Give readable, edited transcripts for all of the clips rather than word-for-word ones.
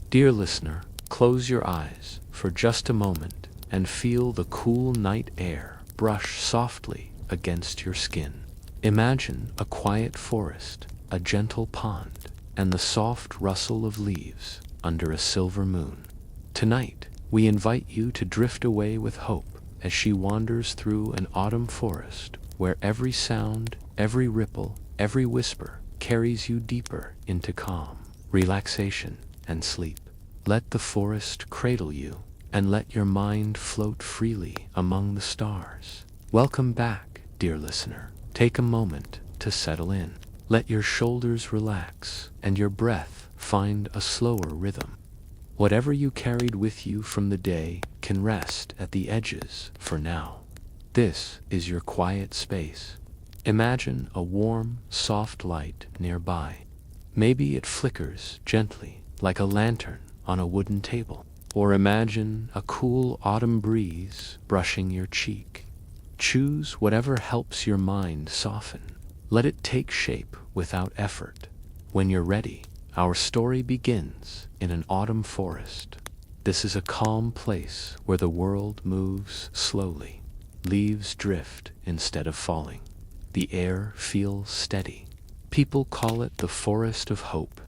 Dear listener, close your eyes for just a moment and feel the cool night air brush softly against your skin. Imagine a quiet forest, a gentle pond, and the soft rustle of leaves under a silver moon. Tonight, we invite you to drift away with Hope as she wanders through an autumn forest where every sound, every ripple, every whisper carries you deeper into calm, relaxation, and sleep. Let the forest cradle you, and let your mind float freely among the stars. Welcome back, dear listener. Take a moment to settle in. Let your shoulders relax and your breath find a slower rhythm. Whatever you carried with you from the day can rest at the edges for now. This is your quiet space. Imagine a warm, soft light nearby. Maybe it flickers gently like a lantern on a wooden table. Or imagine a cool autumn breeze brushing your cheek. Choose whatever helps your mind soften. Let it take shape without effort. When you're ready, our story begins in an autumn forest. This is a calm place where the world moves slowly. Leaves drift instead of falling. The air feels steady. People call it the Forest of Hope.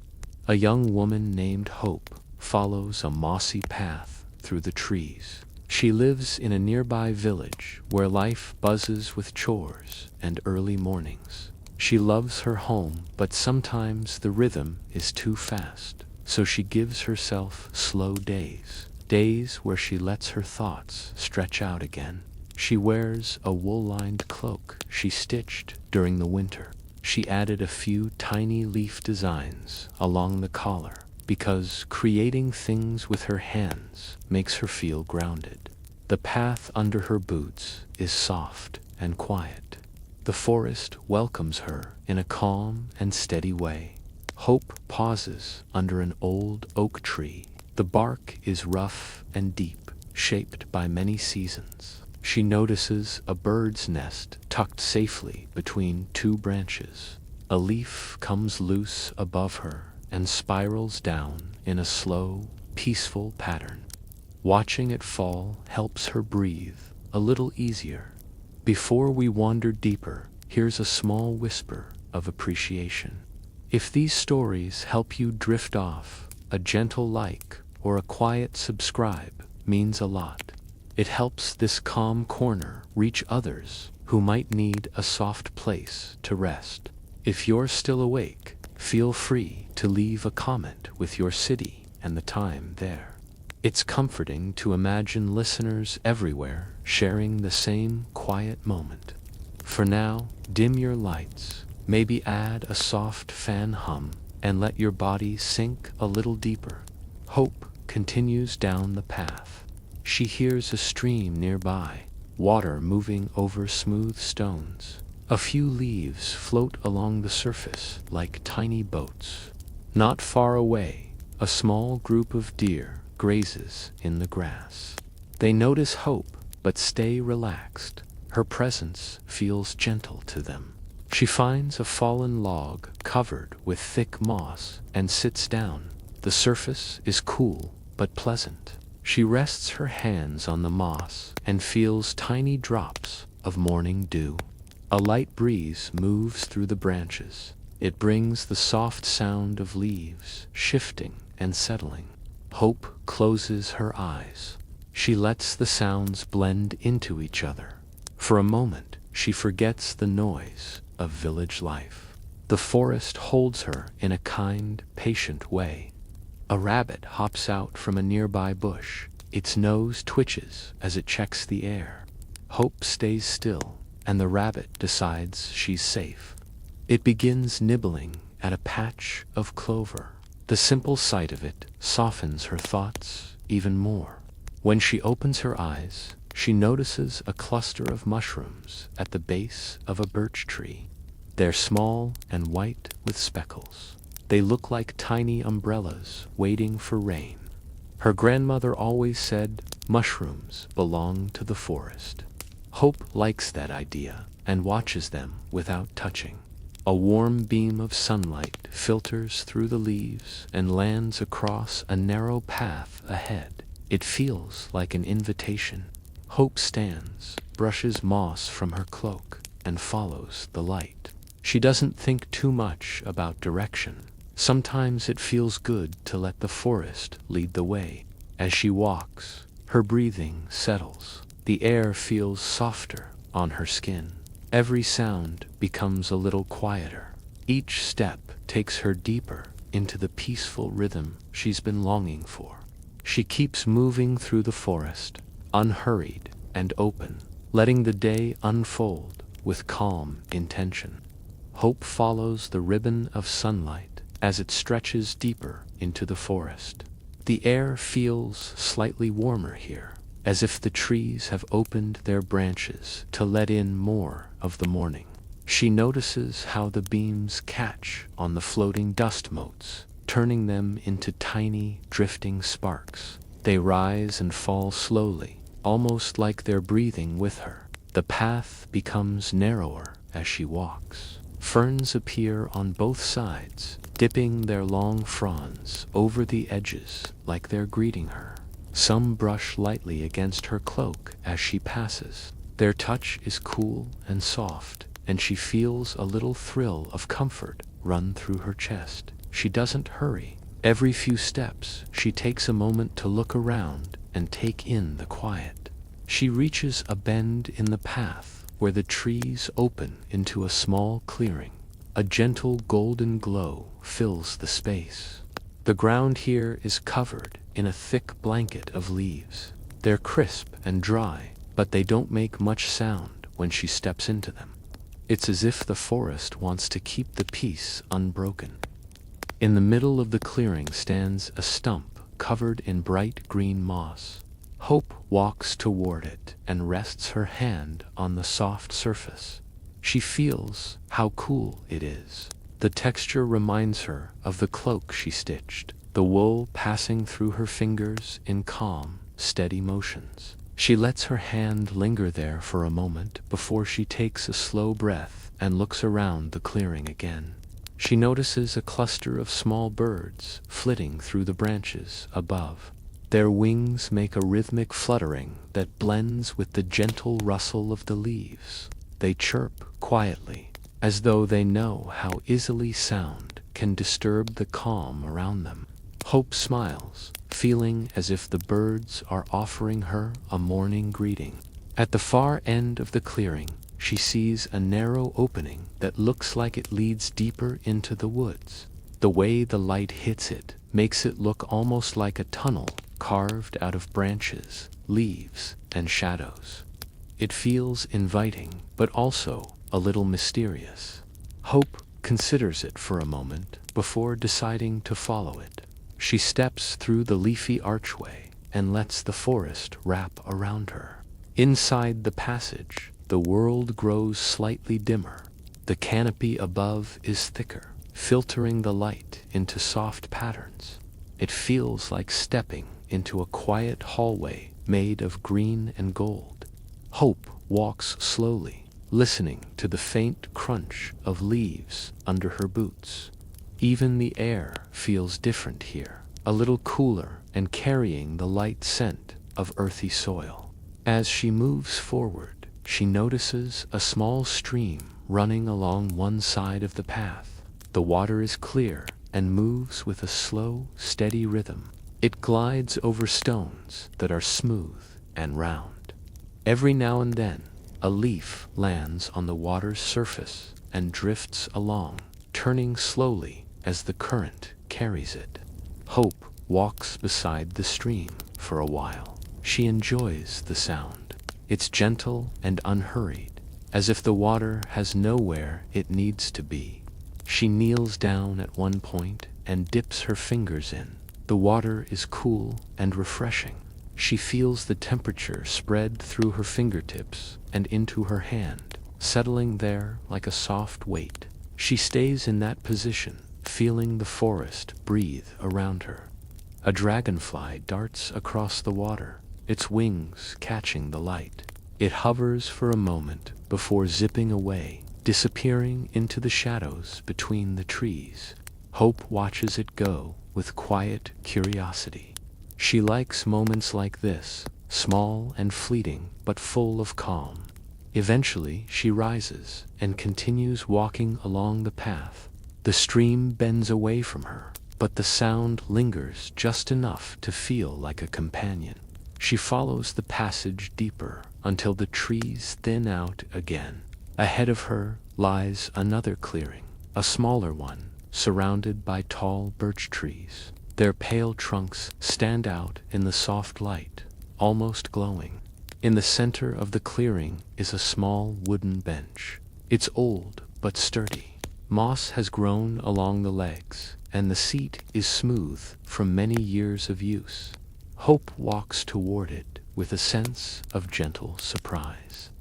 A young woman named Hope follows a mossy path through the trees. She lives in a nearby village where life buzzes with chores and early mornings. She loves her home, but sometimes the rhythm is too fast, so she gives herself slow days, days where she lets her thoughts stretch out again. She wears a wool-lined cloak she stitched during the winter. She added a few tiny leaf designs along the collar, because creating things with her hands makes her feel grounded. The path under her boots is soft and quiet. The forest welcomes her in a calm and steady way. Hope pauses under an old oak tree. The bark is rough and deep, shaped by many seasons. She notices a bird's nest tucked safely between two branches. A leaf comes loose above her and spirals down in a slow, peaceful pattern. Watching it fall helps her breathe a little easier. Before we wander deeper, here's a small whisper of appreciation. If these stories help you drift off, a gentle like or a quiet subscribe means a lot. It helps this calm corner reach others who might need a soft place to rest. If you're still awake, feel free to leave a comment with your city and the time there. It's comforting to imagine listeners everywhere sharing the same quiet moment. For now, dim your lights, maybe add a soft fan hum, and let your body sink a little deeper. Hope continues down the path. She hears a stream nearby, water moving over smooth stones. A few leaves float along the surface like tiny boats. Not far away, a small group of deer grazes in the grass. They notice Hope, but stay relaxed. Her presence feels gentle to them. She finds a fallen log covered with thick moss and sits down. The surface is cool but pleasant. She rests her hands on the moss and feels tiny drops of morning dew. A light breeze moves through the branches. It brings the soft sound of leaves shifting and settling. Hope closes her eyes. She lets the sounds blend into each other. For a moment, she forgets the noise of village life. The forest holds her in a kind, patient way. A rabbit hops out from a nearby bush. Its nose twitches as it checks the air. Hope stays still, and the rabbit decides she's safe. It begins nibbling at a patch of clover. The simple sight of it softens her thoughts even more. When she opens her eyes, she notices a cluster of mushrooms at the base of a birch tree. They're small and white with speckles. They look like tiny umbrellas waiting for rain. Her grandmother always said mushrooms belong to the forest. Hope likes that idea and watches them without touching. A warm beam of sunlight filters through the leaves and lands across a narrow path ahead. It feels like an invitation. Hope stands, brushes moss from her cloak, and follows the light. She doesn't think too much about direction. Sometimes it feels good to let the forest lead the way. As she walks, her breathing settles. The air feels softer on her skin. Every sound becomes a little quieter. Each step takes her deeper into the peaceful rhythm she's been longing for. She keeps moving through the forest, unhurried and open, letting the day unfold with calm intention. Hope follows the ribbon of sunlight as it stretches deeper into the forest. The air feels slightly warmer here, as if the trees have opened their branches to let in more of the morning. She notices how the beams catch on the floating dust motes, turning them into tiny, drifting sparks. They rise and fall slowly, almost like they're breathing with her. The path becomes narrower as she walks. Ferns appear on both sides, dipping their long fronds over the edges like they're greeting her. Some brush lightly against her cloak as she passes. Their touch is cool and soft, and she feels a little thrill of comfort run through her chest. She doesn't hurry. Every few steps, she takes a moment to look around and take in the quiet. She reaches a bend in the path where the trees open into a small clearing. A gentle golden glow fills the space. The ground here is covered in a thick blanket of leaves. They're crisp and dry, but they don't make much sound when she steps into them. It's as if the forest wants to keep the peace unbroken. In the middle of the clearing stands a stump covered in bright green moss. Hope walks toward it and rests her hand on the soft surface. She feels how cool it is. The texture reminds her of the cloak she stitched, the wool passing through her fingers in calm, steady motions. She lets her hand linger there for a moment before she takes a slow breath and looks around the clearing again. She notices a cluster of small birds flitting through the branches above. Their wings make a rhythmic fluttering that blends with the gentle rustle of the leaves. They chirp quietly, as though they know how easily sound can disturb the calm around them. Hope smiles, feeling as if the birds are offering her a morning greeting. At the far end of the clearing, she sees a narrow opening that looks like it leads deeper into the woods. The way the light hits it makes it look almost like a tunnel carved out of branches, leaves, and shadows. It feels inviting, but also a little mysterious. Hope considers it for a moment before deciding to follow it. She steps through the leafy archway and lets the forest wrap around her. Inside the passage, the world grows slightly dimmer. The canopy above is thicker, filtering the light into soft patterns. It feels like stepping into a quiet hallway made of green and gold. Hope walks slowly, listening to the faint crunch of leaves under her boots. Even the air feels different here, a little cooler and carrying the light scent of earthy soil. As she moves forward, she notices a small stream running along one side of the path. The water is clear and moves with a slow, steady rhythm. It glides over stones that are smooth and round. Every now and then, a leaf lands on the water's surface and drifts along, turning slowly as the current carries it. Hope walks beside the stream for a while. She enjoys the sound. It's gentle and unhurried, as if the water has nowhere it needs to be. She kneels down at one point and dips her fingers in. The water is cool and refreshing. She feels the temperature spread through her fingertips and into her hand, settling there like a soft weight. She stays in that position, feeling the forest breathe around her. A dragonfly darts across the water, its wings catching the light. It hovers for a moment before zipping away, disappearing into the shadows between the trees. Hope watches it go with quiet curiosity. She likes moments like this, small and fleeting but full of calm. Eventually she rises and continues walking along the path. The stream bends away from her, but the sound lingers just enough to feel like a companion. She follows the passage deeper until the trees thin out again. Ahead of her lies another clearing, a smaller one, surrounded by tall birch trees. Their pale trunks stand out in the soft light, almost glowing. In the center of the clearing is a small wooden bench. It's old but sturdy. Moss has grown along the legs, and the seat is smooth from many years of use. Hope walks toward it with a sense of gentle surprise.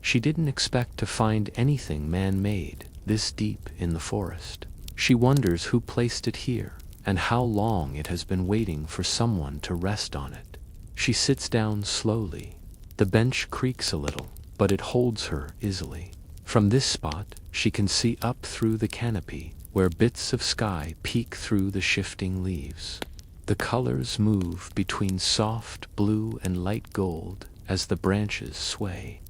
She didn't expect to find anything man-made this deep in the forest. She wonders who placed it here and how long it has been waiting for someone to rest on it. She sits down slowly. The bench creaks a little, but it holds her easily. From this spot, she can see up through the canopy, where bits of sky peek through the shifting leaves. The colors move between soft blue and light gold as the branches sway.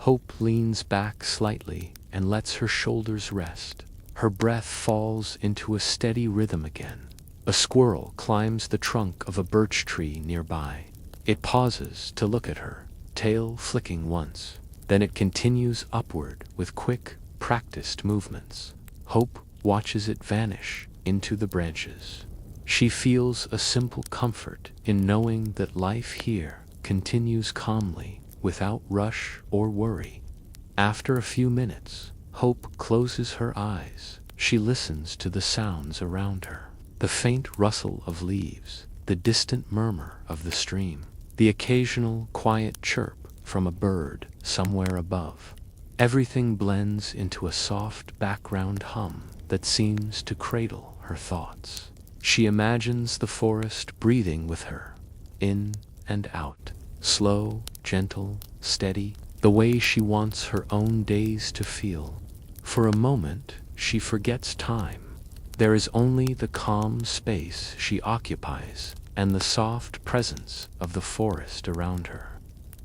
Hope leans back slightly and lets her shoulders rest. Her breath falls into a steady rhythm again. A squirrel climbs the trunk of a birch tree nearby. It pauses to look at her, tail flicking once. Then it continues upward with quick, practiced movements. Hope watches it vanish into the branches. She feels a simple comfort in knowing that life here continues calmly, without rush or worry. After a few minutes, Hope closes her eyes. She listens to the sounds around her. The faint rustle of leaves, the distant murmur of the stream, the occasional quiet chirp from a bird somewhere above. Everything blends into a soft background hum that seems to cradle her thoughts. She imagines the forest breathing with her, in and out, slow, gentle, steady, the way she wants her own days to feel. For a moment, she forgets time. There is only the calm space she occupies and the soft presence of the forest around her.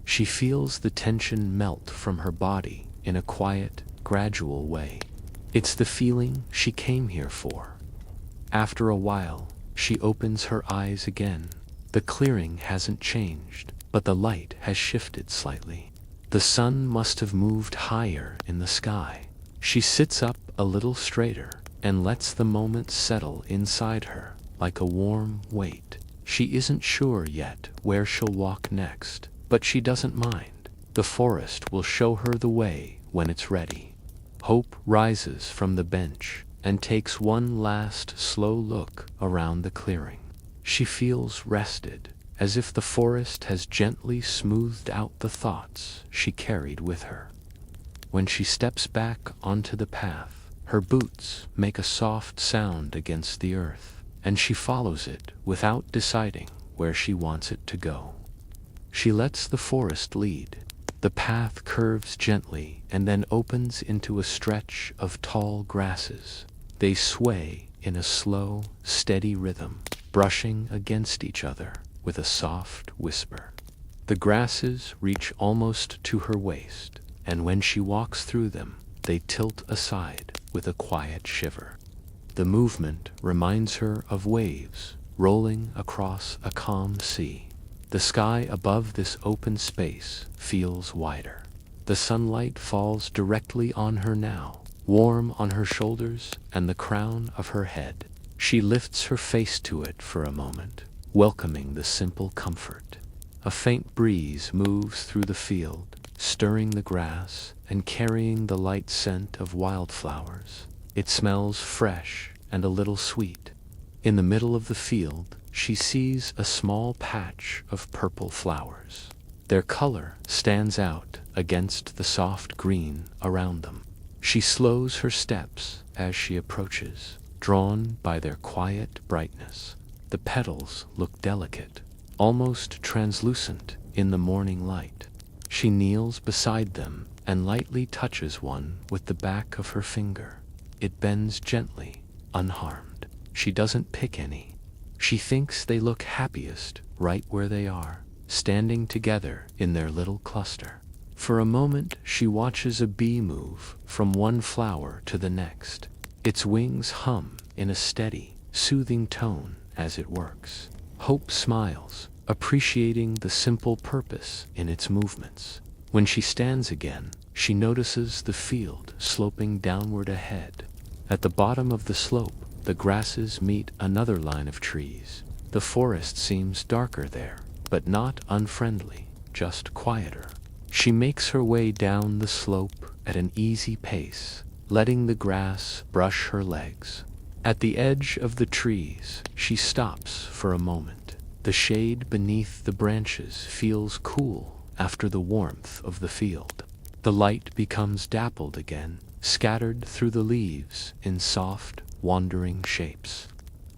She feels the tension melt from her body in a quiet, gradual way. It's the feeling she came here for. After a while, she opens her eyes again. The clearing hasn't changed, but the light has shifted slightly. The sun must have moved higher in the sky. She sits up a little straighter and lets the moment settle inside her like a warm weight. She isn't sure yet where she'll walk next, but she doesn't mind. The forest will show her the way when it's ready. Hope rises from the bench and takes one last slow look around the clearing. She feels rested, as if the forest has gently smoothed out the thoughts she carried with her. When she steps back onto the path, her boots make a soft sound against the earth, and she follows it without deciding where she wants it to go. She lets the forest lead. The path curves gently and then opens into a stretch of tall grasses. They sway in a slow, steady rhythm, brushing against each other with a soft whisper. The grasses reach almost to her waist, and when she walks through them, they tilt aside with a quiet shiver. The movement reminds her of waves rolling across a calm sea. The sky above this open space feels wider. The sunlight falls directly on her now, warm on her shoulders and the crown of her head. She lifts her face to it for a moment, welcoming the simple comfort. A faint breeze moves through the field, stirring the grass and carrying the light scent of wildflowers. It smells fresh and a little sweet. In the middle of the field, she sees a small patch of purple flowers. Their color stands out against the soft green around them. She slows her steps as she approaches, drawn by their quiet brightness. The petals look delicate, almost translucent in the morning light. She kneels beside them and lightly touches one with the back of her finger. It bends gently, unharmed. She doesn't pick any. She thinks they look happiest right where they are, standing together in their little cluster. For a moment, she watches a bee move from one flower to the next. Its wings hum in a steady, soothing tone as it works. Hope smiles, appreciating the simple purpose in its movements. When she stands again, she notices the field sloping downward ahead. At the bottom of the slope, the grasses meet another line of trees. The forest seems darker there, but not unfriendly, just quieter. She makes her way down the slope at an easy pace, letting the grass brush her legs. At the edge of the trees, she stops for a moment. The shade beneath the branches feels cool after the warmth of the field. The light becomes dappled again, scattered through the leaves in soft, wandering shapes.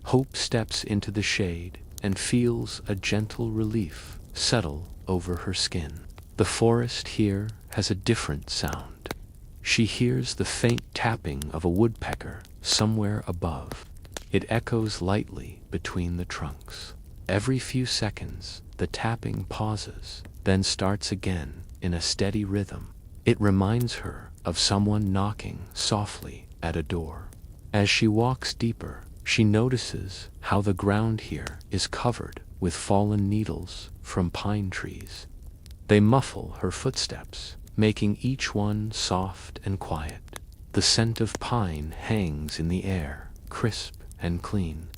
Hope steps into the shade and feels a gentle relief settle over her skin. The forest here has a different sound. She hears the faint tapping of a woodpecker somewhere above. It echoes lightly between the trunks. Every few seconds, the tapping pauses, then starts again in a steady rhythm. It reminds her of someone knocking softly at a door. As she walks deeper, she notices how the ground here is covered with fallen needles from pine trees. They muffle her footsteps, making each one soft and quiet. The scent of pine hangs in the air, crisp and clean.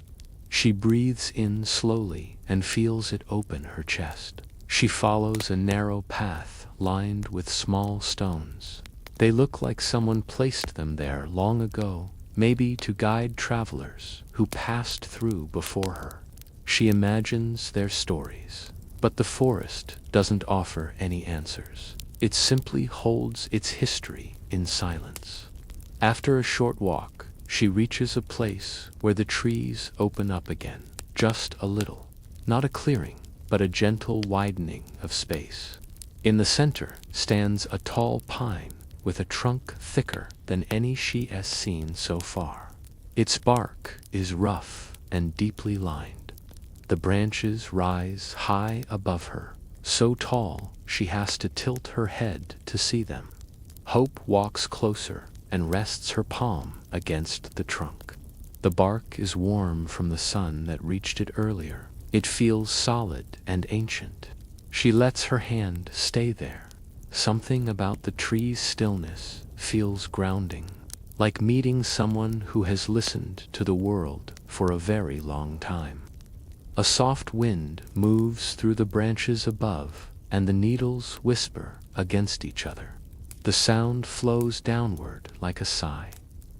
She breathes in slowly and feels it open her chest. She follows a narrow path lined with small stones. They look like someone placed them there long ago, maybe to guide travelers who passed through before her. She imagines their stories, but the forest doesn't offer any answers. It simply holds its history in silence. After a short walk, she reaches a place where the trees open up again, just a little. Not a clearing, but a gentle widening of space. In the center stands a tall pine with a trunk thicker than any she has seen so far. Its bark is rough and deeply lined. The branches rise high above her, so tall she has to tilt her head to see them. Hope walks closer and rests her palm against the trunk. The bark is warm from the sun that reached it earlier. It feels solid and ancient. She lets her hand stay there. Something about the tree's stillness feels grounding, like meeting someone who has listened to the world for a very long time. A soft wind moves through the branches above, and the needles whisper against each other. The sound flows downward like a sigh.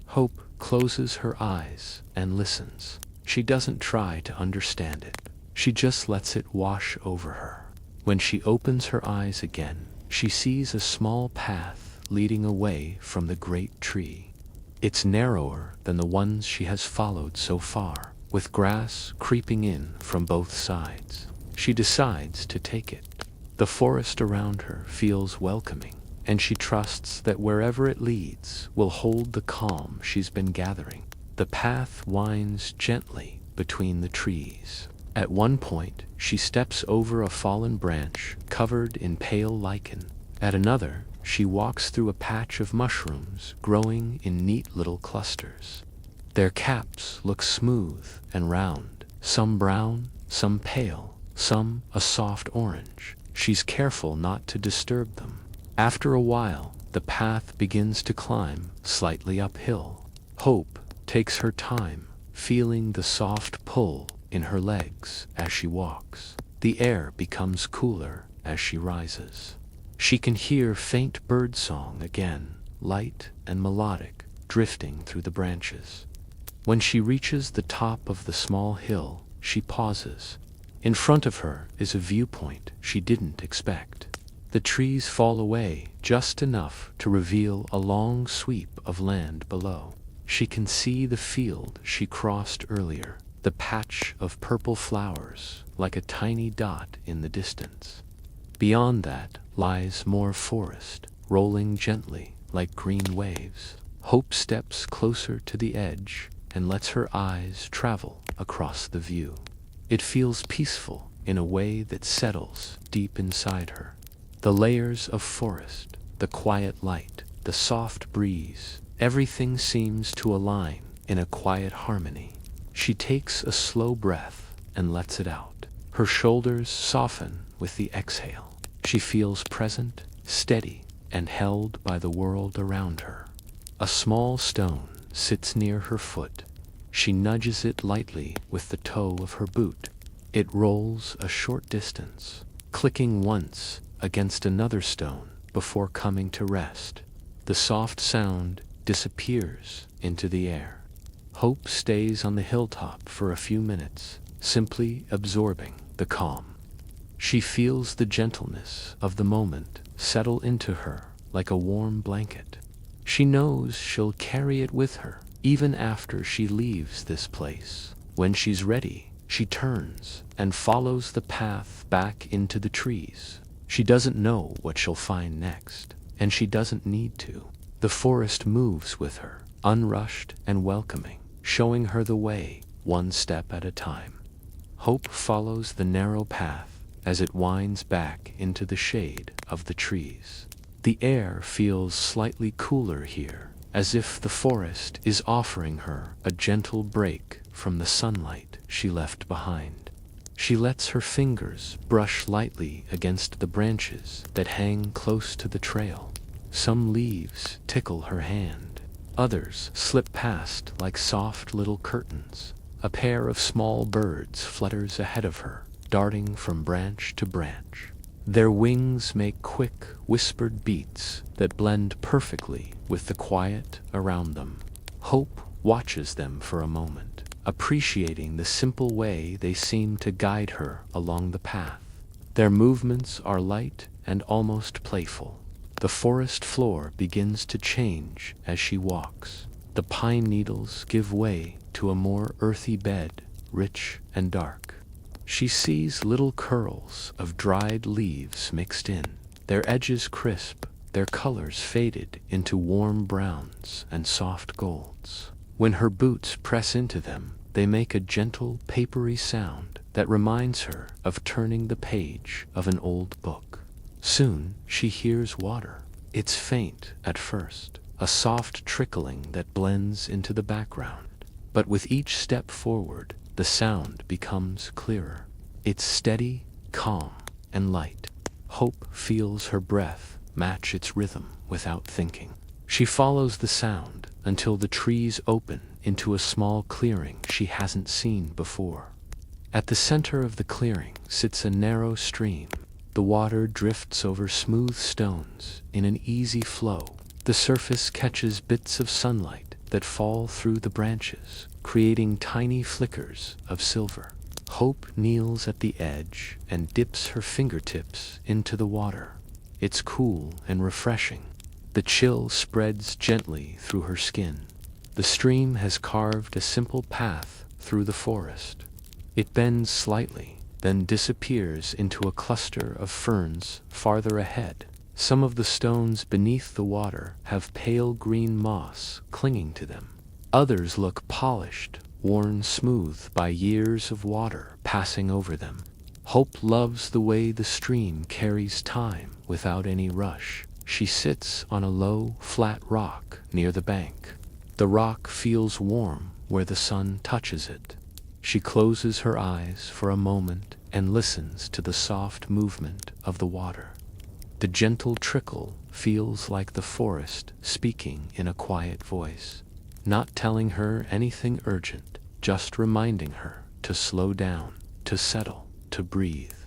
Hope closes her eyes and listens. She doesn't try to understand it. She just lets it wash over her. When she opens her eyes again, she sees a small path leading away from the great tree. It's narrower than the ones she has followed so far, with grass creeping in from both sides. She decides to take it. The forest around her feels welcoming, and she trusts that wherever it leads will hold the calm she's been gathering. The path winds gently between the trees. At one point, she steps over a fallen branch covered in pale lichen. At another, she walks through a patch of mushrooms growing in neat little clusters. Their caps look smooth and round, some brown, some pale, some a soft orange. She's careful not to disturb them. After a while, the path begins to climb slightly uphill. Hope takes her time, feeling the soft pull in her legs as she walks. The air becomes cooler as she rises. She can hear faint birdsong again, light and melodic, drifting through the branches. When she reaches the top of the small hill, she pauses. In front of her is a viewpoint she didn't expect. The trees fall away just enough to reveal a long sweep of land below. She can see the field she crossed earlier, the patch of purple flowers like a tiny dot in the distance. Beyond that lies more forest, rolling gently like green waves. Hope steps closer to the edge and lets her eyes travel across the view. It feels peaceful in a way that settles deep inside her. The layers of forest, the quiet light, the soft breeze, everything seems to align in a quiet harmony. She takes a slow breath and lets it out. Her shoulders soften with the exhale. She feels present, steady, and held by the world around her. A small stone sits near her foot. She nudges it lightly with the toe of her boot. It rolls a short distance, clicking once against another stone before coming to rest. The soft sound disappears into the air. Hope stays on the hilltop for a few minutes, simply absorbing the calm. She feels the gentleness of the moment settle into her like a warm blanket. She knows she'll carry it with her even after she leaves this place. When she's ready, she turns and follows the path back into the trees. She doesn't know what she'll find next, and she doesn't need to. The forest moves with her, unrushed and welcoming, showing her the way, one step at a time. Hope follows the narrow path as it winds back into the shade of the trees. The air feels slightly cooler here, as if the forest is offering her a gentle break from the sunlight she left behind. She lets her fingers brush lightly against the branches that hang close to the trail. Some leaves tickle her hand. Others slip past like soft little curtains. A pair of small birds flutters ahead of her, darting from branch to branch. Their wings make quick, whispered beats that blend perfectly with the quiet around them. Hope watches them for a moment, appreciating the simple way they seem to guide her along the path. Their movements are light and almost playful. The forest floor begins to change as she walks. The pine needles give way to a more earthy bed, rich and dark. She sees little curls of dried leaves mixed in, their edges crisp, their colors faded into warm browns and soft golds. When her boots press into them, they make a gentle, papery sound that reminds her of turning the page of an old book. Soon she hears water. It's faint at first, a soft trickling that blends into the background. But with each step forward, the sound becomes clearer. It's steady, calm, and light. Hope feels her breath match its rhythm without thinking. She follows the sound until the trees open into a small clearing she hasn't seen before. At the center of the clearing sits a narrow stream. The water drifts over smooth stones in an easy flow. The surface catches bits of sunlight that fall through the branches, creating tiny flickers of silver. Hope kneels at the edge and dips her fingertips into the water. It's cool and refreshing. The chill spreads gently through her skin. The stream has carved a simple path through the forest. It bends slightly, then disappears into a cluster of ferns farther ahead. Some of the stones beneath the water have pale green moss clinging to them. Others look polished, worn smooth by years of water passing over them. Hope loves the way the stream carries time without any rush. She sits on a low, flat rock near the bank. The rock feels warm where the sun touches it. She closes her eyes for a moment and listens to the soft movement of the water. The gentle trickle feels like the forest speaking in a quiet voice, not telling her anything urgent, just reminding her to slow down, to settle, to breathe.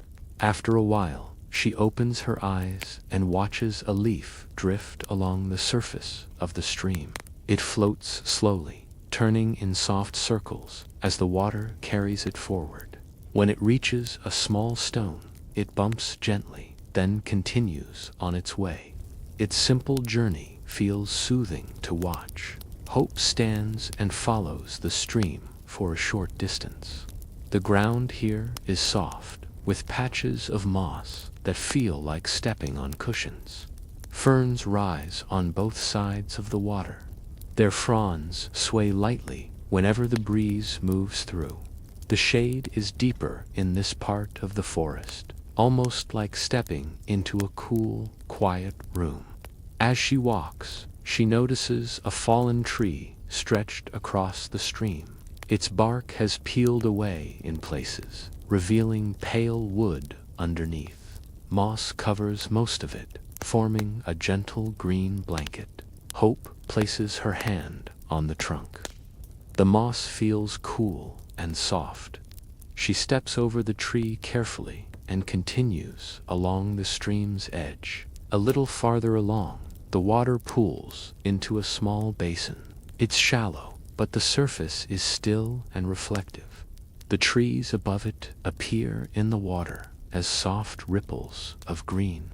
After a while, she opens her eyes and watches a leaf drift along the surface of the stream. It floats slowly, turning in soft circles as the water carries it forward. When it reaches a small stone, it bumps gently, then continues on its way. Its simple journey feels soothing to watch. Hope stands and follows the stream for a short distance. The ground here is soft, with patches of moss that feel like stepping on cushions. Ferns rise on both sides of the water. Their fronds sway lightly whenever the breeze moves through. The shade is deeper in this part of the forest, almost like stepping into a cool, quiet room. As she walks, she notices a fallen tree stretched across the stream. Its bark has peeled away in places, revealing pale wood underneath. Moss covers most of it, forming a gentle green blanket. Hope places her hand on the trunk. The moss feels cool and soft. She steps over the tree carefully and continues along the stream's edge. A little farther along, the water pools into a small basin. It's shallow, but the surface is still and reflective. The trees above it appear in the water as soft ripples of green.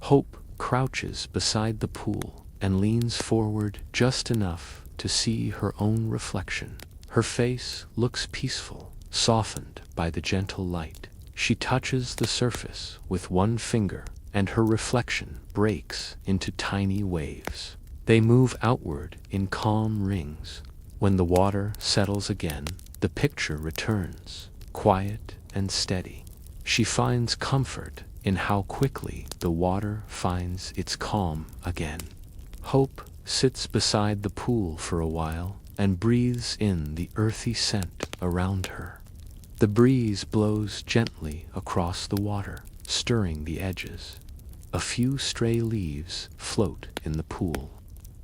Hope crouches beside the pool and leans forward just enough to see her own reflection. Her face looks peaceful, softened by the gentle light. She touches the surface with one finger, and her reflection breaks into tiny waves. They move outward in calm rings. When the water settles again, the picture returns, quiet and steady. She finds comfort in how quickly the water finds its calm again. Hope sits beside the pool for a while and breathes in the earthy scent around her. The breeze blows gently across the water, stirring the edges. A few stray leaves float in the pool.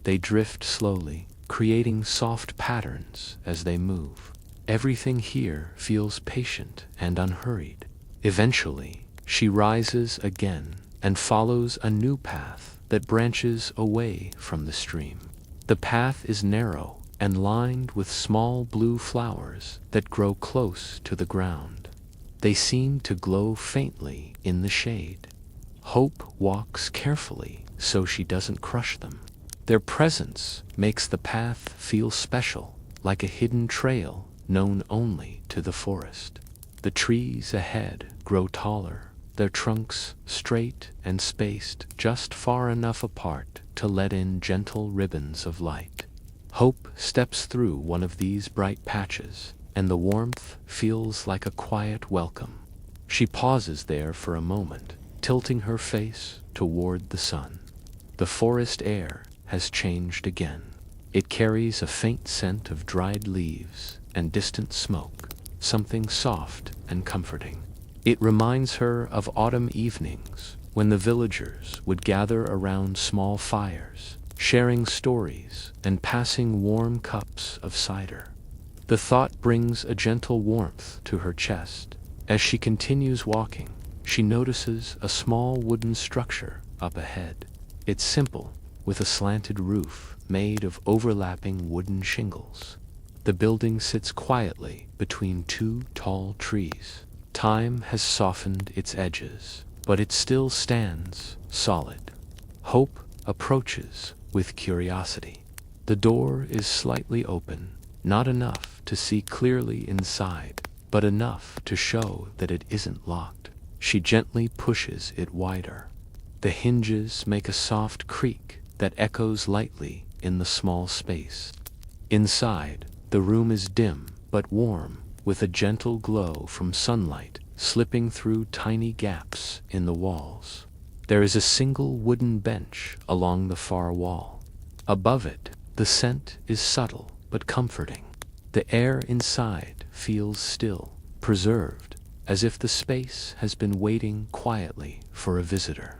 They drift slowly, creating soft patterns as they move. Everything here feels patient and unhurried. Eventually, she rises again and follows a new path that branches away from the stream. The path is narrow and lined with small blue flowers that grow close to the ground. They seem to glow faintly in the shade. Hope walks carefully so she doesn't crush them. Their presence makes the path feel special, like a hidden trail known only to the forest. The trees ahead grow taller, their trunks straight and spaced just far enough apart to let in gentle ribbons of light. Hope steps through one of these bright patches, and the warmth feels like a quiet welcome. She pauses there for a moment, tilting her face toward the sun. The forest air has changed again. It carries a faint scent of dried leaves and distant smoke, something soft and comforting. It reminds her of autumn evenings when the villagers would gather around small fires, sharing stories and passing warm cups of cider. The thought brings a gentle warmth to her chest. As she continues walking, she notices a small wooden structure up ahead. It's simple, with a slanted roof made of overlapping wooden shingles. The building sits quietly between two tall trees. Time has softened its edges, but it still stands solid. Hope approaches with curiosity. The door is slightly open, not enough to see clearly inside, but enough to show that it isn't locked. She gently pushes it wider. The hinges make a soft creak that echoes lightly in the small space. Inside, the room is dim but warm, with a gentle glow from sunlight slipping through tiny gaps in the walls. There is a single wooden bench along the far wall. Above it, the scent is subtle but comforting. The air inside feels still, preserved, as if the space has been waiting quietly for a visitor.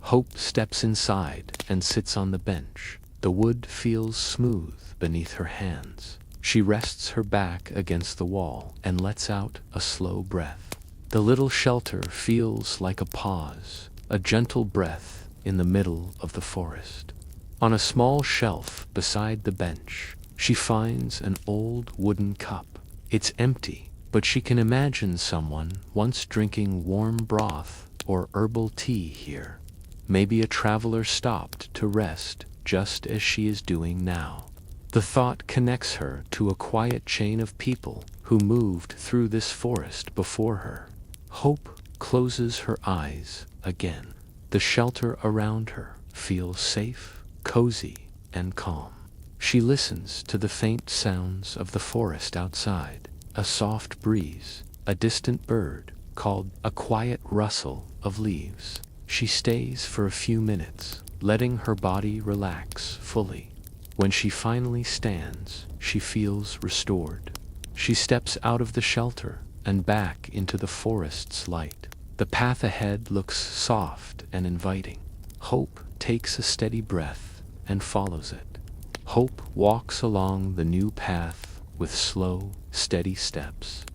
Hope steps inside and sits on the bench. The wood feels smooth beneath her hands. She rests her back against the wall and lets out a slow breath. The little shelter feels like a pause, a gentle breath in the middle of the forest. On a small shelf beside the bench, she finds an old wooden cup. It's empty, but she can imagine someone once drinking warm broth or herbal tea here. Maybe a traveler stopped to rest just as she is doing now. The thought connects her to a quiet chain of people who moved through this forest before her. Hope closes her eyes again. The shelter around her feels safe, cozy, and calm. She listens to the faint sounds of the forest outside, a soft breeze, a distant bird, called a quiet rustle of leaves. She stays for a few minutes, letting her body relax fully. When she finally stands, she feels restored. She steps out of the shelter and back into the forest's light. The path ahead looks soft and inviting. Hope takes a steady breath and follows it. Hope walks along the new path with slow, steady steps.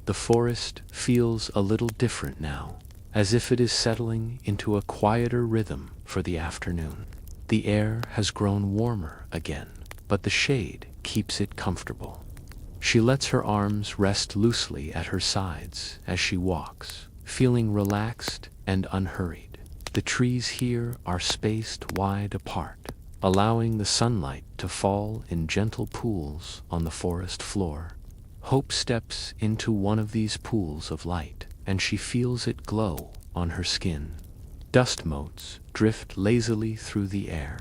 The forest feels a little different now, as if it is settling into a quieter rhythm for the afternoon. The air has grown warmer again, but the shade keeps it comfortable. She lets her arms rest loosely at her sides as she walks, feeling relaxed and unhurried. The trees here are spaced wide apart, allowing the sunlight to fall in gentle pools on the forest floor. Hope steps into one of these pools of light, and she feels it glow on her skin. Dust motes drift lazily through the air.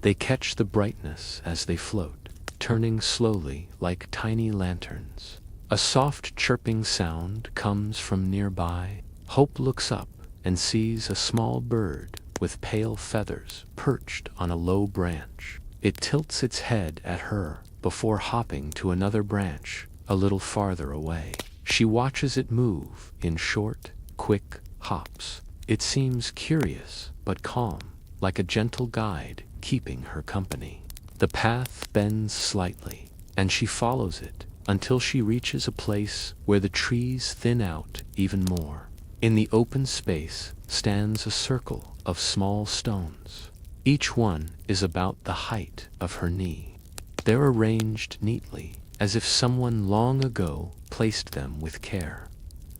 They catch the brightness as they float, turning slowly like tiny lanterns. A soft chirping sound comes from nearby. Hope looks up and sees a small bird with pale feathers perched on a low branch. It tilts its head at her before hopping to another branch a little farther away. She watches it move in short, quick hops. It seems curious but calm, like a gentle guide keeping her company. The path bends slightly, and she follows it until she reaches a place where the trees thin out even more. In the open space stands a circle of small stones. Each one is about the height of her knee. They're arranged neatly, as if someone long ago placed them with care.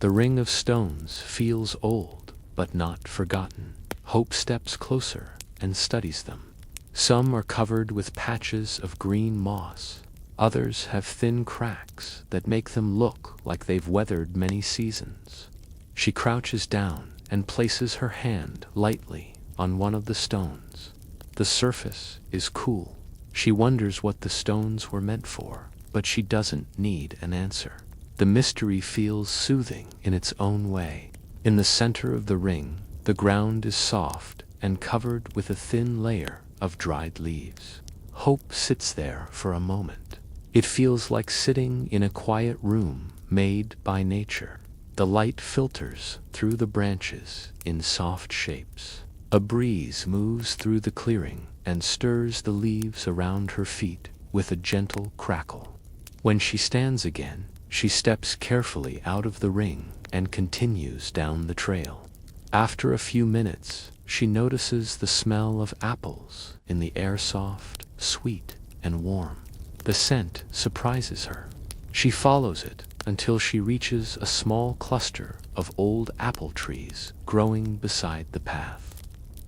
The ring of stones feels old, but not forgotten. Hope steps closer and studies them. Some are covered with patches of green moss. Others have thin cracks that make them look like they've weathered many seasons. She crouches down and places her hand lightly on one of the stones. The surface is cool. She wonders what the stones were meant for, but she doesn't need an answer. The mystery feels soothing in its own way. In the center of the ring, the ground is soft and covered with a thin layer of dried leaves. Hope sits there for a moment. It feels like sitting in a quiet room made by nature. The light filters through the branches in soft shapes. A breeze moves through the clearing and stirs the leaves around her feet with a gentle crackle. When she stands again, she steps carefully out of the ring and continues down the trail. After a few minutes, she notices the smell of apples in the air, soft, sweet, and warm. The scent surprises her. She follows it until she reaches a small cluster of old apple trees growing beside the path.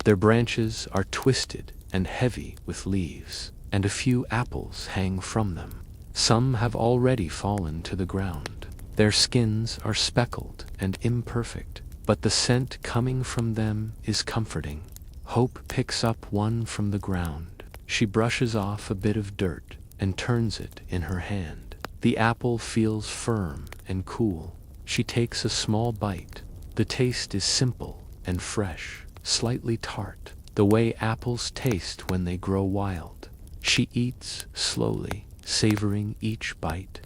Their branches are twisted and heavy with leaves, and a few apples hang from them. Some have already fallen to the ground. Their skins are speckled and imperfect, but the scent coming from them is comforting. Hope picks up one from the ground. She brushes off a bit of dirt and turns it in her hand. The apple feels firm and cool. She takes a small bite. The taste is simple and fresh, slightly tart, the way apples taste when they grow wild. She eats slowly, savoring each bite.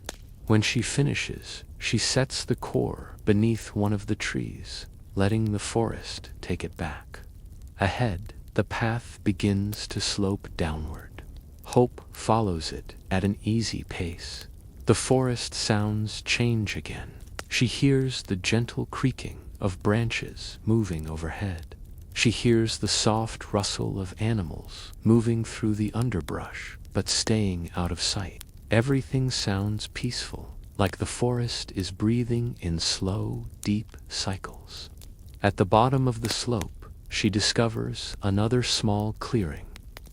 When she finishes, she sets the core beneath one of the trees, letting the forest take it back. Ahead, the path begins to slope downward. Hope follows it at an easy pace. The forest sounds change again. She hears the gentle creaking of branches moving overhead. She hears the soft rustle of animals moving through the underbrush, but staying out of sight. Everything sounds peaceful, like the forest is breathing in slow, deep cycles. At the bottom of the slope, she discovers another small clearing.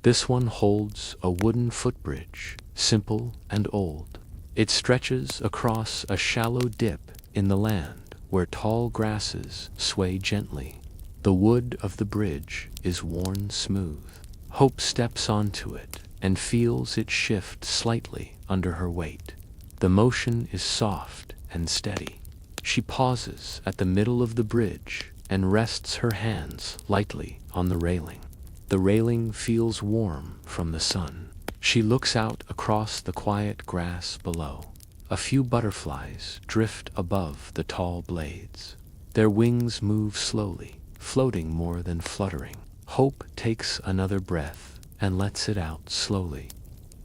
This one holds a wooden footbridge, simple and old. It stretches across a shallow dip in the land where tall grasses sway gently. The The wood of the bridge is worn smooth. Hope steps onto it and feels it shift slightly under her weight. The motion is soft and steady. She pauses at the middle of the bridge and rests her hands lightly on the railing. The railing feels warm from the sun. She looks out across the quiet grass below. A few butterflies drift above the tall blades. Their wings move slowly, floating more than fluttering. Hope takes another breath and lets it out slowly.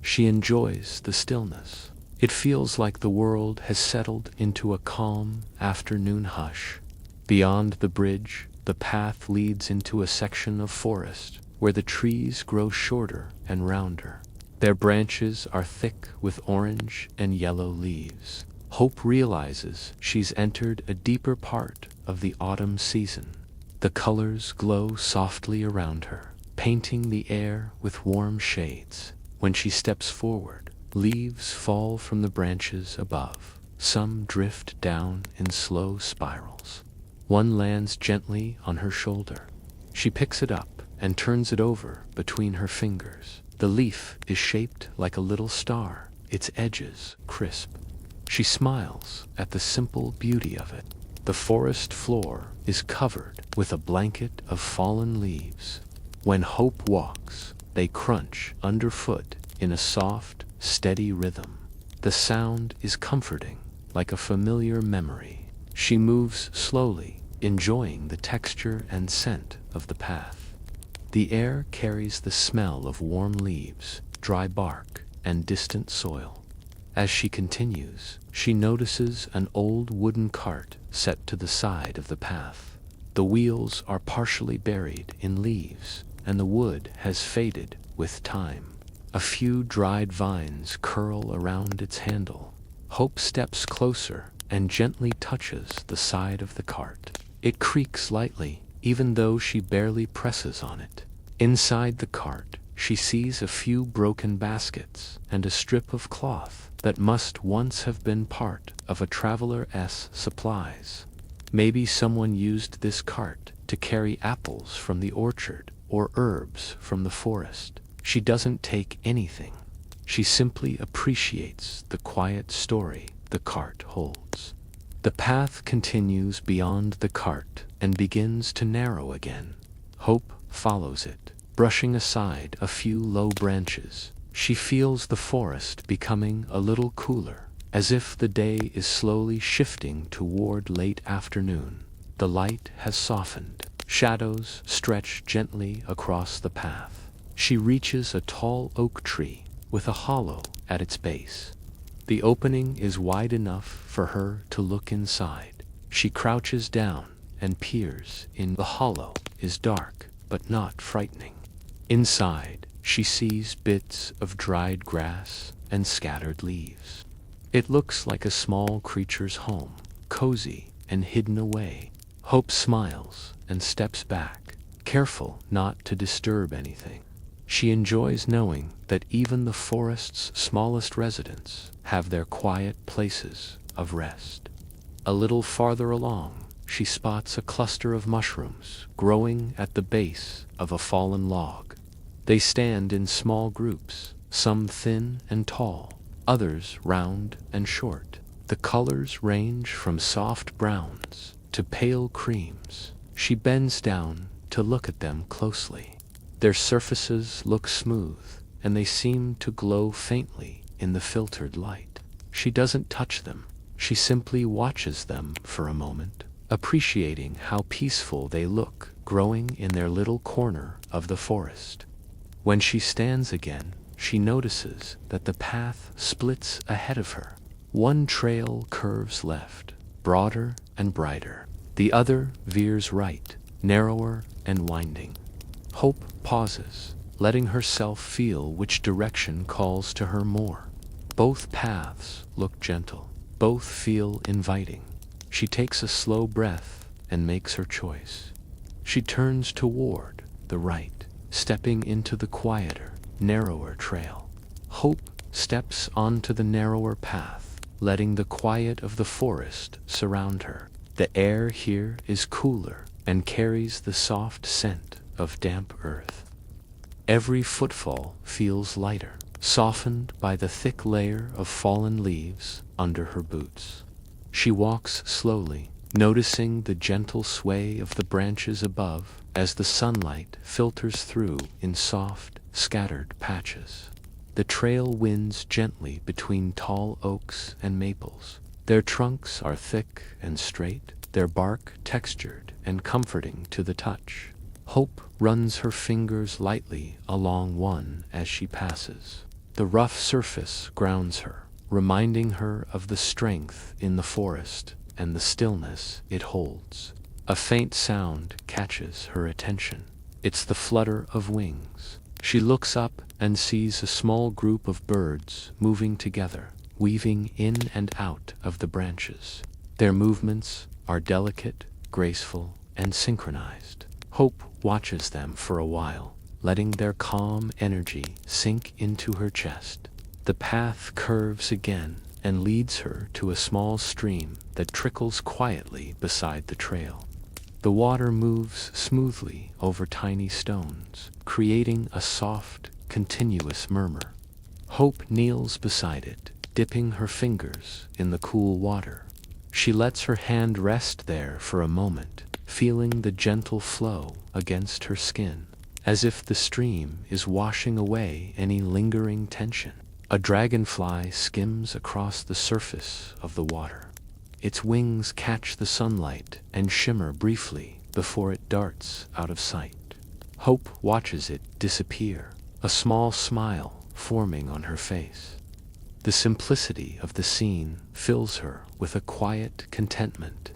She enjoys the stillness. It feels like the world has settled into a calm afternoon hush. Beyond the bridge, the path leads into a section of forest where the trees grow shorter and rounder. Their branches are thick with orange and yellow leaves. Hope realizes she's entered a deeper part of the autumn season. The colors glow softly around her, painting the air with warm shades. When she steps forward, leaves fall from the branches above. Some drift down in slow spirals. One lands gently on her shoulder. She picks it up and turns it over between her fingers. The leaf is shaped like a little star, its edges crisp. She smiles at the simple beauty of it. The forest floor is covered with a blanket of fallen leaves. When Hope walks, they crunch underfoot in a soft, steady rhythm. The sound is comforting, like a familiar memory. She moves slowly, enjoying the texture and scent of the path. The air carries the smell of warm leaves, dry bark, and distant soil. As she continues, she notices an old wooden cart set to the side of the path. The wheels are partially buried in leaves, and the wood has faded with time. A few dried vines curl around its handle. Hope steps closer and gently touches the side of the cart. It creaks lightly, even though she barely presses on it. Inside the cart, she sees a few broken baskets and a strip of cloth that must once have been part of a traveler's supplies. Maybe someone used this cart to carry apples from the orchard or herbs from the forest. She doesn't take anything. She simply appreciates the quiet story the cart holds. The path continues beyond the cart and begins to narrow again. Hope follows it, brushing aside a few low branches. She feels the forest becoming a little cooler, as if the day is slowly shifting toward late afternoon. The light has softened. Shadows stretch gently across the path. She reaches a tall oak tree with a hollow at its base. The opening is wide enough for her to look inside. She crouches down and peers in. The hollow is dark, but not frightening. Inside, she sees bits of dried grass and scattered leaves. It looks like a small creature's home, cozy and hidden away. Hope smiles and steps back, careful not to disturb anything. She enjoys knowing that even the forest's smallest residents have their quiet places of rest. A little farther along, she spots a cluster of mushrooms growing at the base of a fallen log. They stand in small groups, some thin and tall, others round and short. The colors range from soft browns to pale creams. She bends down to look at them closely. Their surfaces look smooth, and they seem to glow faintly in the filtered light. She doesn't touch them. She simply watches them for a moment, appreciating how peaceful they look growing in their little corner of the forest. When she stands again, she notices that the path splits ahead of her. One trail curves left, broader and brighter. The other veers right, narrower and winding. Hope pauses, letting herself feel which direction calls to her more. Both paths look gentle. Both feel inviting. She takes a slow breath and makes her choice. She turns toward the right, stepping into the quieter, narrower trail. Hope steps onto the narrower path, letting the quiet of the forest surround her. The air here is cooler and carries the soft scent of damp earth. Every footfall feels lighter, softened by the thick layer of fallen leaves under her boots. She walks slowly, noticing the gentle sway of the branches above as the sunlight filters through in soft, scattered patches. The trail winds gently between tall oaks and maples. Their trunks are thick and straight, their bark textured and comforting to the touch. Hope runs her fingers lightly along one as she passes. The rough surface grounds her, reminding her of the strength in the forest and the stillness it holds. A faint sound catches her attention. It's the flutter of wings. She looks up and sees a small group of birds moving together, weaving in and out of the branches. Their movements are delicate, graceful, and synchronized. Hope watches them for a while, letting their calm energy sink into her chest. The path curves again and leads her to a small stream that trickles quietly beside the trail. The water moves smoothly over tiny stones, creating a soft, continuous murmur. Hope kneels beside it, dipping her fingers in the cool water. She lets her hand rest there for a moment, feeling the gentle flow against her skin, as if the stream is washing away any lingering tension. A dragonfly skims across the surface of the water. Its wings catch the sunlight and shimmer briefly before it darts out of sight. Hope watches it disappear, a small smile forming on her face. The simplicity of the scene fills her with a quiet contentment.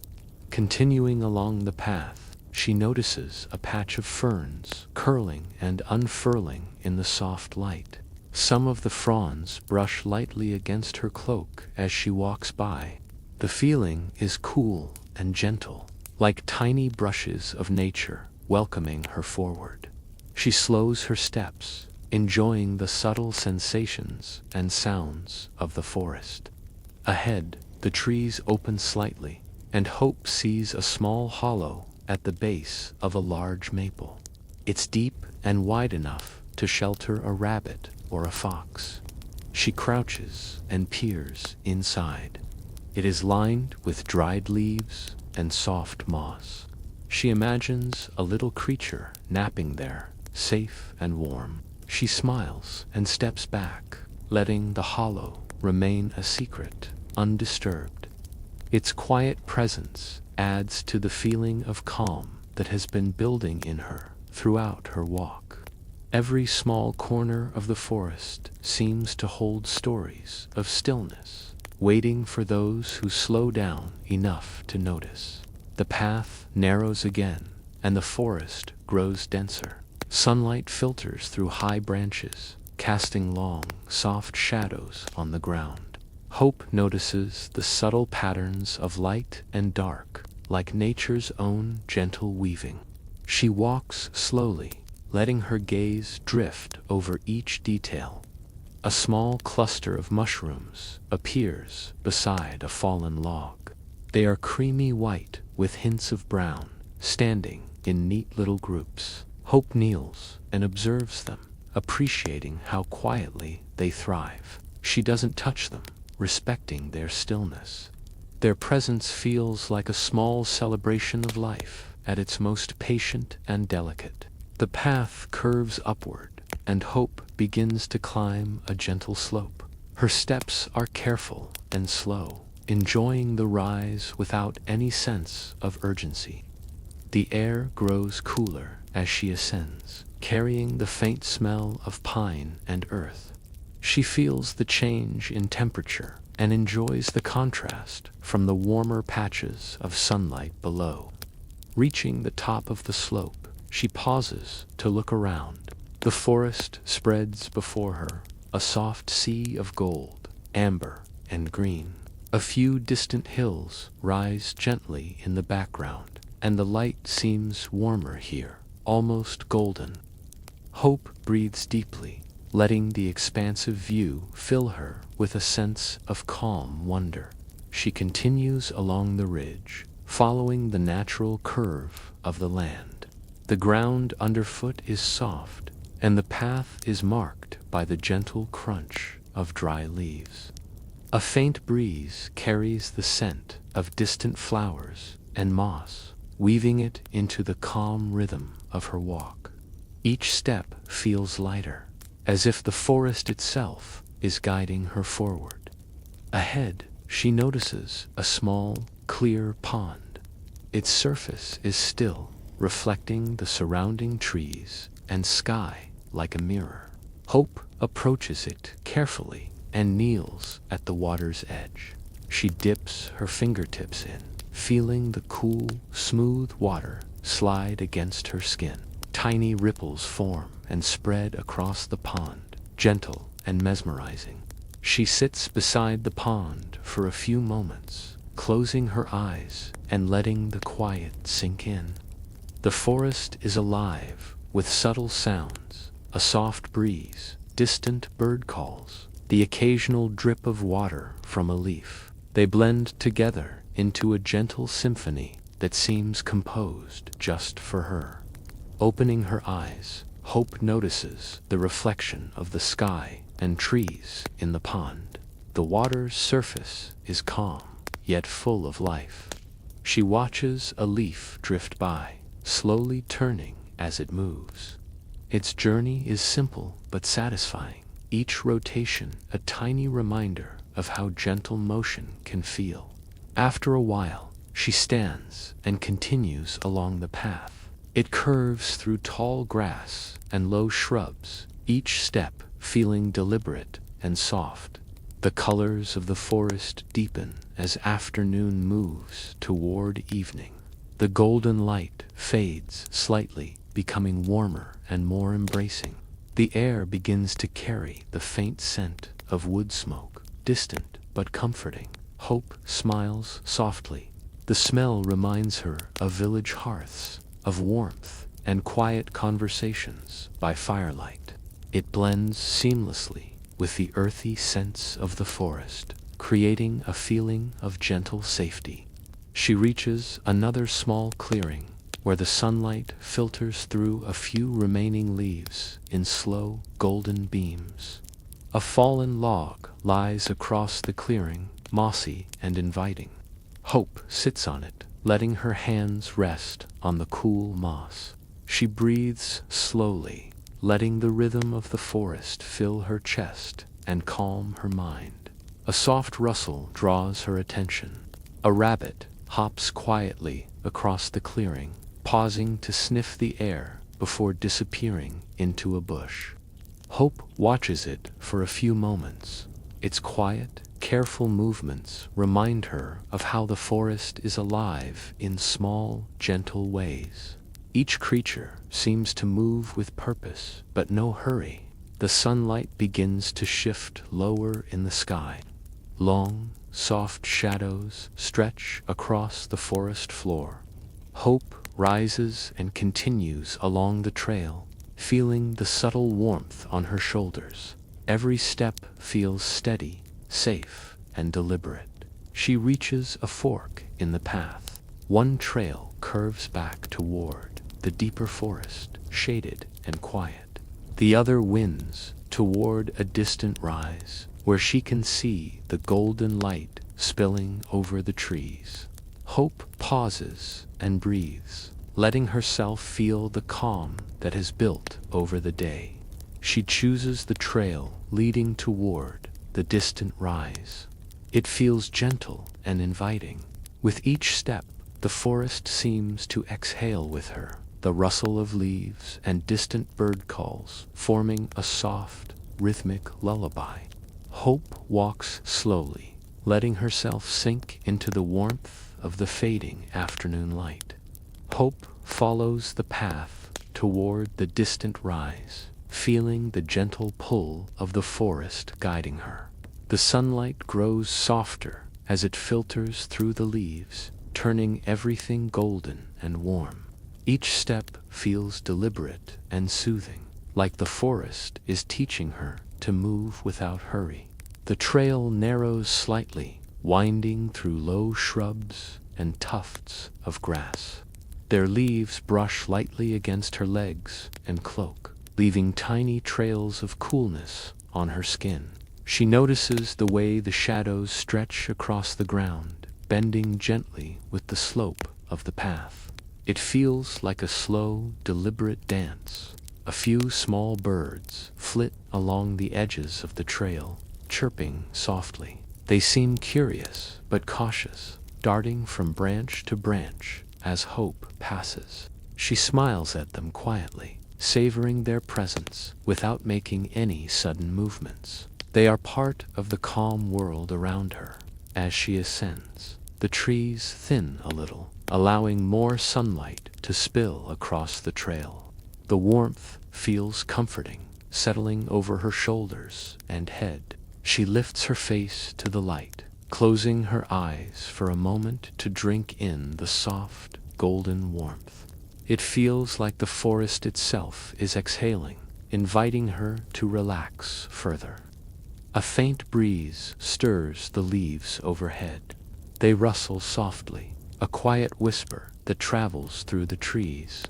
Continuing along the path, she notices a patch of ferns curling and unfurling in the soft light. Some of the fronds brush lightly against her cloak as she walks by. The feeling is cool and gentle, like tiny brushes of nature welcoming her forward. She slows her steps, enjoying the subtle sensations and sounds of the forest. Ahead, the trees open slightly, and Hope sees a small hollow at the base of a large maple. It's deep and wide enough to shelter a rabbit or a fox. She crouches and peers inside. It is lined with dried leaves and soft moss. She imagines a little creature napping there, safe and warm. She smiles and steps back, letting the hollow remain a secret, undisturbed. Its quiet presence adds to the feeling of calm that has been building in her throughout her walk. Every small corner of the forest seems to hold stories of stillness, waiting for those who slow down enough to notice. The path narrows again, and the forest grows denser. Sunlight filters through high branches, casting long, soft shadows on the ground. Hope notices the subtle patterns of light and dark, like nature's own gentle weaving. She walks slowly, letting her gaze drift over each detail. A small cluster of mushrooms appears beside a fallen log. They are creamy white with hints of brown, standing in neat little groups. Hope kneels and observes them, appreciating how quietly they thrive. She doesn't touch them, respecting their stillness. Their presence feels like a small celebration of life at its most patient and delicate. The path curves upward, and Hope begins to climb a gentle slope. Her steps are careful and slow, enjoying the rise without any sense of urgency. The air grows cooler as she ascends, carrying the faint smell of pine and earth. She feels the change in temperature and enjoys the contrast from the warmer patches of sunlight below. Reaching the top of the slope, she pauses to look around. The forest spreads before her, a soft sea of gold, amber, and green. A few distant hills rise gently in the background, and the light seems warmer here, almost golden. Hope breathes deeply, letting the expansive view fill her with a sense of calm wonder. She continues along the ridge, following the natural curve of the land. The ground underfoot is soft, and the path is marked by the gentle crunch of dry leaves. A faint breeze carries the scent of distant flowers and moss, weaving it into the calm rhythm of her walk. Each step feels lighter, as if the forest itself is guiding her forward. Ahead, she notices a small, clear pond. Its surface is still, reflecting the surrounding trees and sky like a mirror. Hope approaches it carefully and kneels at the water's edge. She dips her fingertips in, feeling the cool, smooth water slide against her skin. Tiny ripples form and spread across the pond, gentle and mesmerizing. She sits beside the pond for a few moments, closing her eyes and letting the quiet sink in. The forest is alive with subtle sounds, a soft breeze, distant bird calls, the occasional drip of water from a leaf. They blend together into a gentle symphony that seems composed just for her. Opening her eyes, Hope notices the reflection of the sky and trees in the pond. The water's surface is calm, yet full of life. She watches a leaf drift by, slowly turning as it moves. Its journey is simple but satisfying, each rotation a tiny reminder of how gentle motion can feel. After a while, she stands and continues along the path. It curves through tall grass and low shrubs, each step feeling deliberate and soft. The colors of the forest deepen as afternoon moves toward evening. The golden light fades slightly, becoming warmer and more embracing. The air begins to carry the faint scent of wood smoke, distant but comforting. Hope smiles softly. The smell reminds her of village hearths, of warmth and quiet conversations by firelight. It blends seamlessly with the earthy scents of the forest, creating a feeling of gentle safety. She reaches another small clearing where the sunlight filters through a few remaining leaves in slow, golden beams. A fallen log lies across the clearing, mossy and inviting. Hope sits on it, letting her hands rest on the cool moss. She breathes slowly, letting the rhythm of the forest fill her chest and calm her mind. A soft rustle draws her attention. A rabbit hops quietly across the clearing, pausing to sniff the air before disappearing into a bush. Hope watches it for a few moments. Its quiet, careful movements remind her of how the forest is alive in small, gentle ways. Each creature seems to move with purpose, but no hurry. The sunlight begins to shift lower in the sky. Long, soft shadows stretch across the forest floor. Hope rises and continues along the trail, feeling the subtle warmth on her shoulders. Every step feels steady, safe, and deliberate. She reaches a fork in the path. One trail curves back toward the deeper forest, shaded and quiet. The other winds toward a distant rise, where she can see the golden light spilling over the trees. Hope pauses and breathes, letting herself feel the calm that has built over the day. She chooses the trail leading toward the distant rise. It feels gentle and inviting. With each step, the forest seems to exhale with her, the rustle of leaves and distant bird calls forming a soft, rhythmic lullaby. Hope walks slowly, letting herself sink into the warmth of the fading afternoon light. Hope follows the path toward the distant rise, feeling the gentle pull of the forest guiding her. The sunlight grows softer as it filters through the leaves, turning everything golden and warm. Each step feels deliberate and soothing, like the forest is teaching her to move without hurry. The trail narrows slightly, winding through low shrubs and tufts of grass. Their leaves brush lightly against her legs and cloak, leaving tiny trails of coolness on her skin. She notices the way the shadows stretch across the ground, bending gently with the slope of the path. It feels like a slow, deliberate dance. A few small birds flit along the edges of the trail, chirping softly. They seem curious but cautious, darting from branch to branch as Hope passes. She smiles at them quietly, savoring their presence without making any sudden movements. They are part of the calm world around her. As she ascends, the trees thin a little, allowing more sunlight to spill across the trail. The warmth feels comforting, settling over her shoulders and head. She lifts her face to the light, closing her eyes for a moment to drink in the soft, golden warmth. It feels like the forest itself is exhaling, inviting her to relax further. A faint breeze stirs the leaves overhead. They rustle softly, a quiet whisper that travels through the trees.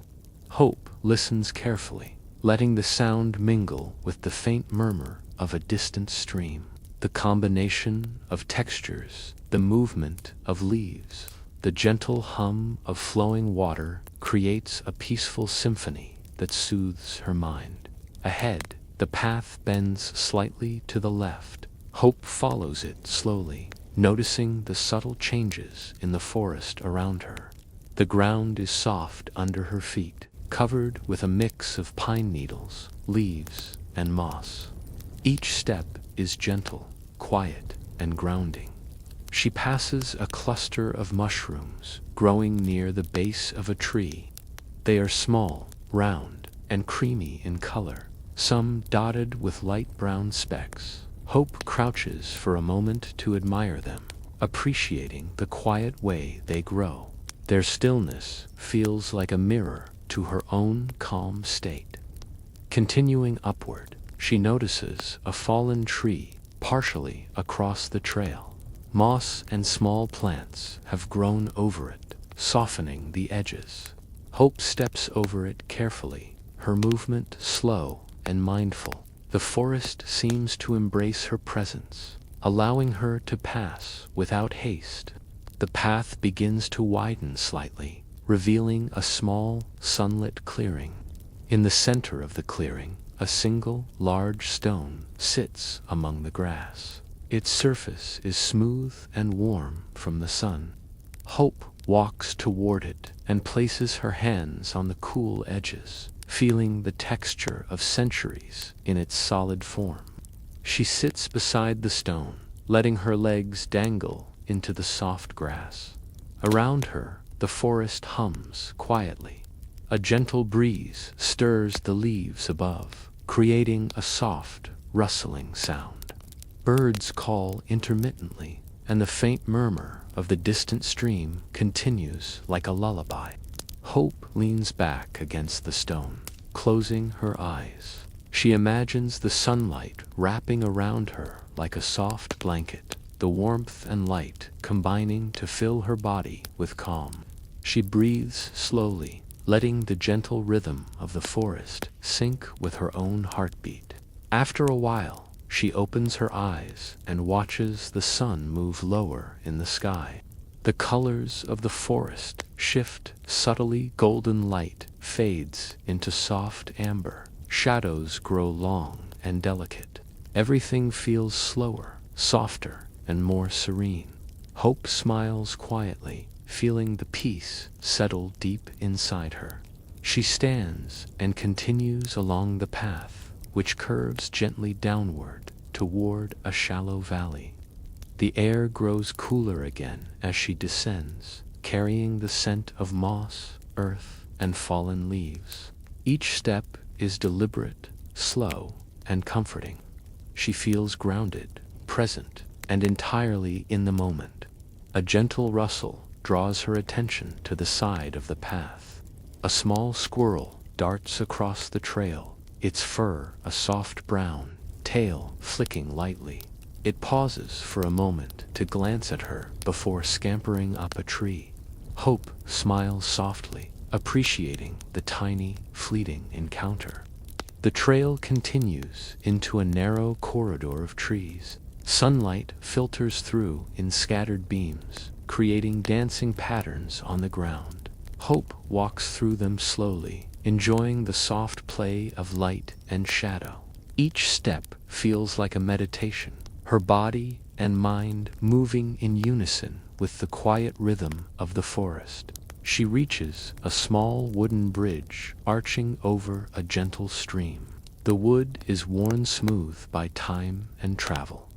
Hope listens carefully, letting the sound mingle with the faint murmur of a distant stream. The combination of textures, the movement of leaves, the gentle hum of flowing water creates a peaceful symphony that soothes her mind. Ahead, the path bends slightly to the left. Hope follows it slowly, noticing the subtle changes in the forest around her. The ground is soft under her feet, covered with a mix of pine needles, leaves, and moss. Each step is gentle, quiet, and grounding. She passes a cluster of mushrooms growing near the base of a tree. They are small, round, and creamy in color, some dotted with light brown specks. Hope crouches for a moment to admire them, appreciating the quiet way they grow. Their stillness feels like a mirror to her own calm state. Continuing upward, she notices a fallen tree partially across the trail. Moss and small plants have grown over it, softening the edges. Hope steps over it carefully, her movement slow and mindful. The forest seems to embrace her presence, allowing her to pass without haste. The path begins to widen slightly, revealing a small, sunlit clearing. In the center of the clearing, a single, large stone sits among the grass. Its surface is smooth and warm from the sun. Hope walks toward it and places her hands on the cool edges, feeling the texture of centuries in its solid form. She sits beside the stone, letting her legs dangle into the soft grass. Around her, the forest hums quietly. A gentle breeze stirs the leaves above, creating a soft, rustling sound. Birds call intermittently, and the faint murmur of the distant stream continues like a lullaby. Hope leans back against the stone, closing her eyes. She imagines the sunlight wrapping around her like a soft blanket, the warmth and light combining to fill her body with calm. She breathes slowly, letting the gentle rhythm of the forest sync with her own heartbeat. After a while, she opens her eyes and watches the sun move lower in the sky. The colors of the forest shift subtly. Golden light fades into soft amber. Shadows grow long and delicate. Everything feels slower, softer, and more serene. Hope smiles quietly, feeling the peace settle deep inside her. She stands and continues along the path, which curves gently downward toward a shallow valley. The air grows cooler again as she descends, carrying the scent of moss, earth, and fallen leaves. Each step is deliberate, slow, and comforting. She feels grounded, present, and entirely in the moment. A gentle rustle draws her attention to the side of the path. A small squirrel darts across the trail, its fur a soft brown, tail flicking lightly. It pauses for a moment to glance at her before scampering up a tree. Hope smiles softly, appreciating the tiny, fleeting encounter. The trail continues into a narrow corridor of trees. Sunlight filters through in scattered beams, creating dancing patterns on the ground. Hope walks through them slowly, enjoying the soft play of light and shadow. Each step feels like a meditation, her body and mind moving in unison with the quiet rhythm of the forest. She reaches a small wooden bridge arching over a gentle stream. The wood is worn smooth by time and travel.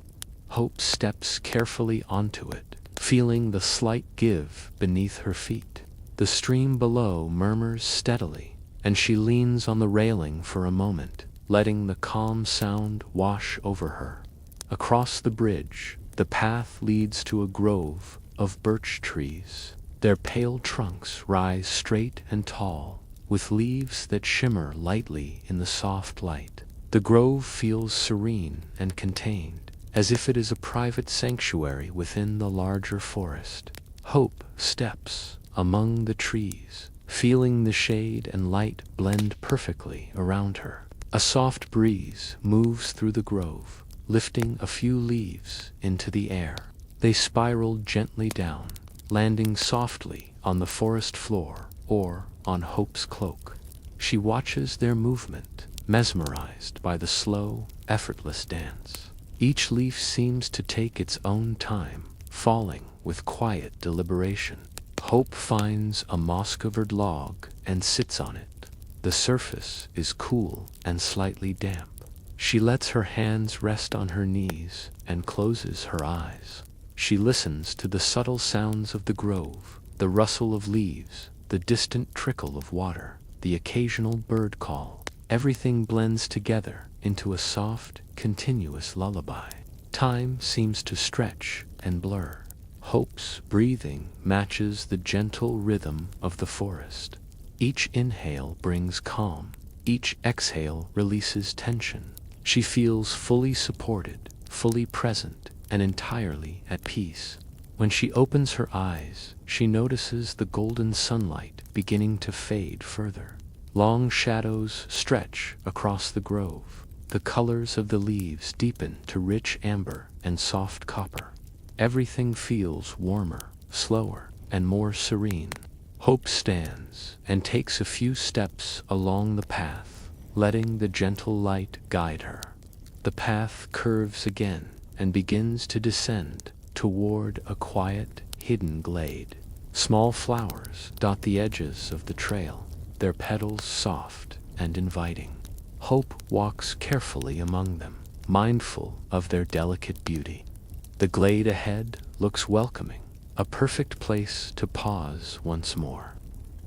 Hope steps carefully onto it, feeling the slight give beneath her feet. The stream below murmurs steadily, and she leans on the railing for a moment, letting the calm sound wash over her. Across the bridge, the path leads to a grove of birch trees. Their pale trunks rise straight and tall, with leaves that shimmer lightly in the soft light. The grove feels serene and contained, as if it is a private sanctuary within the larger forest. Hope steps among the trees, feeling the shade and light blend perfectly around her. A soft breeze moves through the grove, lifting a few leaves into the air. They spiral gently down, landing softly on the forest floor or on Hope's cloak. She watches their movement, mesmerized by the slow, effortless dance. Each leaf seems to take its own time, falling with quiet deliberation. Hope finds a moss-covered log and sits on it. The surface is cool and slightly damp. She lets her hands rest on her knees and closes her eyes. She listens to the subtle sounds of the grove, the rustle of leaves, the distant trickle of water, the occasional bird call. Everything blends together into a soft, continuous lullaby. Time seems to stretch and blur. Hope's breathing matches the gentle rhythm of the forest. Each inhale brings calm. Each exhale releases tension. She feels fully supported, fully present, and entirely at peace. When she opens her eyes, she notices the golden sunlight beginning to fade further. Long shadows stretch across the grove. The colors of the leaves deepen to rich amber and soft copper. Everything feels warmer, slower, and more serene. Hope stands and takes a few steps along the path, letting the gentle light guide her. The path curves again and begins to descend toward a quiet, hidden glade. Small flowers dot the edges of the trail, their petals soft and inviting. Hope walks carefully among them, mindful of their delicate beauty. The glade ahead looks welcoming, a perfect place to pause once more.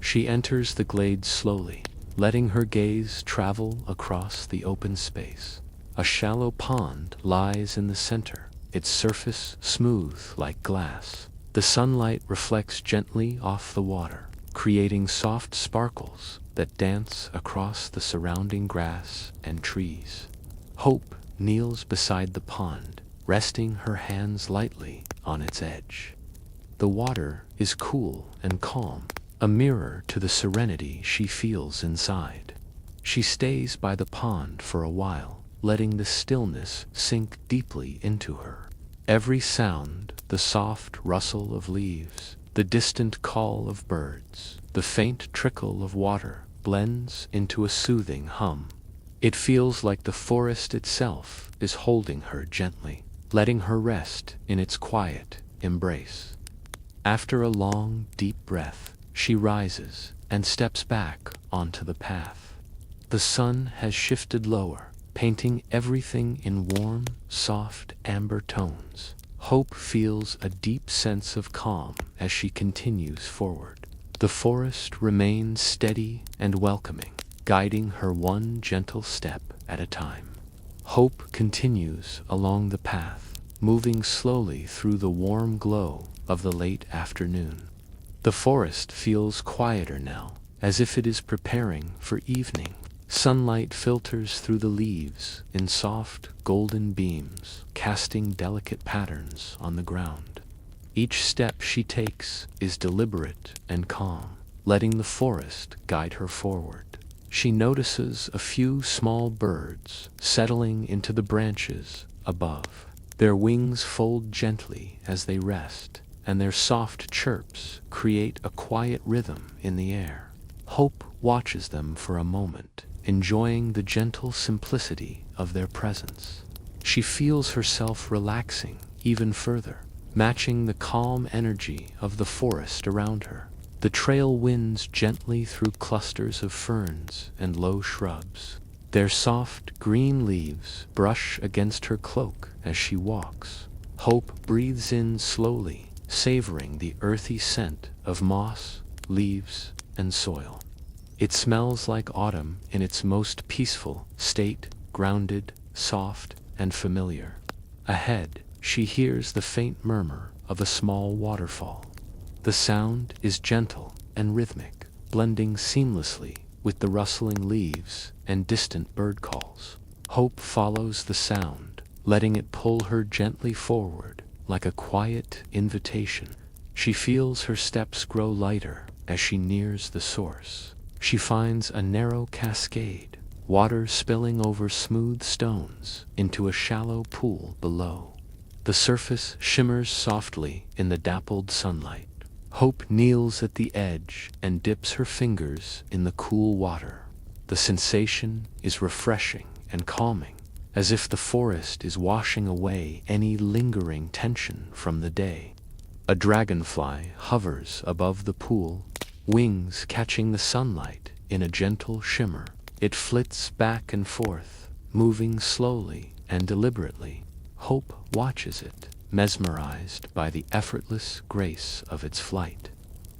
She enters the glade slowly, letting her gaze travel across the open space. A shallow pond lies in the center, its surface smooth like glass. The sunlight reflects gently off the water, creating soft sparkles that dance across the surrounding grass and trees. Hope kneels beside the pond, resting her hands lightly on its edge. The water is cool and calm, a mirror to the serenity she feels inside. She stays by the pond for a while, letting the stillness sink deeply into her. Every sound, the soft rustle of leaves, the distant call of birds, the faint trickle of water, blends into a soothing hum. It feels like the forest itself is holding her gently, letting her rest in its quiet embrace. After a long, deep breath, she rises and steps back onto the path. The sun has shifted lower, painting everything in warm, soft amber tones. Hope feels a deep sense of calm as she continues forward. The forest remains steady and welcoming, guiding her one gentle step at a time. Hope continues along the path, moving slowly through the warm glow of the late afternoon. The forest feels quieter now, as if it is preparing for evening. Sunlight filters through the leaves in soft, golden beams, casting delicate patterns on the ground. Each step she takes is deliberate and calm, letting the forest guide her forward. She notices a few small birds settling into the branches above. Their wings fold gently as they rest, and their soft chirps create a quiet rhythm in the air. Hope watches them for a moment, enjoying the gentle simplicity of their presence. She feels herself relaxing even further, matching the calm energy of the forest around her. The trail winds gently through clusters of ferns and low shrubs. Their soft green leaves brush against her cloak as she walks. Hope breathes in slowly, savoring the earthy scent of moss, leaves, and soil. It smells like autumn in its most peaceful state, grounded, soft, and familiar. Ahead, she hears the faint murmur of a small waterfall. The sound is gentle and rhythmic, blending seamlessly with the rustling leaves and distant bird calls. Hope follows the sound, letting it pull her gently forward like a quiet invitation. She feels her steps grow lighter as she nears the source. She finds a narrow cascade, water spilling over smooth stones into a shallow pool below. The surface shimmers softly in the dappled sunlight. Hope kneels at the edge and dips her fingers in the cool water. The sensation is refreshing and calming, as if the forest is washing away any lingering tension from the day. A dragonfly hovers above the pool, wings catching the sunlight in a gentle shimmer. It flits back and forth, moving slowly and deliberately. Hope watches it, mesmerized by the effortless grace of its flight.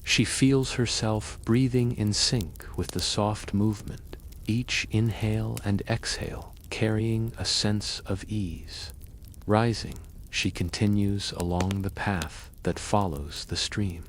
She feels herself breathing in sync with the soft movement, each inhale and exhale carrying a sense of ease. Rising, she continues along the path that follows the stream.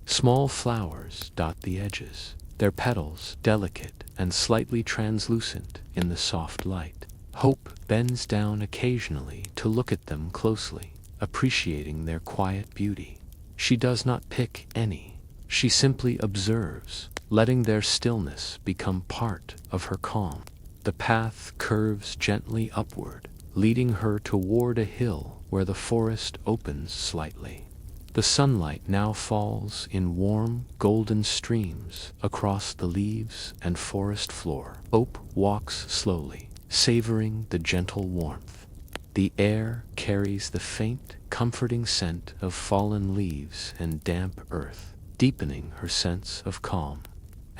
Small flowers dot the edges, their petals delicate and slightly translucent in the soft light. Hope bends down occasionally to look at them closely, appreciating their quiet beauty. She does not pick any. She simply observes, letting their stillness become part of her calm. The path curves gently upward, leading her toward a hill where the forest opens slightly. The sunlight now falls in warm, golden streams across the leaves and forest floor. Hope walks slowly, savoring the gentle warmth. The air carries the faint, comforting scent of fallen leaves and damp earth, deepening her sense of calm.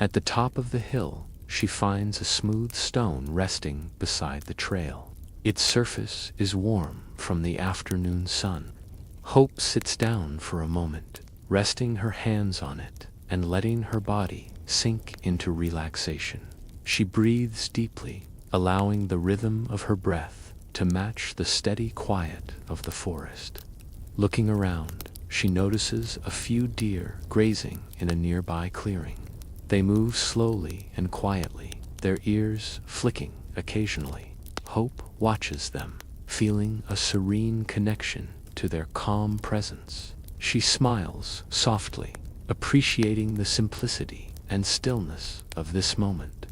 At the top of the hill, she finds a smooth stone resting beside the trail. Its surface is warm from the afternoon sun. Hope sits down for a moment, resting her hands on it and letting her body sink into relaxation. She breathes deeply, allowing the rhythm of her breath to match the steady quiet of the forest. Looking around, she notices a few deer grazing in a nearby clearing. They move slowly and quietly, their ears flicking occasionally. Hope watches them, feeling a serene connection to their calm presence. She smiles softly, appreciating the simplicity and stillness of this moment.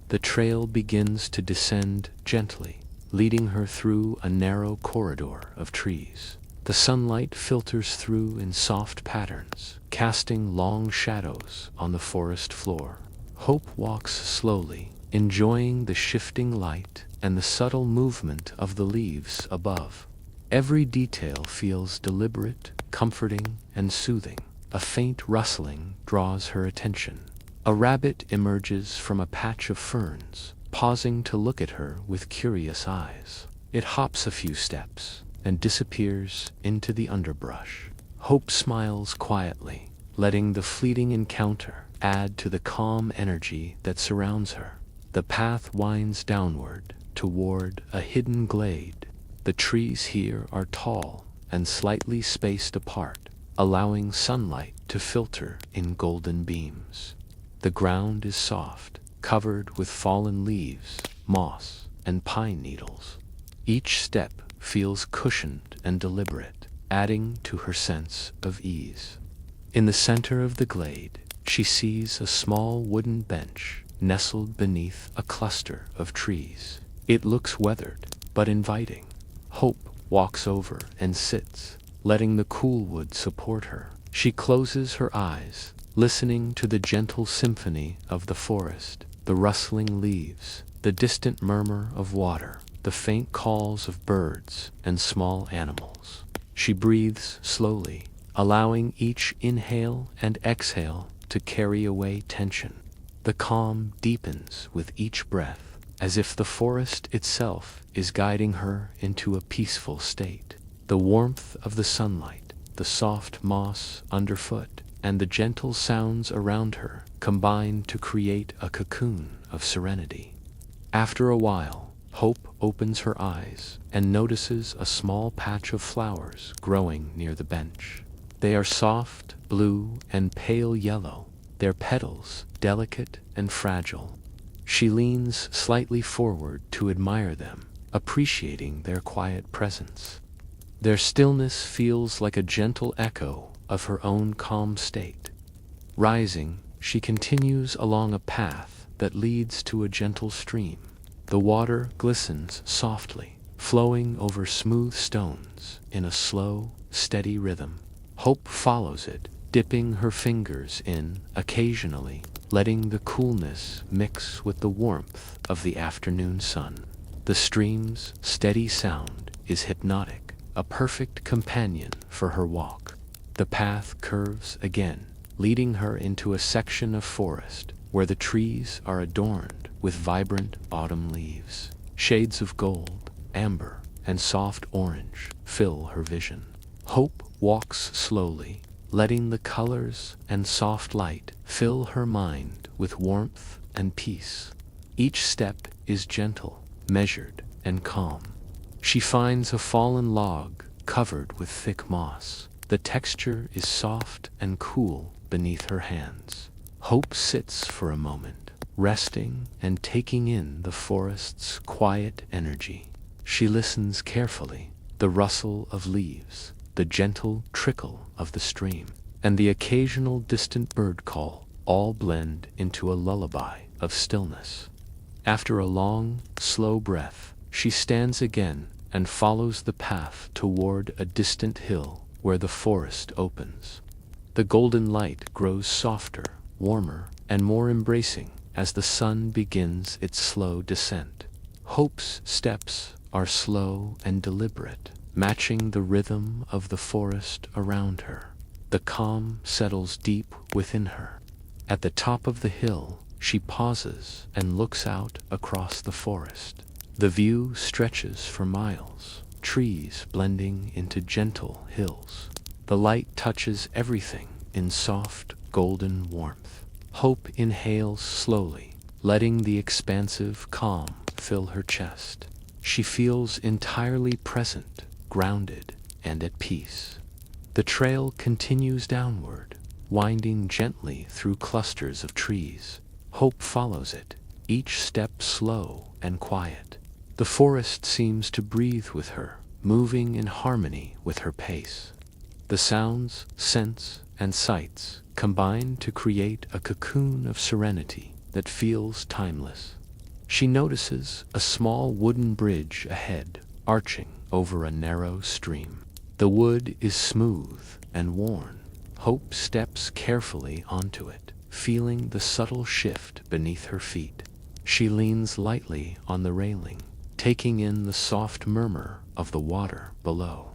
The trail begins to descend gently, leading her through a narrow corridor of trees. The sunlight filters through in soft patterns, casting long shadows on the forest floor. Hope walks slowly, enjoying the shifting light and the subtle movement of the leaves above. Every detail feels deliberate, comforting, and soothing. A faint rustling draws her attention. A rabbit emerges from a patch of ferns, pausing to look at her with curious eyes. It hops a few steps and disappears into the underbrush. Hope smiles quietly, letting the fleeting encounter add to the calm energy that surrounds her. The path winds downward toward a hidden glade. The trees here are tall and slightly spaced apart, allowing sunlight to filter in golden beams. The ground is soft, covered with fallen leaves, moss, and pine needles. Each step feels cushioned and deliberate, adding to her sense of ease. In the center of the glade, she sees a small wooden bench nestled beneath a cluster of trees. It looks weathered, but inviting. Hope walks over and sits, letting the cool wood support her. She closes her eyes, listening to the gentle symphony of the forest, the rustling leaves, the distant murmur of water, the faint calls of birds and small animals. She breathes slowly, allowing each inhale and exhale to carry away tension. The calm deepens with each breath, as if the forest itself is guiding her into a peaceful state. The warmth of the sunlight, the soft moss underfoot, and the gentle sounds around her combine to create a cocoon of serenity. After a while, Hope opens her eyes and notices a small patch of flowers growing near the bench. They are soft, blue, and pale yellow, their petals delicate and fragile. She leans slightly forward to admire them, appreciating their quiet presence. Their stillness feels like a gentle echo of her own calm state. Rising, she continues along a path that leads to a gentle stream. The water glistens softly, flowing over smooth stones in a slow, steady rhythm. Hope follows it, dipping her fingers in occasionally, letting the coolness mix with the warmth of the afternoon sun. The stream's steady sound is hypnotic, a perfect companion for her walk. The path curves again, leading her into a section of forest where the trees are adorned with vibrant autumn leaves. Shades of gold, amber, and soft orange fill her vision. Hope walks slowly, letting the colors and soft light fill her mind with warmth and peace. Each step is gentle, measured, and calm. She finds a fallen log covered with thick moss. The texture is soft and cool beneath her hands. Hope sits for a moment, resting and taking in the forest's quiet energy. She listens carefully, the rustle of leaves, the gentle trickle of the stream, and the occasional distant bird call all blend into a lullaby of stillness. After a long, slow breath, she stands again and follows the path toward a distant hill where the forest opens. The golden light grows softer, warmer, and more embracing as the sun begins its slow descent. Hope's steps are slow and deliberate, matching the rhythm of the forest around her. The calm settles deep within her. At the top of the hill, she pauses and looks out across the forest. The view stretches for miles, trees blending into gentle hills. The light touches everything in soft, golden warmth. Hope inhales slowly, letting the expansive calm fill her chest. She feels entirely present, grounded, and at peace. The trail continues downward, winding gently through clusters of trees. Hope follows it, each step slow and quiet. The forest seems to breathe with her, moving in harmony with her pace. The sounds, scents, and sights combine to create a cocoon of serenity that feels timeless. She notices a small wooden bridge ahead, arching over a narrow stream. The wood is smooth and worn. Hope steps carefully onto it, feeling the subtle shift beneath her feet. She leans lightly on the railing, taking in the soft murmur of the water below.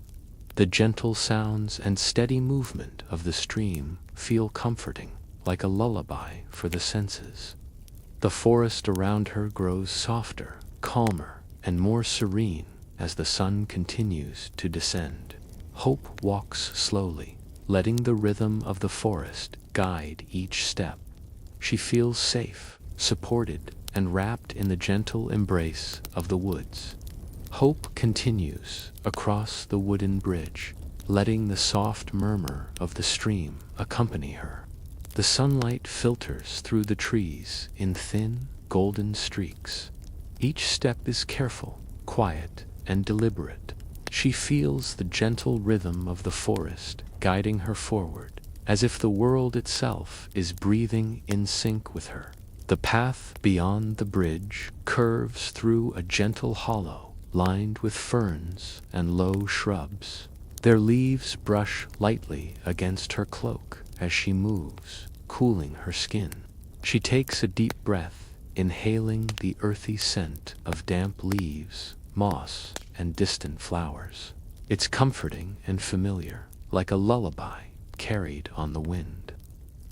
The gentle sounds and steady movement of the stream feel comforting, like a lullaby for the senses. The forest around her grows softer, calmer, and more serene as the sun continues to descend. Hope walks slowly, letting the rhythm of the forest guide each step. She feels safe, supported, and wrapped in the gentle embrace of the woods. Hope continues across the wooden bridge, letting the soft murmur of the stream accompany her. The sunlight filters through the trees in thin, golden streaks. Each step is careful, quiet, and deliberate. She feels the gentle rhythm of the forest guiding her forward, as if the world itself is breathing in sync with her. The path beyond the bridge curves through a gentle hollow lined with ferns and low shrubs. Their leaves brush lightly against her cloak as she moves, cooling her skin. She takes a deep breath, inhaling the earthy scent of damp leaves, moss, and distant flowers. It's comforting and familiar, like a lullaby carried on the wind.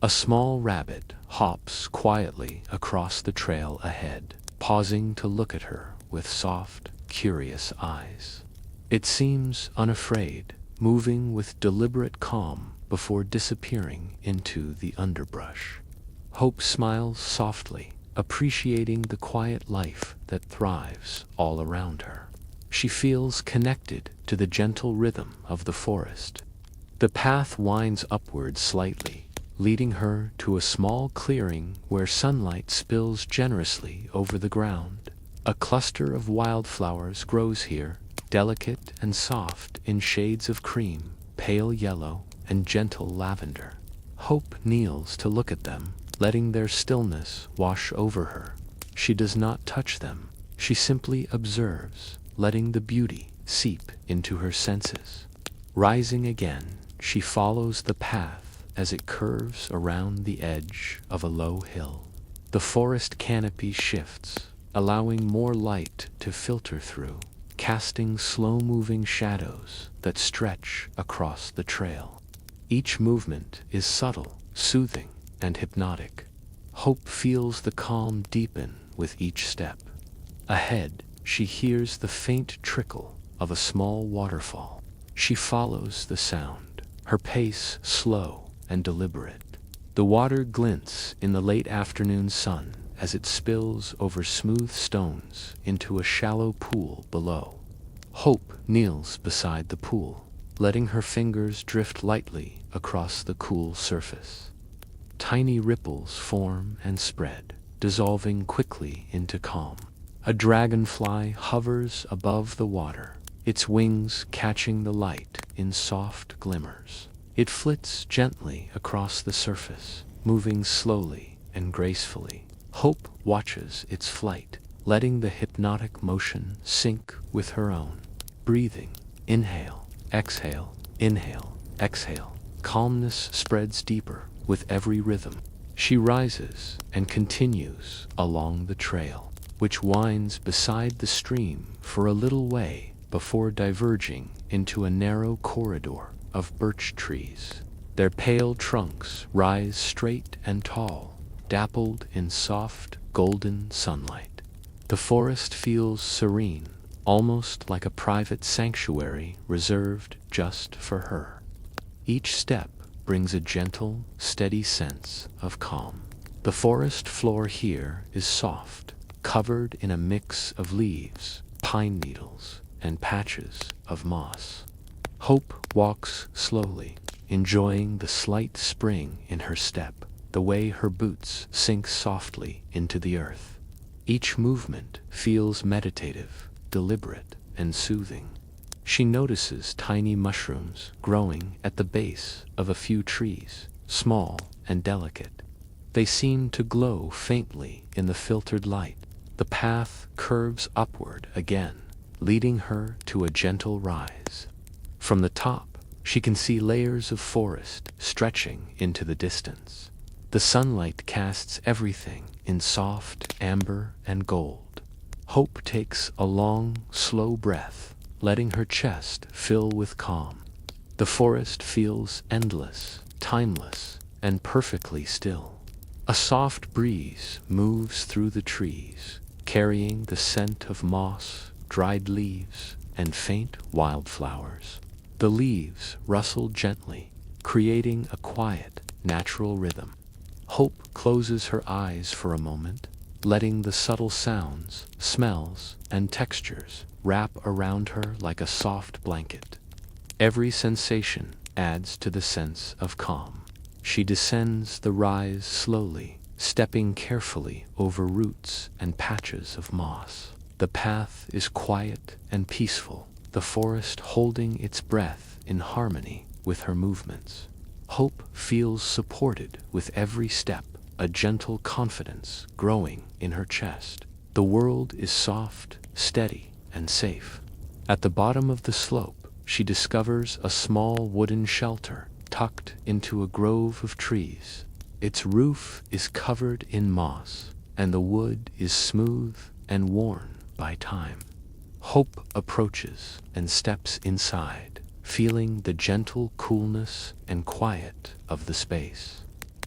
A small rabbit hops quietly across the trail ahead, pausing to look at her with soft, curious eyes. It seems unafraid, moving with deliberate calm before disappearing into the underbrush. Hope smiles softly, appreciating the quiet life that thrives all around her. She feels connected to the gentle rhythm of the forest. The path winds upward slightly, leading her to a small clearing where sunlight spills generously over the ground. A cluster of wildflowers grows here, delicate and soft in shades of cream, pale yellow, and gentle lavender. Hope kneels to look at them, letting their stillness wash over her. She does not touch them. She simply observes, letting the beauty seep into her senses. Rising again, she follows the path as it curves around the edge of a low hill. The forest canopy shifts, allowing more light to filter through, casting slow-moving shadows that stretch across the trail. Each movement is subtle, soothing, and hypnotic. Hope feels the calm deepen with each step. Ahead, she hears the faint trickle of a small waterfall. She follows the sound, her pace slow and deliberate. The water glints in the late afternoon sun as it spills over smooth stones into a shallow pool below. Hope kneels beside the pool, letting her fingers drift lightly across the cool surface. Tiny ripples form and spread, dissolving quickly into calm. A dragonfly hovers above the water, its wings catching the light in soft glimmers. It flits gently across the surface, moving slowly and gracefully. Hope watches its flight, letting the hypnotic motion sync with her own. Breathing, inhale, exhale, inhale, exhale. Calmness spreads deeper with every rhythm. She rises and continues along the trail, which winds beside the stream for a little way before diverging into a narrow corridor of birch trees. Their pale trunks rise straight and tall, dappled in soft, golden sunlight. The forest feels serene, almost like a private sanctuary reserved just for her. Each step brings a gentle, steady sense of calm. The forest floor here is soft, covered in a mix of leaves, pine needles, and patches of moss. Hope walks slowly, enjoying the slight spring in her step, the way her boots sink softly into the earth. Each movement feels meditative, deliberate, and soothing. She notices tiny mushrooms growing at the base of a few trees, small and delicate. They seem to glow faintly in the filtered light. The path curves upward again, leading her to a gentle rise. From the top, she can see layers of forest stretching into the distance. The sunlight casts everything in soft amber and gold. Hope takes a long, slow breath, letting her chest fill with calm. The forest feels endless, timeless, and perfectly still. A soft breeze moves through the trees, carrying the scent of moss, dried leaves, and faint wildflowers. The leaves rustle gently, creating a quiet, natural rhythm. Hope closes her eyes for a moment, letting the subtle sounds, smells, and textures wrap around her like a soft blanket. Every sensation adds to the sense of calm. She descends the rise slowly, stepping carefully over roots and patches of moss. The path is quiet and peaceful, the forest holding its breath in harmony with her movements. Hope feels supported with every step, a gentle confidence growing in her chest. The world is soft, steady, and safe. At the bottom of the slope, she discovers a small wooden shelter tucked into a grove of trees. Its roof is covered in moss, and the wood is smooth and worn by time. Hope approaches and steps inside, feeling the gentle coolness and quiet of the space.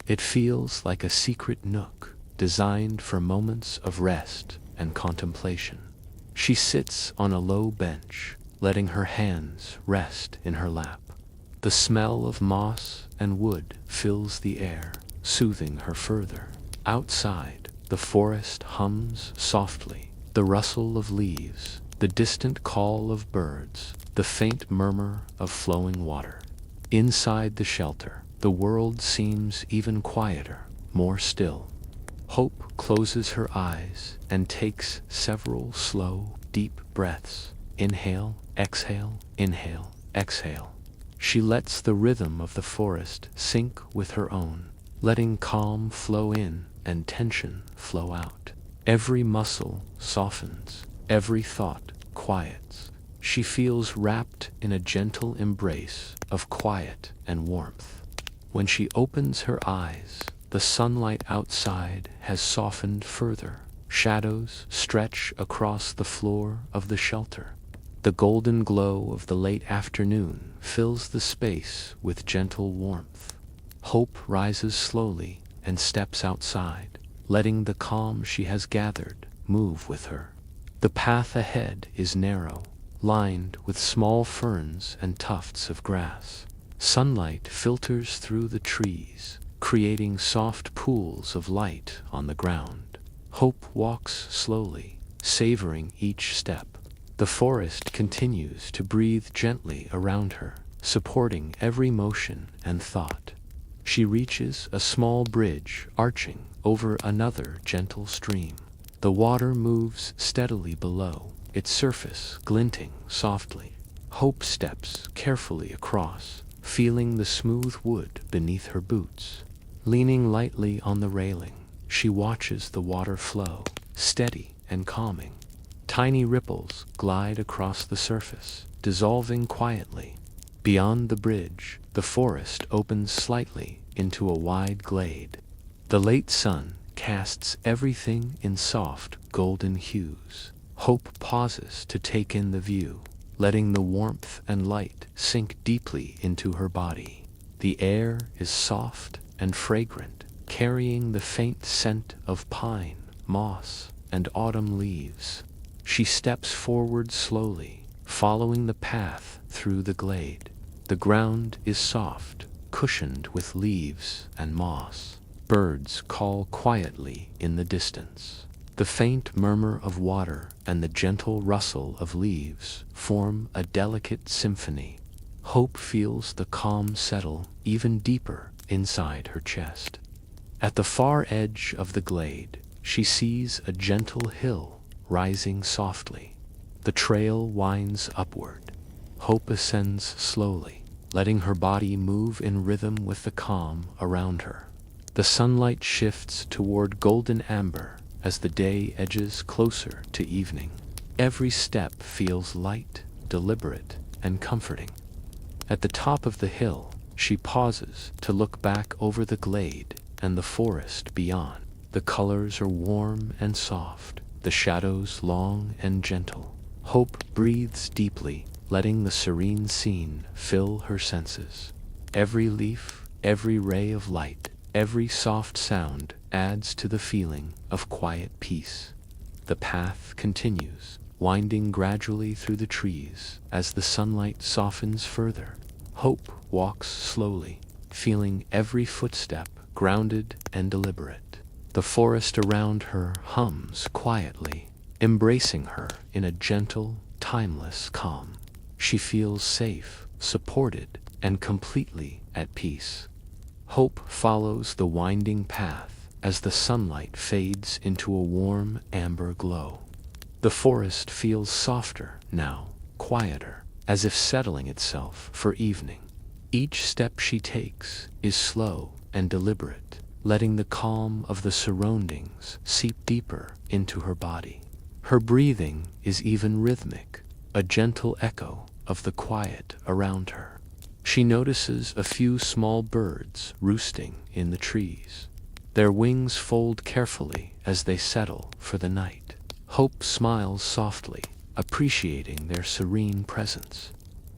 It feels like a secret nook designed for moments of rest and contemplation. She sits on a low bench, letting her hands rest in her lap. The smell of moss and wood fills the air, soothing her further. Outside, the forest hums softly, the rustle of leaves, the distant call of birds, the faint murmur of flowing water. Inside the shelter, the world seems even quieter, more still. Hope closes her eyes and takes several slow, deep breaths. Inhale, exhale, inhale, exhale. She lets the rhythm of the forest sync with her own, letting calm flow in and tension flow out. Every muscle softens, every thought quiets. She feels wrapped in a gentle embrace of quiet and warmth. When she opens her eyes, the sunlight outside has softened further. Shadows stretch across the floor of the shelter. The golden glow of the late afternoon fills the space with gentle warmth. Hope rises slowly and steps outside, letting the calm she has gathered move with her. The path ahead is narrow, lined with small ferns and tufts of grass. Sunlight filters through the trees, creating soft pools of light on the ground. Hope walks slowly, savoring each step. The forest continues to breathe gently around her, supporting every motion and thought. She reaches a small bridge arching over another gentle stream. The water moves steadily below, its surface glinting softly. Hope steps carefully across, feeling the smooth wood beneath her boots. Leaning lightly on the railing, she watches the water flow, steady and calming. Tiny ripples glide across the surface, dissolving quietly. Beyond the bridge, the forest opens slightly into a wide glade. The late sun casts everything in soft golden hues. Hope pauses to take in the view, letting the warmth and light sink deeply into her body. The air is soft and fragrant, carrying the faint scent of pine, moss, and autumn leaves. She steps forward slowly, following the path through the glade. The ground is soft, cushioned with leaves and moss. Birds call quietly in the distance. The faint murmur of water and the gentle rustle of leaves form a delicate symphony. Hope feels the calm settle even deeper inside her chest. At the far edge of the glade, she sees a gentle hill rising softly. The trail winds upward. Hope ascends slowly, letting her body move in rhythm with the calm around her. The sunlight shifts toward golden amber as the day edges closer to evening. Every step feels light, deliberate, and comforting. At the top of the hill, she pauses to look back over the glade and the forest beyond. The colors are warm and soft, the shadows long and gentle. Hope breathes deeply, letting the serene scene fill her senses. Every leaf, every ray of light, every soft sound adds to the feeling of quiet peace. The path continues, winding gradually through the trees as the sunlight softens further. Hope walks slowly, feeling every footstep grounded and deliberate. The forest around her hums quietly, embracing her in a gentle, timeless calm. She feels safe, supported, and completely at peace. Hope follows the winding path as the sunlight fades into a warm amber glow. The forest feels softer now, quieter, as if settling itself for evening. Each step she takes is slow and deliberate, letting the calm of the surroundings seep deeper into her body. Her breathing is even rhythmic, a gentle echo of the quiet around her. She notices a few small birds roosting in the trees. Their wings fold carefully as they settle for the night. Hope smiles softly, appreciating their serene presence.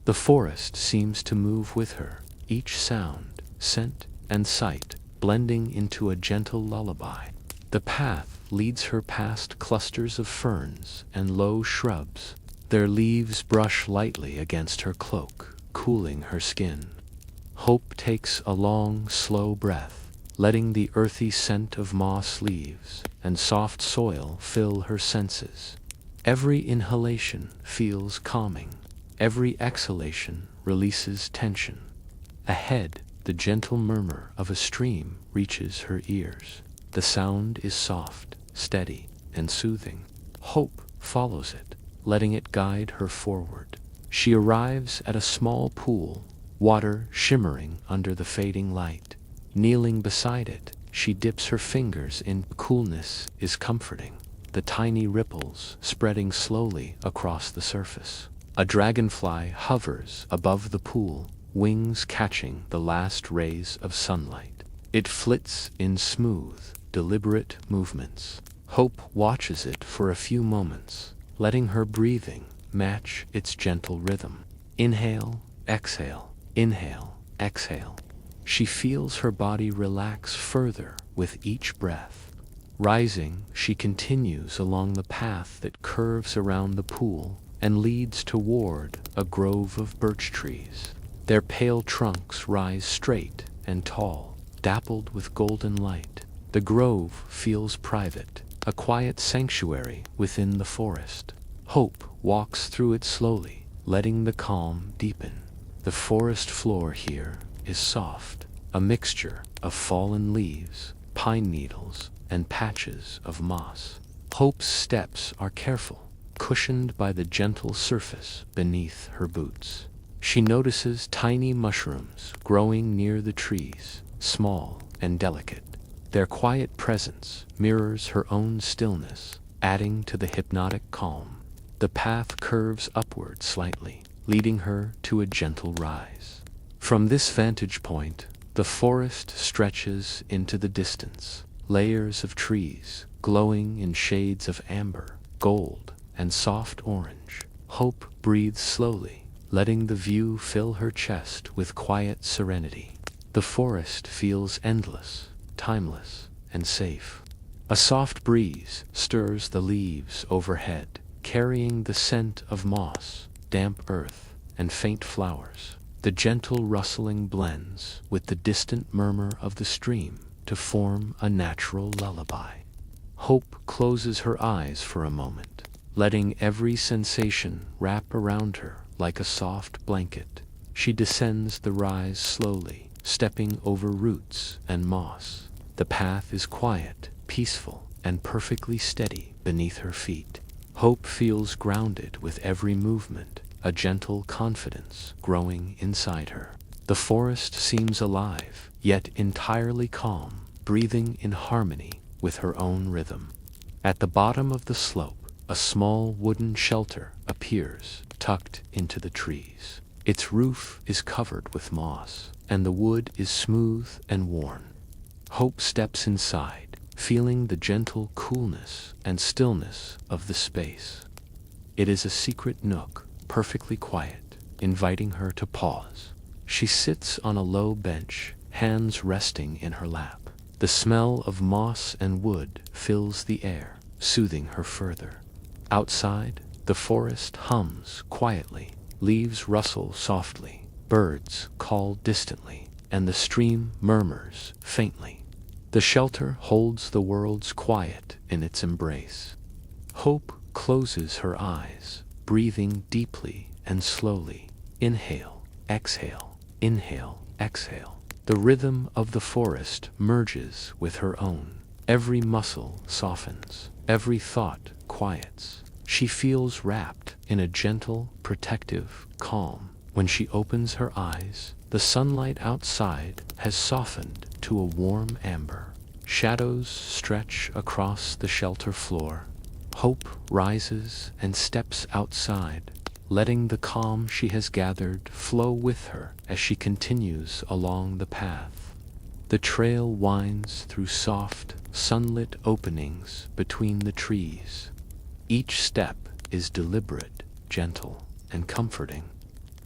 The forest seems to move with her, each sound, scent, and sight blending into a gentle lullaby. The path leads her past clusters of ferns and low shrubs. Their leaves brush lightly against her cloak, cooling her skin. Hope takes a long, slow breath, letting the earthy scent of moss leaves and soft soil fill her senses. Every inhalation feels calming. Every exhalation releases tension. Ahead, the gentle murmur of a stream reaches her ears. The sound is soft, steady, and soothing. Hope follows it, letting it guide her forward. She arrives at a small pool, water shimmering under the fading light. Kneeling beside it, she dips her fingers in. Coolness is comforting, the tiny ripples spreading slowly across the surface. A dragonfly hovers above the pool, wings catching the last rays of sunlight. It flits in smooth, deliberate movements. Hope watches it for a few moments, letting her breathing match its gentle rhythm. Inhale, exhale, inhale, exhale. She feels her body relax further with each breath. Rising, she continues along the path that curves around the pool and leads toward a grove of birch trees. Their pale trunks rise straight and tall, dappled with golden light. The grove feels private, a quiet sanctuary within the forest. Hope walks through it slowly, letting the calm deepen. The forest floor here is soft, a mixture of fallen leaves, pine needles, and patches of moss. Hope's steps are careful, cushioned by the gentle surface beneath her boots. She notices tiny mushrooms growing near the trees, small and delicate. Their quiet presence mirrors her own stillness, adding to the hypnotic calm. The path curves upward slightly, leading her to a gentle rise. From this vantage point, the forest stretches into the distance, layers of trees glowing in shades of amber, gold, and soft orange. Hope breathes slowly, letting the view fill her chest with quiet serenity. The forest feels endless, timeless, and safe. A soft breeze stirs the leaves overhead, carrying the scent of moss, damp earth, and faint flowers. The gentle rustling blends with the distant murmur of the stream to form a natural lullaby. Hope closes her eyes for a moment, letting every sensation wrap around her like a soft blanket. She descends the rise slowly, stepping over roots and moss. The path is quiet, peaceful, and perfectly steady beneath her feet. Hope feels grounded with every movement, a gentle confidence growing inside her. The forest seems alive, yet entirely calm, breathing in harmony with her own rhythm. At the bottom of the slope, a small wooden shelter appears, tucked into the trees. Its roof is covered with moss, and the wood is smooth and worn. Hope steps inside, feeling the gentle coolness and stillness of the space. It is a secret nook, perfectly quiet, inviting her to pause. She sits on a low bench, hands resting in her lap. The smell of moss and wood fills the air, soothing her further. Outside, the forest hums quietly, leaves rustle softly, birds call distantly, and the stream murmurs faintly. The shelter holds the world's quiet in its embrace. Hope closes her eyes, breathing deeply and slowly. Inhale, exhale, inhale, exhale. The rhythm of the forest merges with her own. Every muscle softens, every thought quiets. She feels wrapped in a gentle, protective calm. When she opens her eyes, the sunlight outside has softened to a warm amber. Shadows stretch across the shelter floor. Hope rises and steps outside, letting the calm she has gathered flow with her as she continues along the path. The trail winds through soft, sunlit openings between the trees. Each step is deliberate, gentle, and comforting.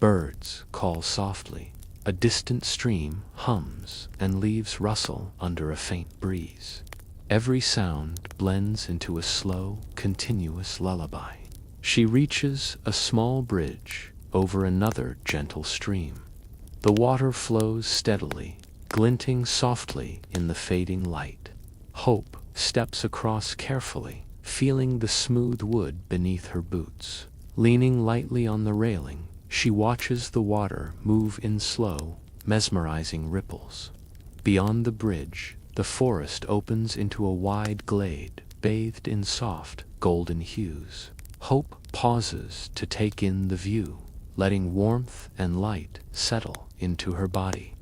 Birds call softly. A distant stream hums and leaves rustle under a faint breeze. Every sound blends into a slow, continuous lullaby. She reaches a small bridge over another gentle stream. The water flows steadily, glinting softly in the fading light. Hope steps across carefully, feeling the smooth wood beneath her boots. Leaning lightly on the railing, she watches the water move in slow, mesmerizing ripples. Beyond the bridge, the forest opens into a wide glade, bathed in soft, golden hues. Hope pauses to take in the view, letting warmth and light settle into her body.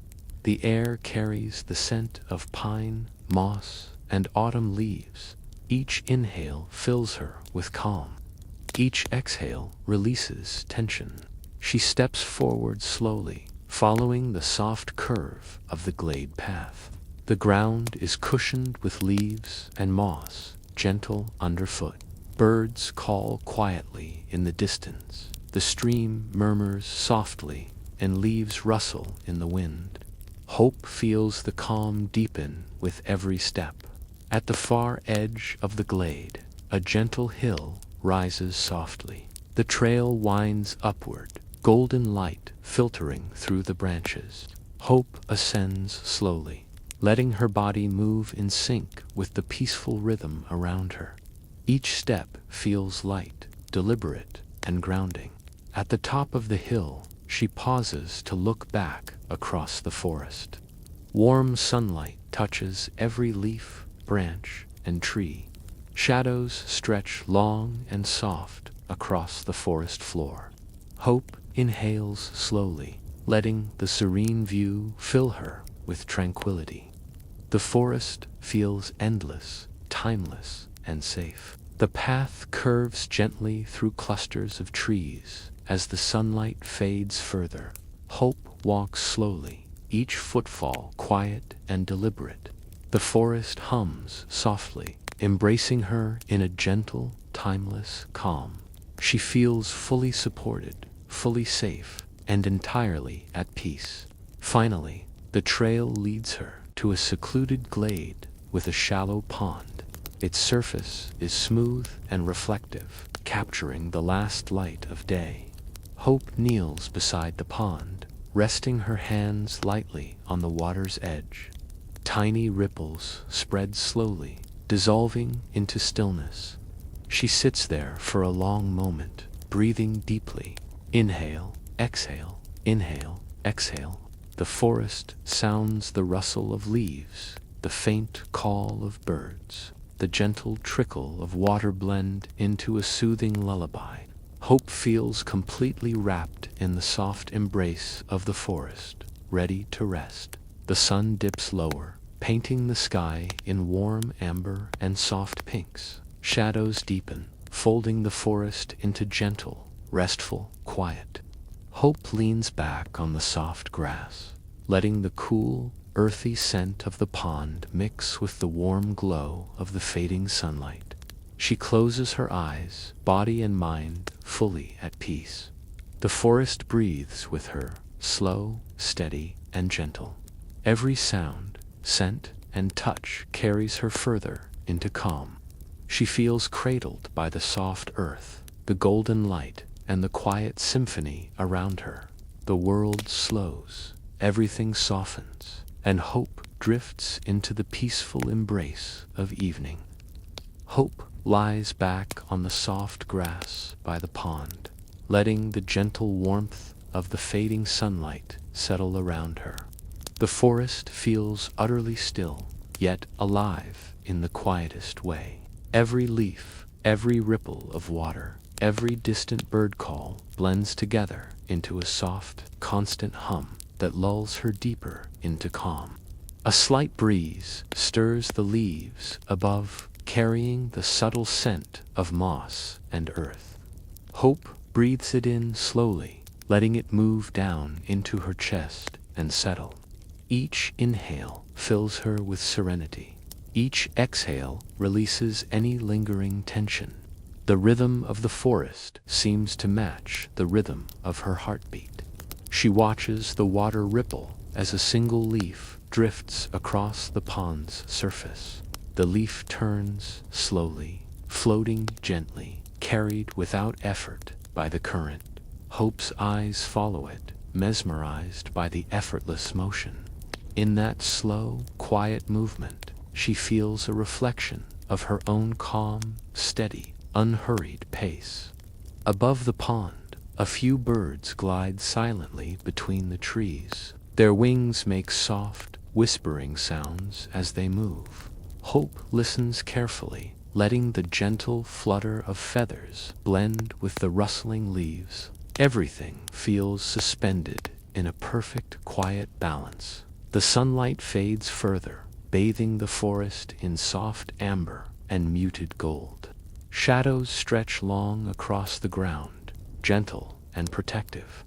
The air carries the scent of pine, moss, and autumn leaves. Each inhale fills her with calm. Each exhale releases tension. She steps forward slowly, following the soft curve of the glade path. The ground is cushioned with leaves and moss, gentle underfoot. Birds call quietly in the distance. The stream murmurs softly, and leaves rustle in the wind. Hope feels the calm deepen with every step. At the far edge of the glade, a gentle hill rises softly. The trail winds upward, golden light filtering through the branches. Hope ascends slowly, letting her body move in sync with the peaceful rhythm around her. Each step feels light, deliberate, and grounding. At the top of the hill, she pauses to look back across the forest. Warm sunlight touches every leaf, branch, and tree. Shadows stretch long and soft across the forest floor. Hope inhales slowly, letting the serene view fill her with tranquility. The forest feels endless, timeless, and safe. The path curves gently through clusters of trees as the sunlight fades further. Hope walks slowly, each footfall quiet and deliberate. The forest hums softly, embracing her in a gentle, timeless calm. She feels fully supported, fully safe, and entirely at peace. Finally, the trail leads her to a secluded glade with a shallow pond. Its surface is smooth and reflective, capturing the last light of day. Hope kneels beside the pond, resting her hands lightly on the water's edge. Tiny ripples spread slowly, dissolving into stillness. She sits there for a long moment, breathing deeply. Inhale, exhale, inhale, exhale. The forest sounds the rustle of leaves, the faint call of birds. The gentle trickle of water blend into a soothing lullaby. Hope feels completely wrapped in the soft embrace of the forest, ready to rest. The sun dips lower, painting the sky in warm amber and soft pinks. Shadows deepen, folding the forest into gentle, restful quiet. Hope leans back on the soft grass, letting the cool, earthy scent of the pond mix with the warm glow of the fading sunlight. She closes her eyes, body and mind fully at peace. The forest breathes with her, slow, steady, and gentle. Every sound, scent, and touch carries her further into calm. She feels cradled by the soft earth, the golden light, and the quiet symphony around her. The world slows, everything softens, and hope drifts into the peaceful embrace of evening. Hope lies back on the soft grass by the pond, letting the gentle warmth of the fading sunlight settle around her. The forest feels utterly still, yet alive in the quietest way. Every leaf, every ripple of water, Every distant bird call blends together into a soft, constant hum that lulls her deeper into calm. A slight breeze stirs the leaves above, carrying the subtle scent of moss and earth. Hope breathes it in slowly, letting it move down into her chest and settle. Each inhale fills her with serenity. Each exhale releases any lingering tension. The rhythm of the forest seems to match the rhythm of her heartbeat. She watches the water ripple as a single leaf drifts across the pond's surface. The leaf turns slowly, floating gently, carried without effort by the current. Hope's eyes follow it, mesmerized by the effortless motion. In that slow, quiet movement, she feels a reflection of her own calm, steady, unhurried pace. Above the pond, a few birds glide silently between the trees. Their wings make soft, whispering sounds as they move. Hope listens carefully, letting the gentle flutter of feathers blend with the rustling leaves. Everything feels suspended in a perfect, quiet balance. The sunlight fades further, bathing the forest in soft amber and muted gold. Shadows stretch long across the ground, gentle and protective.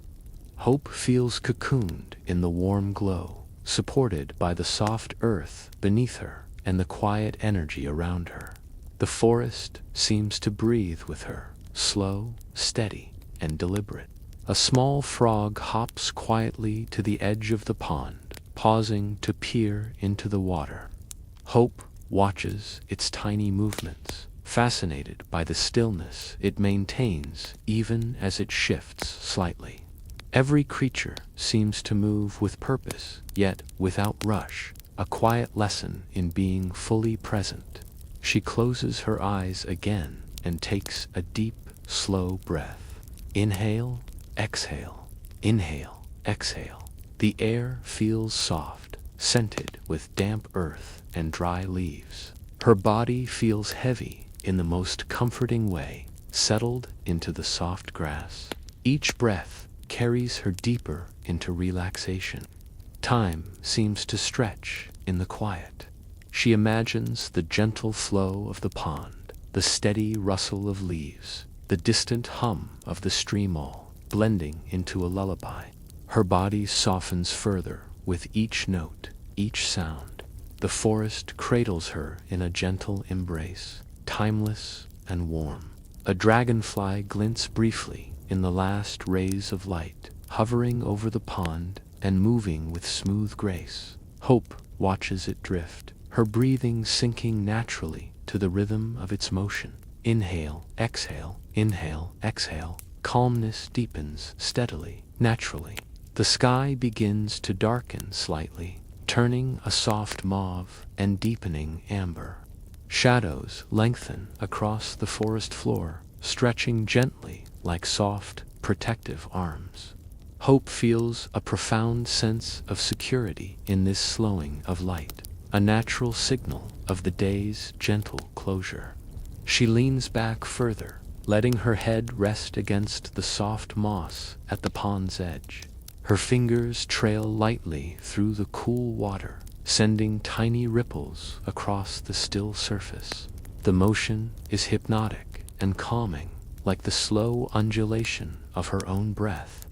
Hope feels cocooned in the warm glow, supported by the soft earth beneath her and the quiet energy around her. The forest seems to breathe with her, slow, steady, and deliberate. A small frog hops quietly to the edge of the pond, pausing to peer into the water. Hope watches its tiny movements, fascinated by the stillness it maintains even as it shifts slightly. Every creature seems to move with purpose, yet without rush, a quiet lesson in being fully present. She closes her eyes again and takes a deep, slow breath. Inhale, exhale, inhale, exhale. The air feels soft, scented with damp earth and dry leaves. Her body feels heavy in the most comforting way, settled into the soft grass. Each breath carries her deeper into relaxation. Time seems to stretch in the quiet. She imagines the gentle flow of the pond, the steady rustle of leaves, the distant hum of the stream all blending into a lullaby. Her body softens further with each note, each sound. The forest cradles her in a gentle embrace, timeless and warm. A dragonfly glints briefly in the last rays of light, hovering over the pond and moving with smooth grace. Hope watches it drift, her breathing sinking naturally to the rhythm of its motion. Inhale, exhale, inhale, exhale. Calmness deepens steadily, naturally. The sky begins to darken slightly, turning a soft mauve and deepening amber. Shadows lengthen across the forest floor, stretching gently like soft, protective arms. Hope feels a profound sense of security in this slowing of light, a natural signal of the day's gentle closure. She leans back further, letting her head rest against the soft moss at the pond's edge. Her fingers trail lightly through the cool water, sending tiny ripples across the still surface. The motion is hypnotic and calming, like the slow undulation of her own breath.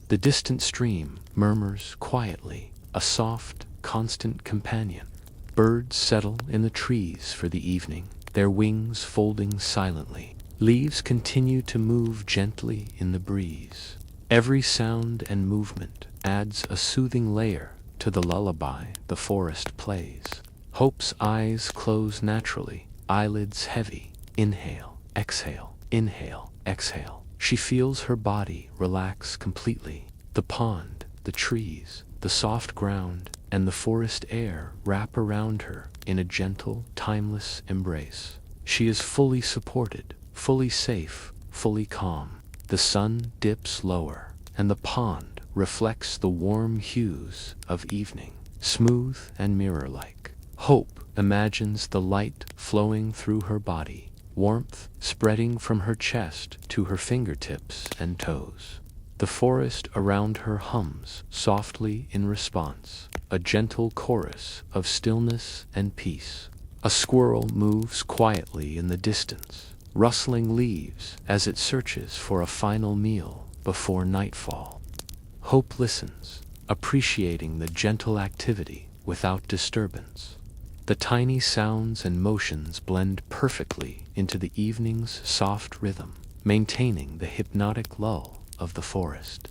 The distant stream murmurs quietly, a soft, constant companion. Birds settle in the trees for the evening, their wings folding silently. Leaves continue to move gently in the breeze. Every sound and movement adds a soothing layer to the lullaby the forest plays. Hope's eyes close naturally, eyelids heavy. Inhale, exhale, inhale, exhale. She feels her body relax completely. The pond, the trees, the soft ground, and the forest air wrap around her in a gentle, timeless embrace. She is fully supported, fully safe, fully calm. The sun dips lower, and the pond reflects the warm hues of evening, smooth and mirror-like. Hope imagines the light flowing through her body, warmth spreading from her chest to her fingertips and toes. The forest around her hums softly in response, a gentle chorus of stillness and peace. A squirrel moves quietly in the distance, rustling leaves as it searches for a final meal before nightfall. Hope listens, appreciating the gentle activity without disturbance. The tiny sounds and motions blend perfectly into the evening's soft rhythm, maintaining the hypnotic lull of the forest.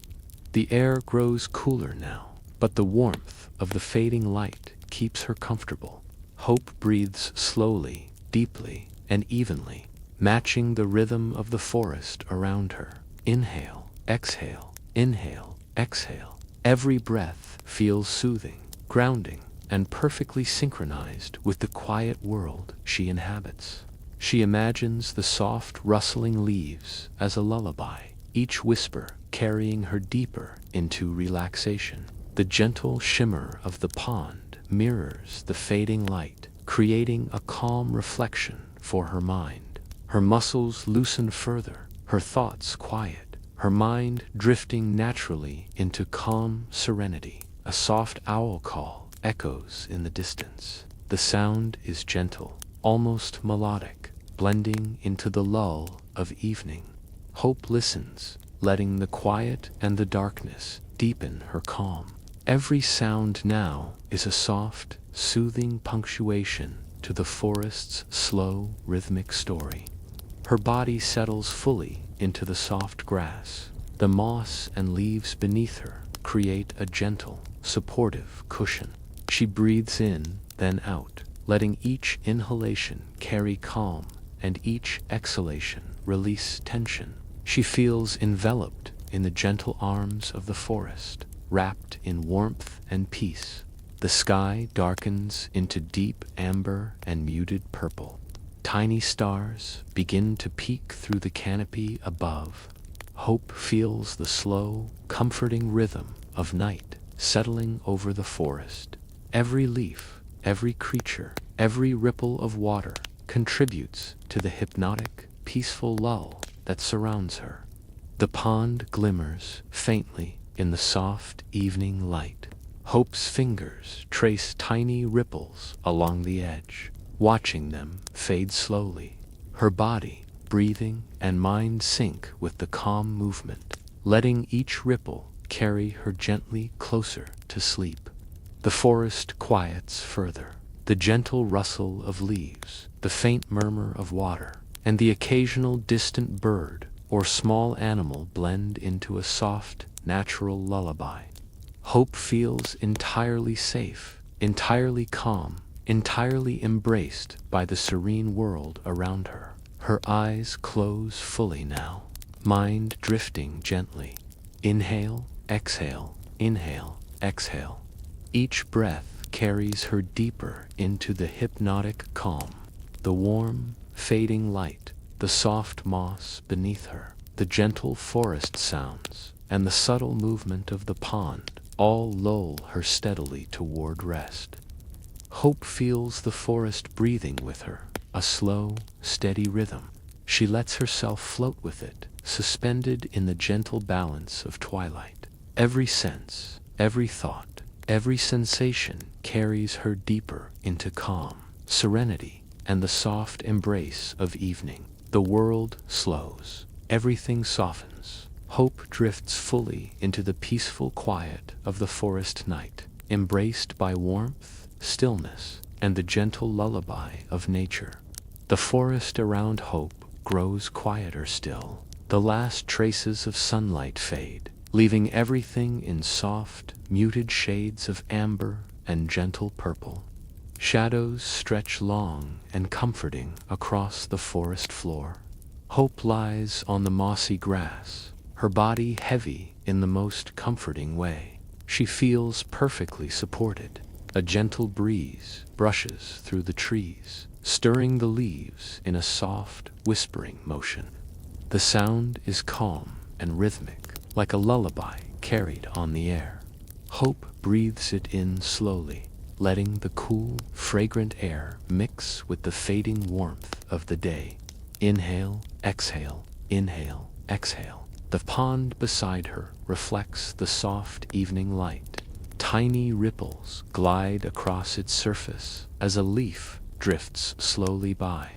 The air grows cooler now, but the warmth of the fading light keeps her comfortable. Hope breathes slowly, deeply, and evenly, matching the rhythm of the forest around her. Inhale, exhale, inhale, exhale. Every breath feels soothing, grounding, and perfectly synchronized with the quiet world she inhabits. She imagines the soft rustling leaves as a lullaby, each whisper carrying her deeper into relaxation. The gentle shimmer of the pond mirrors the fading light, creating a calm reflection for her mind. Her muscles loosen further, her thoughts quiet, her mind drifting naturally into calm serenity. A soft owl call echoes in the distance. The sound is gentle, almost melodic, blending into the lull of evening. Hope listens, letting the quiet and the darkness deepen her calm. Every sound now is a soft, soothing punctuation to the forest's slow, rhythmic story. Her body settles fully into the soft grass. The moss and leaves beneath her create a gentle, supportive cushion. She breathes in, then out, letting each inhalation carry calm and each exhalation release tension. She feels enveloped in the gentle arms of the forest, wrapped in warmth and peace. The sky darkens into deep amber and muted purple. Tiny stars begin to peek through the canopy above. Hope feels the slow, comforting rhythm of night settling over the forest. Every leaf, every creature, every ripple of water contributes to the hypnotic, peaceful lull that surrounds her. The pond glimmers faintly in the soft evening light. Hope's fingers trace tiny ripples along the edge, watching them fade slowly. Her body, breathing, and mind sync with the calm movement, letting each ripple carry her gently closer to sleep. The forest quiets further. The gentle rustle of leaves, the faint murmur of water, and the occasional distant bird or small animal blend into a soft, natural lullaby. Hope feels entirely safe, entirely calm, entirely embraced by the serene world around her. Her eyes close fully now, mind drifting gently. Inhale, exhale, inhale, exhale. Each breath carries her deeper into the hypnotic calm. The warm, fading light, the soft moss beneath her, the gentle forest sounds, and the subtle movement of the pond all lull her steadily toward rest. Hope feels the forest breathing with her, a slow, steady rhythm. She lets herself float with it, suspended in the gentle balance of twilight. Every sense, every thought, every sensation carries her deeper into calm, serenity, and the soft embrace of evening. The world slows. Everything softens. Hope drifts fully into the peaceful quiet of the forest night, embraced by warmth, stillness, and the gentle lullaby of nature. The forest around Hope grows quieter still. The last traces of sunlight fade, leaving everything in soft, muted shades of amber and gentle purple. Shadows stretch long and comforting across the forest floor. Hope lies on the mossy grass, her body heavy in the most comforting way. She feels perfectly supported. A gentle breeze brushes through the trees, stirring the leaves in a soft, whispering motion. The sound is calm and rhythmic, like a lullaby carried on the air. Hope breathes it in slowly, letting the cool, fragrant air mix with the fading warmth of the day. Inhale, exhale, inhale, exhale. The pond beside her reflects the soft evening light. Tiny ripples glide across its surface as a leaf drifts slowly by.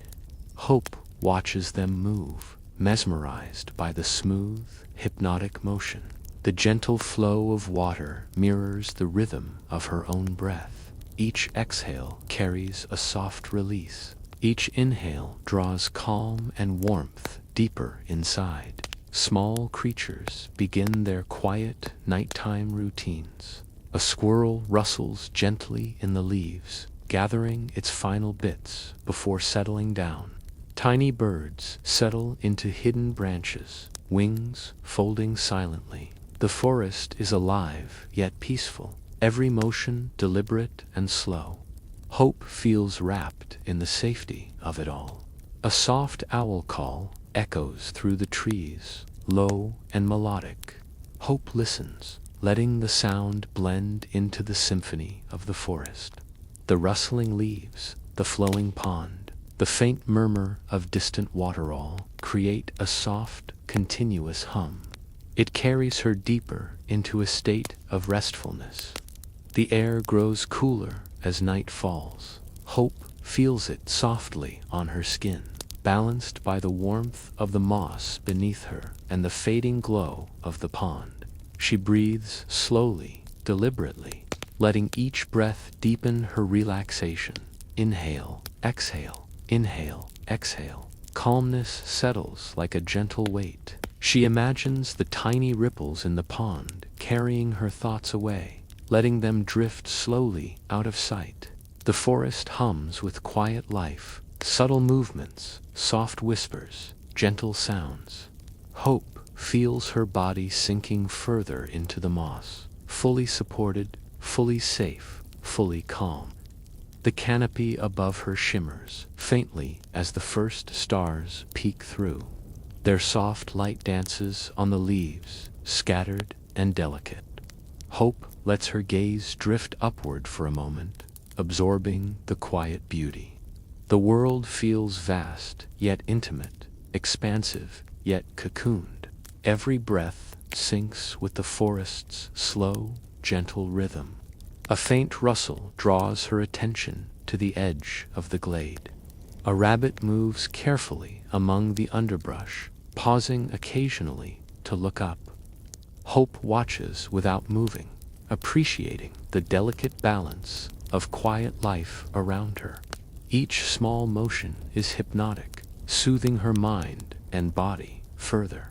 Hope watches them move, mesmerized by the smooth, hypnotic motion. The gentle flow of water mirrors the rhythm of her own breath. Each exhale carries a soft release. Each inhale draws calm and warmth deeper inside. Small creatures begin their quiet nighttime routines. A squirrel rustles gently in the leaves, gathering its final bits before settling down. Tiny birds settle into hidden branches, wings folding silently. The forest is alive yet peaceful, every motion deliberate and slow. Hope feels wrapped in the safety of it all. A soft owl call echoes through the trees, low and melodic. Hope listens, letting the sound blend into the symphony of the forest. The rustling leaves, the flowing pond, the faint murmur of distant water create a soft, continuous hum. It carries her deeper into a state of restfulness. The air grows cooler as night falls. Hope feels it softly on her skin, balanced by the warmth of the moss beneath her and the fading glow of the pond. She breathes slowly, deliberately, letting each breath deepen her relaxation. Inhale, exhale, inhale, exhale. Calmness settles like a gentle weight. She imagines the tiny ripples in the pond carrying her thoughts away, letting them drift slowly out of sight. The forest hums with quiet life, subtle movements, soft whispers, gentle sounds. Hope feels her body sinking further into the moss, fully supported, fully safe, fully calm. The canopy above her shimmers faintly as the first stars peek through. Their soft light dances on the leaves, scattered and delicate. Hope lets her gaze drift upward for a moment, absorbing the quiet beauty. The world feels vast, yet intimate, expansive, yet cocooned. Every breath syncs with the forest's slow, gentle rhythm. A faint rustle draws her attention to the edge of the glade. A rabbit moves carefully among the underbrush, pausing occasionally to look up. Hope watches without moving, appreciating the delicate balance of quiet life around her. Each small motion is hypnotic, soothing her mind and body further.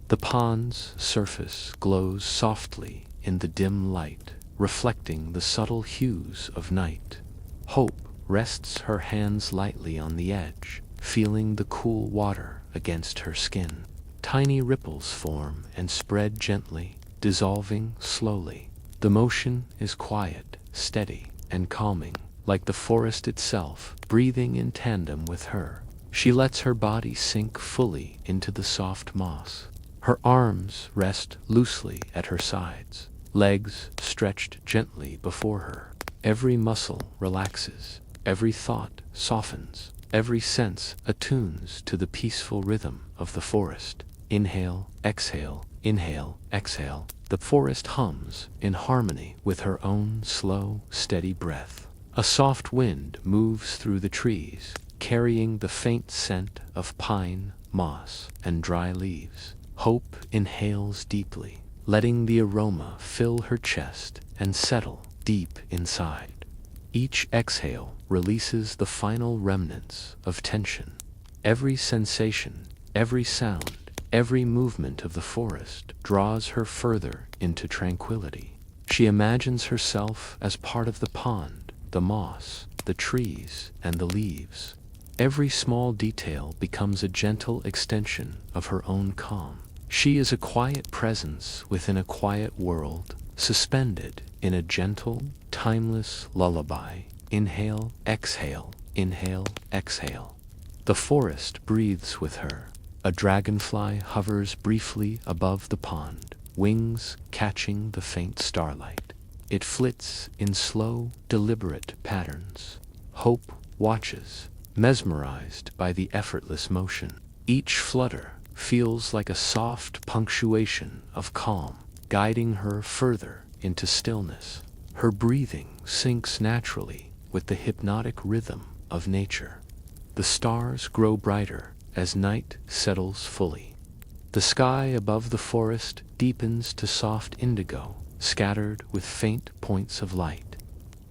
The pond's surface glows softly in the dim light, reflecting the subtle hues of night. Hope rests her hands lightly on the edge, feeling the cool water against her skin. Tiny ripples form and spread gently, dissolving slowly. The motion is quiet, steady, and calming, like the forest itself, breathing in tandem with her. She lets her body sink fully into the soft moss. Her arms rest loosely at her sides, legs stretched gently before her. Every muscle relaxes, every thought softens, every sense attunes to the peaceful rhythm of the forest. Inhale, exhale, inhale, exhale. The forest hums in harmony with her own slow, steady breath. A soft wind moves through the trees, carrying the faint scent of pine, moss, and dry leaves. Hope inhales deeply, letting the aroma fill her chest and settle deep inside. Each exhale releases the final remnants of tension. Every sensation, every sound, every movement of the forest draws her further into tranquility. She imagines herself as part of the pond, the moss, the trees, and the leaves. Every small detail becomes a gentle extension of her own calm. She is a quiet presence within a quiet world, suspended in a gentle, timeless lullaby. Inhale, exhale, inhale, exhale. The forest breathes with her. A dragonfly hovers briefly above the pond, wings catching the faint starlight. It flits in slow, deliberate patterns. Hope watches, mesmerized by the effortless motion. Each flutter feels like a soft punctuation of calm, guiding her further into stillness. Her breathing syncs naturally with the hypnotic rhythm of nature. The stars grow brighter as night settles fully. The sky above the forest deepens to soft indigo, scattered with faint points of light.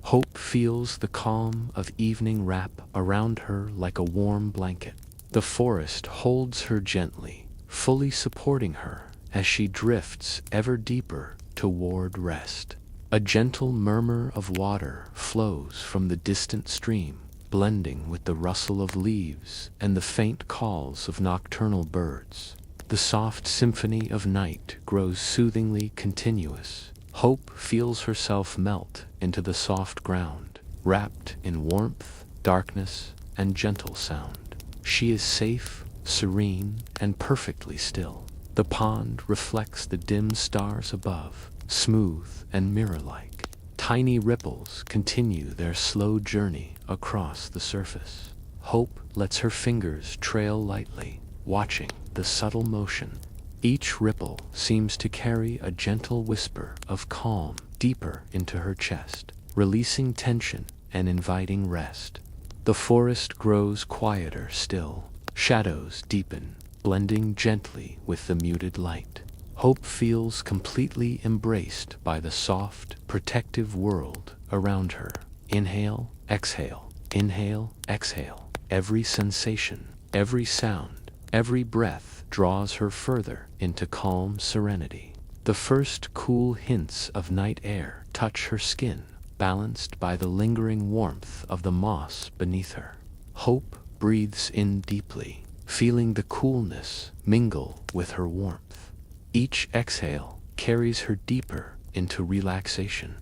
Hope feels the calm of evening wrap around her like a warm blanket. The forest holds her gently, fully supporting her as she drifts ever deeper toward rest. A gentle murmur of water flows from the distant stream, blending with the rustle of leaves and the faint calls of nocturnal birds. The soft symphony of night grows soothingly continuous. Hope feels herself melt into the soft ground, wrapped in warmth, darkness, and gentle sound. She is safe, serene, and perfectly still. The pond reflects the dim stars above, smooth and mirror-like. Tiny ripples continue their slow journey across the surface. Hope lets her fingers trail lightly, watching the subtle motion. Each ripple seems to carry a gentle whisper of calm deeper into her chest, releasing tension and inviting rest. The forest grows quieter still. Shadows deepen, blending gently with the muted light. Hope feels completely embraced by the soft, protective world around her. Inhale, exhale, inhale, exhale. Every sensation, every sound, every breath draws her further into calm serenity. The first cool hints of night air touch her skin, balanced by the lingering warmth of the moss beneath her. Hope breathes in deeply, feeling the coolness mingle with her warmth. Each exhale carries her deeper into relaxation.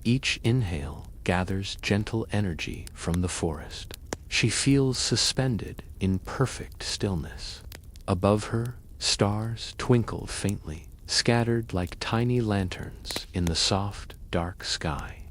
Each inhale gathers gentle energy from the forest. She feels suspended in perfect stillness. Above her, stars twinkle faintly, scattered like tiny lanterns in the soft, dark sky.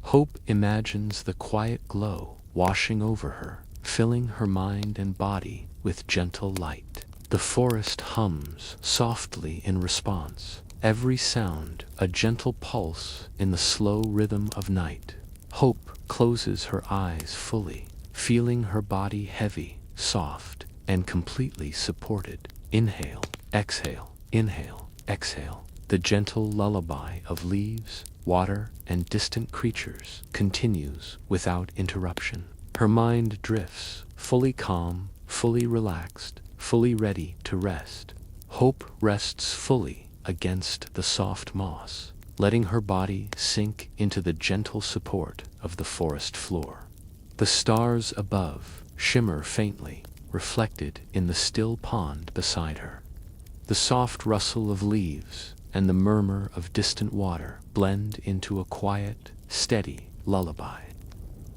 Hope imagines the quiet glow washing over her, filling her mind and body with gentle light. The forest hums softly in response, every sound a gentle pulse in the slow rhythm of night. Hope closes her eyes fully, feeling her body heavy, soft, and completely supported. Inhale, exhale, inhale, exhale. The gentle lullaby of leaves, water, and distant creatures continues without interruption. Her mind drifts, fully calm, fully relaxed, fully ready to rest. Hope rests fully against the soft moss, letting her body sink into the gentle support of the forest floor. The stars above shimmer faintly, reflected in the still pond beside her. The soft rustle of leaves and the murmur of distant water blend into a quiet, steady lullaby.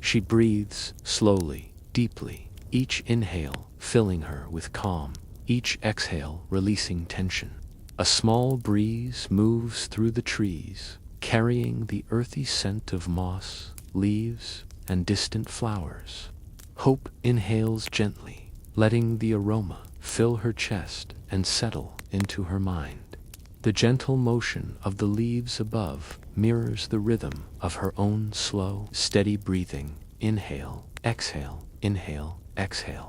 She breathes slowly, deeply, each inhale filling her with calm, each exhale releasing tension. A small breeze moves through the trees, carrying the earthy scent of moss, leaves, and distant flowers. Hope inhales gently, letting the aroma fill her chest and settle into her mind. The gentle motion of the leaves above mirrors the rhythm of her own slow, steady breathing. Inhale, exhale, inhale, exhale.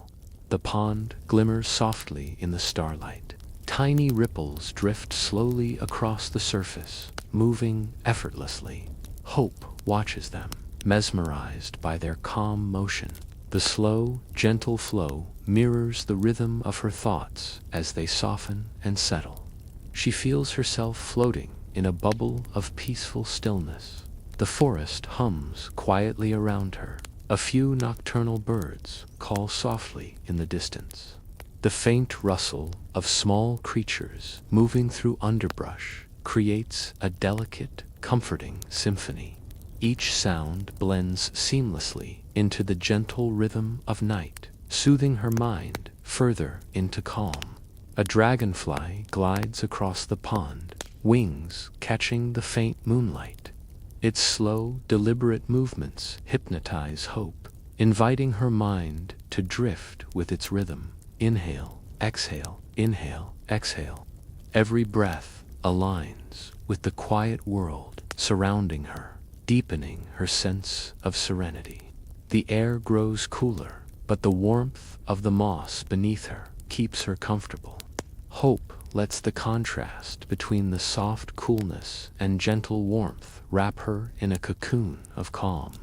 The pond glimmers softly in the starlight. Tiny ripples drift slowly across the surface, moving effortlessly. Hope watches them, mesmerized by their calm motion. The slow, gentle flow mirrors the rhythm of her thoughts as they soften and settle. She feels herself floating in a bubble of peaceful stillness. The forest hums quietly around her. A few nocturnal birds call softly in the distance. The faint rustle of small creatures moving through underbrush creates a delicate, comforting symphony. Each sound blends seamlessly into the gentle rhythm of night, soothing her mind further into calm. A dragonfly glides across the pond, wings catching the faint moonlight. Its slow, deliberate movements hypnotize Hope, inviting her mind to drift with its rhythm. Inhale, exhale, inhale, exhale. Every breath aligns with the quiet world surrounding her, deepening her sense of serenity. The air grows cooler, but the warmth of the moss beneath her keeps her comfortable. Hope lets the contrast between the soft coolness and gentle warmth wrap her in a cocoon of calm.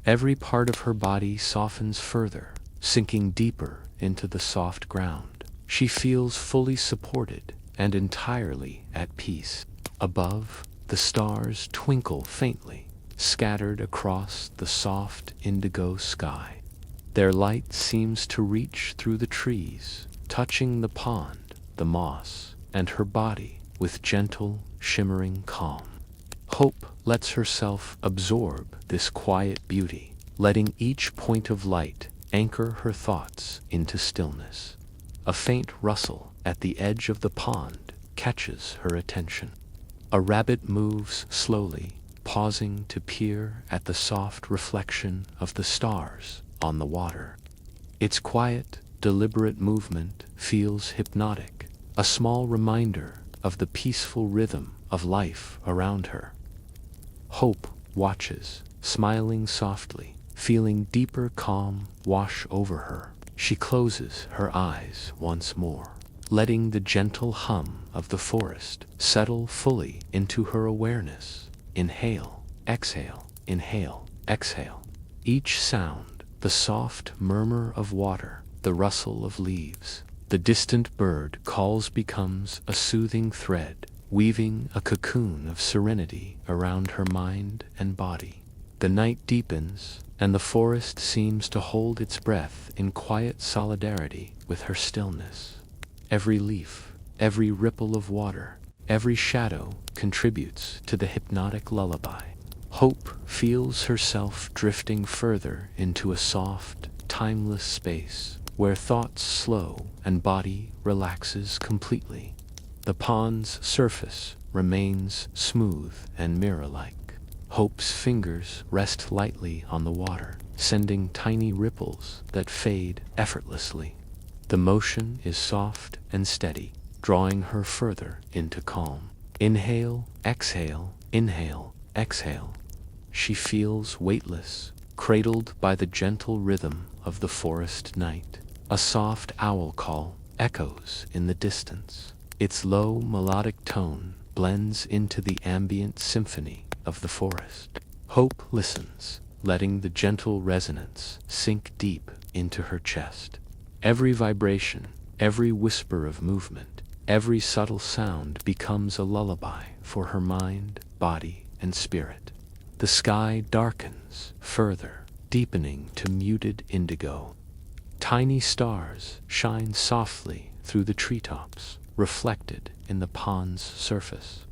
Every part of her body softens further, sinking deeper into the soft ground. She feels fully supported and entirely at peace. Above, the stars twinkle faintly, scattered across the soft indigo sky. Their light seems to reach through the trees, touching the pond, the moss, and her body with gentle, shimmering calm. Hope lets herself absorb this quiet beauty, letting each point of light anchor her thoughts into stillness. A faint rustle at the edge of the pond catches her attention. A rabbit moves slowly, pausing to peer at the soft reflection of the stars on the water. Its quiet, deliberate movement feels hypnotic, a small reminder of the peaceful rhythm of life around her. Hope watches, smiling softly, feeling deeper calm wash over her. She closes her eyes once more, letting the gentle hum of the forest settle fully into her awareness. Inhale, exhale, inhale, exhale. Each sound, the soft murmur of water, the rustle of leaves, the distant bird calls becomes a soothing thread, weaving a cocoon of serenity around her mind and body. The night deepens, and the forest seems to hold its breath in quiet solidarity with her stillness. Every leaf, every ripple of water, every shadow contributes to the hypnotic lullaby. Hope feels herself drifting further into a soft, timeless space where thoughts slow and body relaxes completely. The pond's surface remains smooth and mirror-like. Hope's fingers rest lightly on the water, sending tiny ripples that fade effortlessly. The motion is soft and steady, drawing her further into calm. Inhale, exhale, inhale, exhale. She feels weightless, cradled by the gentle rhythm of the forest night. A soft owl call echoes in the distance. Its low melodic tone blends into the ambient symphony of the forest. Hope listens, letting the gentle resonance sink deep into her chest. Every vibration, every whisper of movement, every subtle sound becomes a lullaby for her mind, body, and spirit. The sky darkens further, deepening to muted indigo. Tiny stars shine softly through the treetops, reflected in the pond's surface.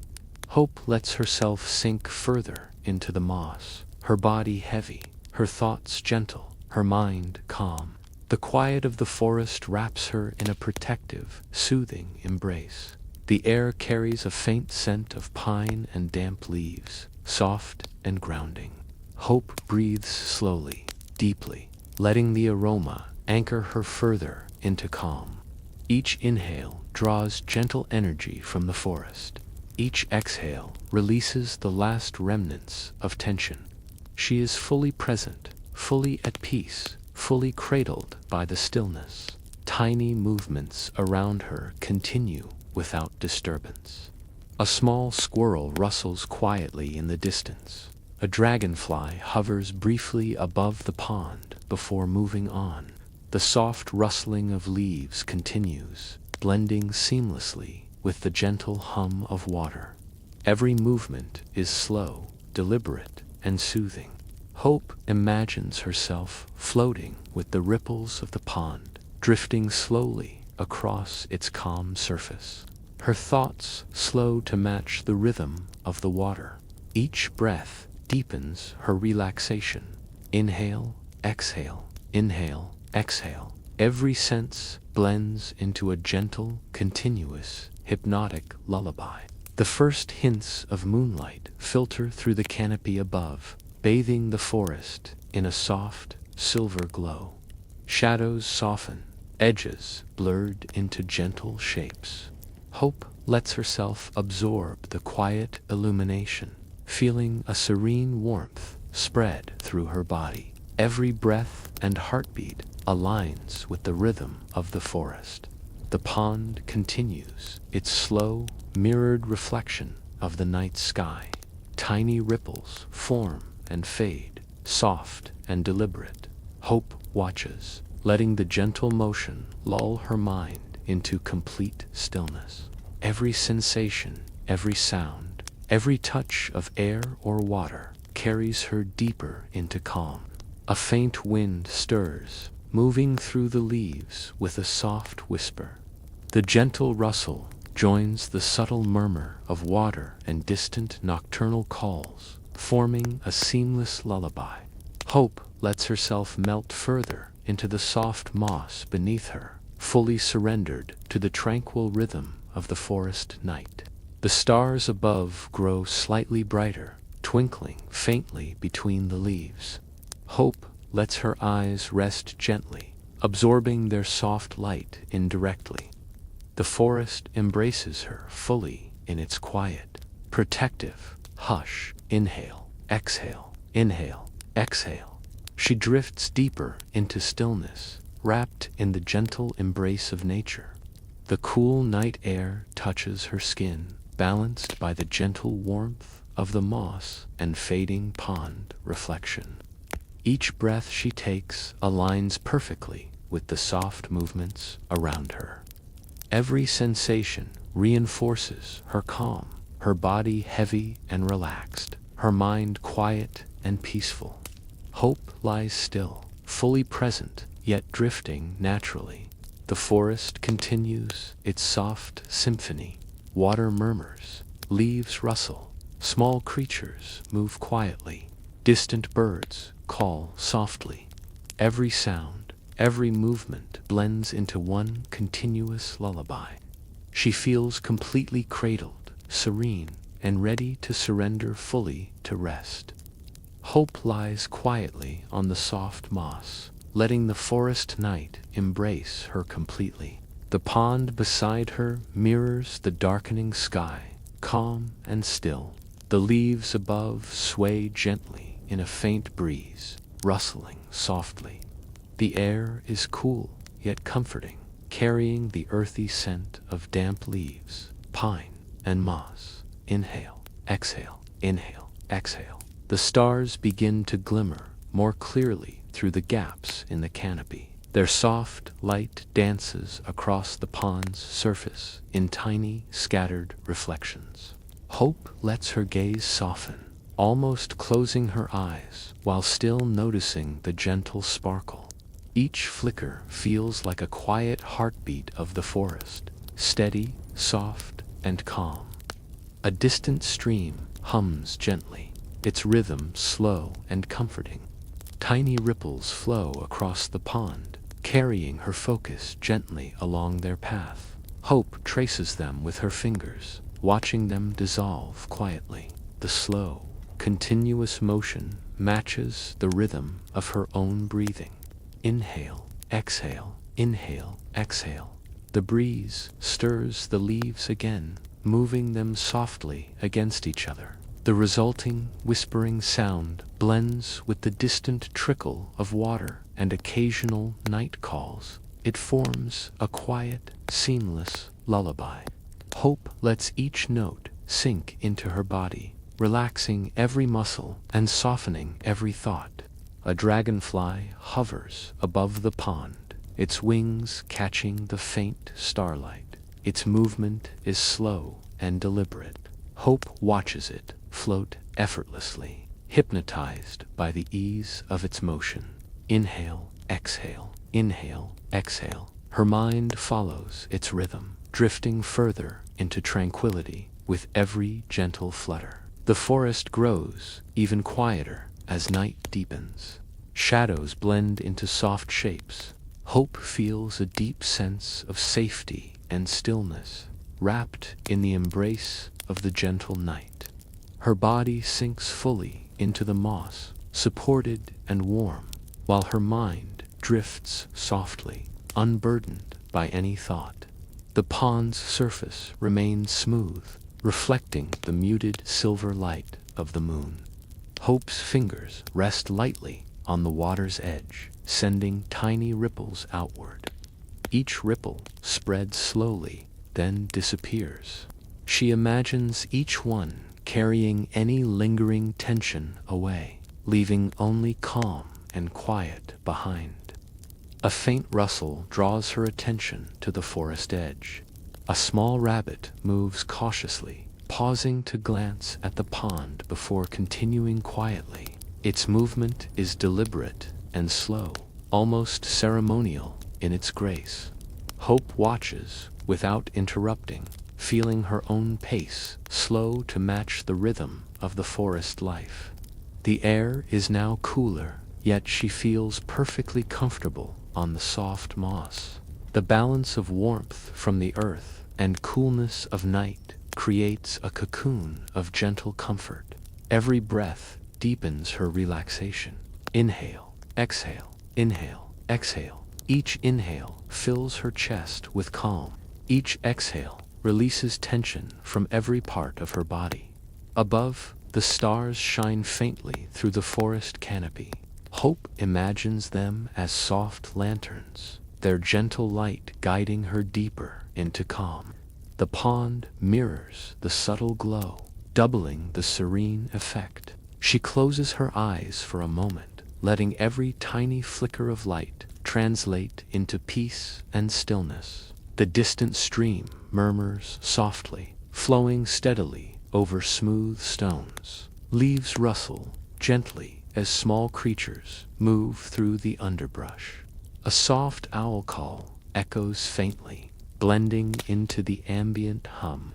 Hope lets herself sink further into the moss, her body heavy, her thoughts gentle, her mind calm. The quiet of the forest wraps her in a protective, soothing embrace. The air carries a faint scent of pine and damp leaves, soft and grounding. Hope breathes slowly, deeply, letting the aroma anchor her further into calm. Each inhale draws gentle energy from the forest. Each exhale releases the last remnants of tension. She is fully present, fully at peace, fully cradled by the stillness. Tiny movements around her continue without disturbance. A small squirrel rustles quietly in the distance. A dragonfly hovers briefly above the pond before moving on. The soft rustling of leaves continues, blending seamlessly with the gentle hum of water. Every movement is slow, deliberate, and soothing. Hope imagines herself floating with the ripples of the pond, drifting slowly across its calm surface. Her thoughts slow to match the rhythm of the water. Each breath deepens her relaxation. Inhale, exhale, inhale, exhale. Every sense blends into a gentle, continuous, hypnotic lullaby. The first hints of moonlight filter through the canopy above, bathing the forest in a soft, silver glow. Shadows soften, edges blurred into gentle shapes. Hope lets herself absorb the quiet illumination, feeling a serene warmth spread through her body. Every breath and heartbeat aligns with the rhythm of the forest. The pond continues its slow, mirrored reflection of the night sky. Tiny ripples form and fade, soft and deliberate. Hope watches, letting the gentle motion lull her mind into complete stillness. Every sensation, every sound, every touch of air or water carries her deeper into calm. A faint wind stirs, moving through the leaves with a soft whisper. The gentle rustle joins the subtle murmur of water and distant nocturnal calls, forming a seamless lullaby. Hope lets herself melt further into the soft moss beneath her, fully surrendered to the tranquil rhythm of the forest night. The stars above grow slightly brighter, twinkling faintly between the leaves. Hope lets her eyes rest gently, absorbing their soft light indirectly. The forest embraces her fully in its quiet, protective hush. Inhale, exhale, inhale, exhale. She drifts deeper into stillness, wrapped in the gentle embrace of nature. The cool night air touches her skin, balanced by the gentle warmth of the moss and fading pond reflection. Each breath she takes aligns perfectly with the soft movements around her. Every sensation reinforces her calm, her body heavy and relaxed, her mind quiet and peaceful. Hope lies still, fully present, yet drifting naturally. The forest continues its soft symphony. Water murmurs, leaves rustle, small creatures move quietly, distant birds call softly. Every sound, every movement blends into one continuous lullaby. She feels completely cradled, serene, and ready to surrender fully to rest. Hope lies quietly on the soft moss, letting the forest night embrace her completely. The pond beside her mirrors the darkening sky, calm and still. The leaves above sway gently in a faint breeze, rustling softly. The air is cool yet comforting, carrying the earthy scent of damp leaves, pine, and moss. Inhale, exhale, inhale, exhale. The stars begin to glimmer more clearly through the gaps in the canopy. Their soft light dances across the pond's surface in tiny, scattered reflections. Hope lets her gaze soften, almost closing her eyes while still noticing the gentle sparkle. Each flicker feels like a quiet heartbeat of the forest, steady, soft, and calm. A distant stream hums gently, its rhythm slow and comforting. Tiny ripples flow across the pond, carrying her focus gently along their path. Hope traces them with her fingers, watching them dissolve quietly. The slow, continuous motion matches the rhythm of her own breathing. Inhale, exhale, inhale, exhale. The breeze stirs the leaves again, moving them softly against each other. The resulting whispering sound blends with the distant trickle of water and occasional night calls. It forms a quiet, seamless lullaby. Hope lets each note sink into her body, relaxing every muscle and softening every thought. A dragonfly hovers above the pond, its wings catching the faint starlight. Its movement is slow and deliberate. Hope watches it float effortlessly, hypnotized by the ease of its motion. Inhale, exhale, inhale, exhale. Her mind follows its rhythm, drifting further into tranquility with every gentle flutter. The forest grows even quieter as night deepens. Shadows blend into soft shapes. Hope feels a deep sense of safety and stillness, wrapped in the embrace of the gentle night. Her body sinks fully into the moss, supported and warm, while her mind drifts softly, unburdened by any thought. The pond's surface remains smooth, reflecting the muted silver light of the moon. Hope's fingers rest lightly on the water's edge, sending tiny ripples outward. Each ripple spreads slowly, then disappears. She imagines each one carrying any lingering tension away, leaving only calm and quiet behind. A faint rustle draws her attention to the forest edge. A small rabbit moves cautiously, pausing to glance at the pond before continuing quietly. Its movement is deliberate and slow, almost ceremonial in its grace. Hope watches without interrupting, feeling her own pace slow to match the rhythm of the forest life. The air is now cooler, yet she feels perfectly comfortable on the soft moss. The balance of warmth from the earth and coolness of night creates a cocoon of gentle comfort. Every breath deepens her relaxation. Inhale, exhale, inhale, exhale. Each inhale fills her chest with calm. Each exhale releases tension from every part of her body. Above, the stars shine faintly through the forest canopy. Hope imagines them as soft lanterns, their gentle light guiding her deeper into calm. The pond mirrors the subtle glow, doubling the serene effect. She closes her eyes for a moment, letting every tiny flicker of light translate into peace and stillness. The distant stream murmurs softly, flowing steadily over smooth stones. Leaves rustle gently as small creatures move through the underbrush. A soft owl call echoes faintly, blending into the ambient hum.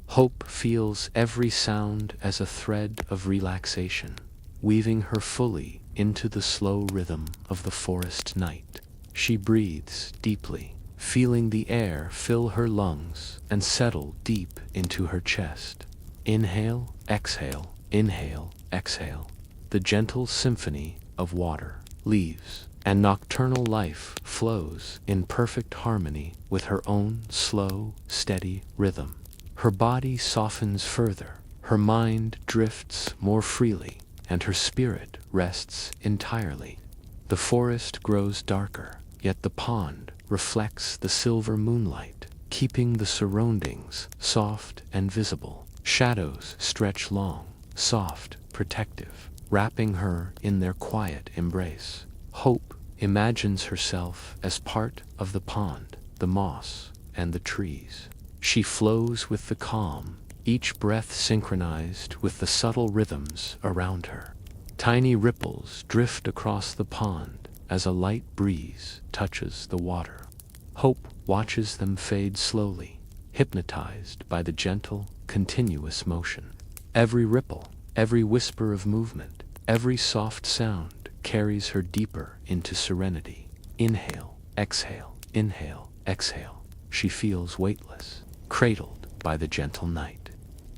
Hope feels every sound as a thread of relaxation, weaving her fully into the slow rhythm of the forest night. She breathes deeply, feeling the air fill her lungs and settle deep into her chest. Inhale, exhale, inhale, exhale. The gentle symphony of water, leaves, and nocturnal life flows in perfect harmony with her own slow, steady rhythm. Her body softens further, her mind drifts more freely, and her spirit rests entirely. The forest grows darker, yet the pond reflects the silver moonlight, keeping the surroundings soft and visible. Shadows stretch long, soft, protective, wrapping her in their quiet embrace. Hope imagines herself as part of the pond, the moss, and the trees. She flows with the calm, each breath synchronized with the subtle rhythms around her. Tiny ripples drift across the pond as a light breeze touches the water. Hope watches them fade slowly, hypnotized by the gentle, continuous motion. Every ripple, every whisper of movement, every soft sound carries her deeper into serenity. Inhale, exhale, inhale, exhale. She feels weightless, cradled by the gentle night.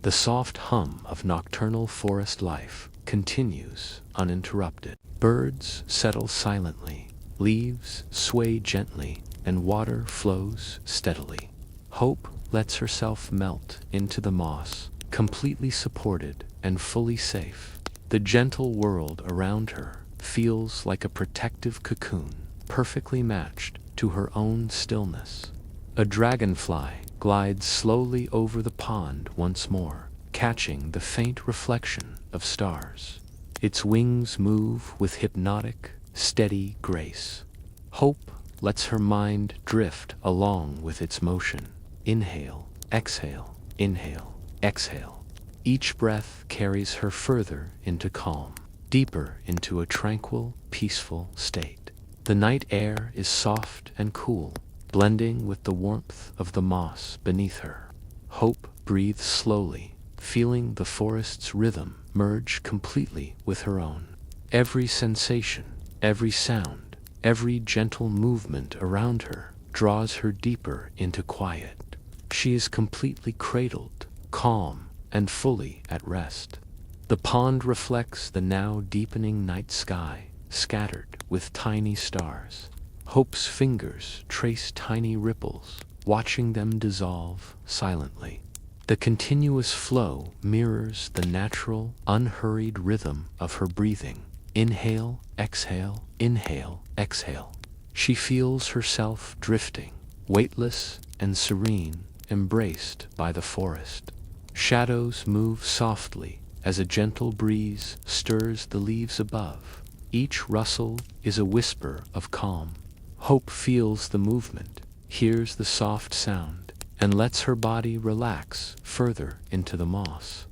The soft hum of nocturnal forest life continues uninterrupted. Birds settle silently, leaves sway gently, and water flows steadily. Hope lets herself melt into the moss, completely supported and fully safe. The gentle world around her feels like a protective cocoon, perfectly matched to her own stillness. A dragonfly glides slowly over the pond once more, catching the faint reflection of stars. Its wings move with hypnotic, steady grace. Hope lets her mind drift along with its motion. Inhale, exhale, inhale, exhale. Each breath carries her further into calm, deeper into a tranquil, peaceful state. The night air is soft and cool, blending with the warmth of the moss beneath her. Hope breathes slowly, feeling the forest's rhythm merge completely with her own. Every sensation, every sound, every gentle movement around her draws her deeper into quiet. She is completely cradled, calm, and fully at rest. The pond reflects the now deepening night sky, scattered with tiny stars. Hope's fingers trace tiny ripples, watching them dissolve silently. The continuous flow mirrors the natural, unhurried rhythm of her breathing. Inhale, exhale, inhale, exhale. She feels herself drifting, weightless and serene, embraced by the forest. Shadows move softly as a gentle breeze stirs the leaves above. Each rustle is a whisper of calm. Hope feels the movement, hears the soft sound, and lets her body relax further into the moss.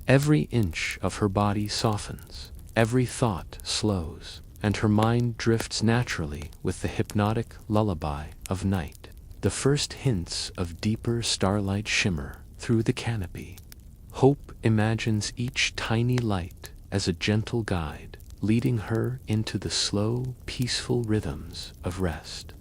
Every inch of her body softens, every thought slows, and her mind drifts naturally with the hypnotic lullaby of night. The first hints of deeper starlight shimmer through the canopy. Hope imagines each tiny light as a gentle guide, leading her into the slow, peaceful rhythms of rest.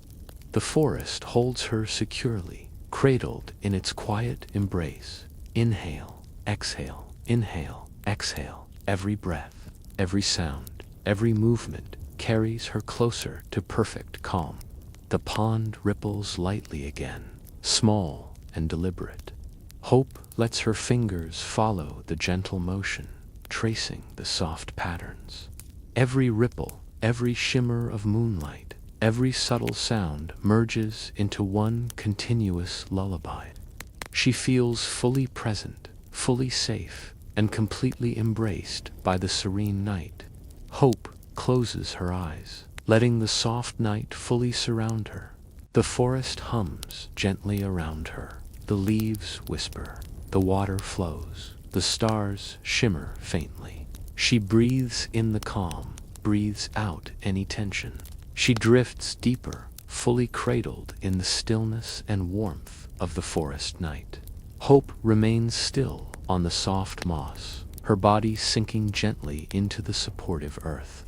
The forest holds her securely, cradled in its quiet embrace. Inhale, exhale, inhale, exhale. Every breath, every sound, every movement carries her closer to perfect calm. The pond ripples lightly again, small and deliberate. Hope lets her fingers follow the gentle motion, tracing the soft patterns. Every ripple, every shimmer of moonlight, every subtle sound merges into one continuous lullaby. She feels fully present, fully safe, and completely embraced by the serene night. Hope closes her eyes, letting the soft night fully surround her. The forest hums gently around her. The leaves whisper, the water flows, the stars shimmer faintly. She breathes in the calm, breathes out any tension. She drifts deeper, fully cradled in the stillness and warmth of the forest night. Hope remains still on the soft moss, her body sinking gently into the supportive earth.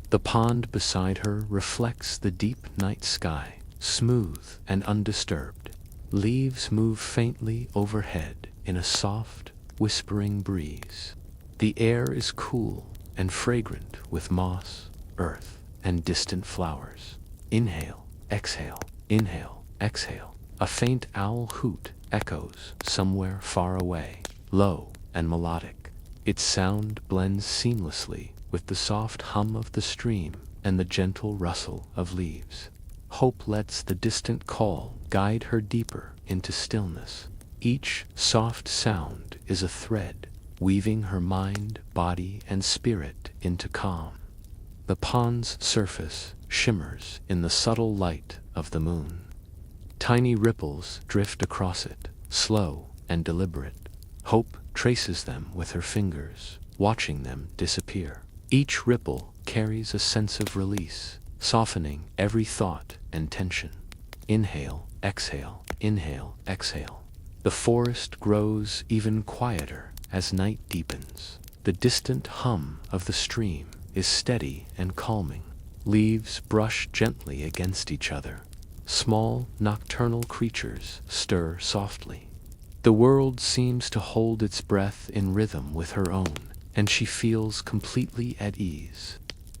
The pond beside her reflects the deep night sky, smooth and undisturbed. Leaves move faintly overhead in a soft, whispering breeze. The air is cool and fragrant with moss, earth, and distant flowers. Inhale, exhale, inhale, exhale. A faint owl hoot echoes somewhere far away, low and melodic. Its sound blends seamlessly with the soft hum of the stream and the gentle rustle of leaves. Hope lets the distant call guide her deeper into stillness. Each soft sound is a thread, weaving her mind, body, and spirit into calm. The pond's surface shimmers in the subtle light of the moon. Tiny ripples drift across it, slow and deliberate. Hope traces them with her fingers, watching them disappear. Each ripple carries a sense of release, softening every thought and tension. Inhale, exhale, inhale, exhale. The forest grows even quieter as night deepens. The distant hum of the stream is steady and calming. Leaves brush gently against each other. Small, nocturnal creatures stir softly. The world seems to hold its breath in rhythm with her own, and she feels completely at ease.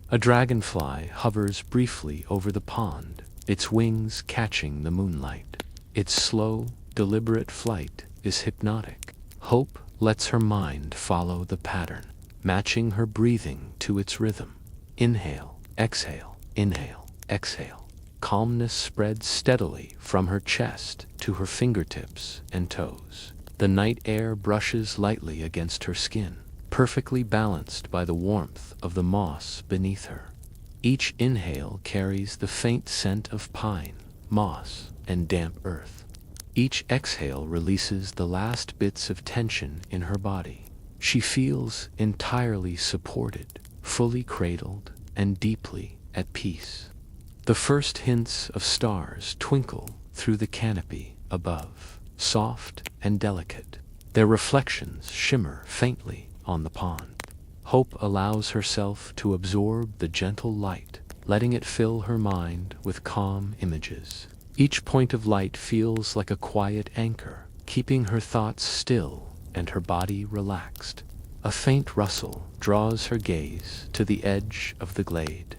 A dragonfly hovers briefly over the pond, its wings catching the moonlight. Its slow, deliberate flight is hypnotic. Hope lets her mind follow the pattern, matching her breathing to its rhythm. Inhale, exhale, inhale, exhale. Calmness spreads steadily from her chest to her fingertips and toes. The night air brushes lightly against her skin, perfectly balanced by the warmth of the moss beneath her. Each inhale carries the faint scent of pine, moss, and damp earth. Each exhale releases the last bits of tension in her body. She feels entirely supported, fully cradled, and deeply at peace. The first hints of stars twinkle through the canopy above, soft and delicate. Their reflections shimmer faintly on the pond. Hope allows herself to absorb the gentle light, letting it fill her mind with calm images. Each point of light feels like a quiet anchor, keeping her thoughts still and her body relaxed. A faint rustle draws her gaze to the edge of the glade.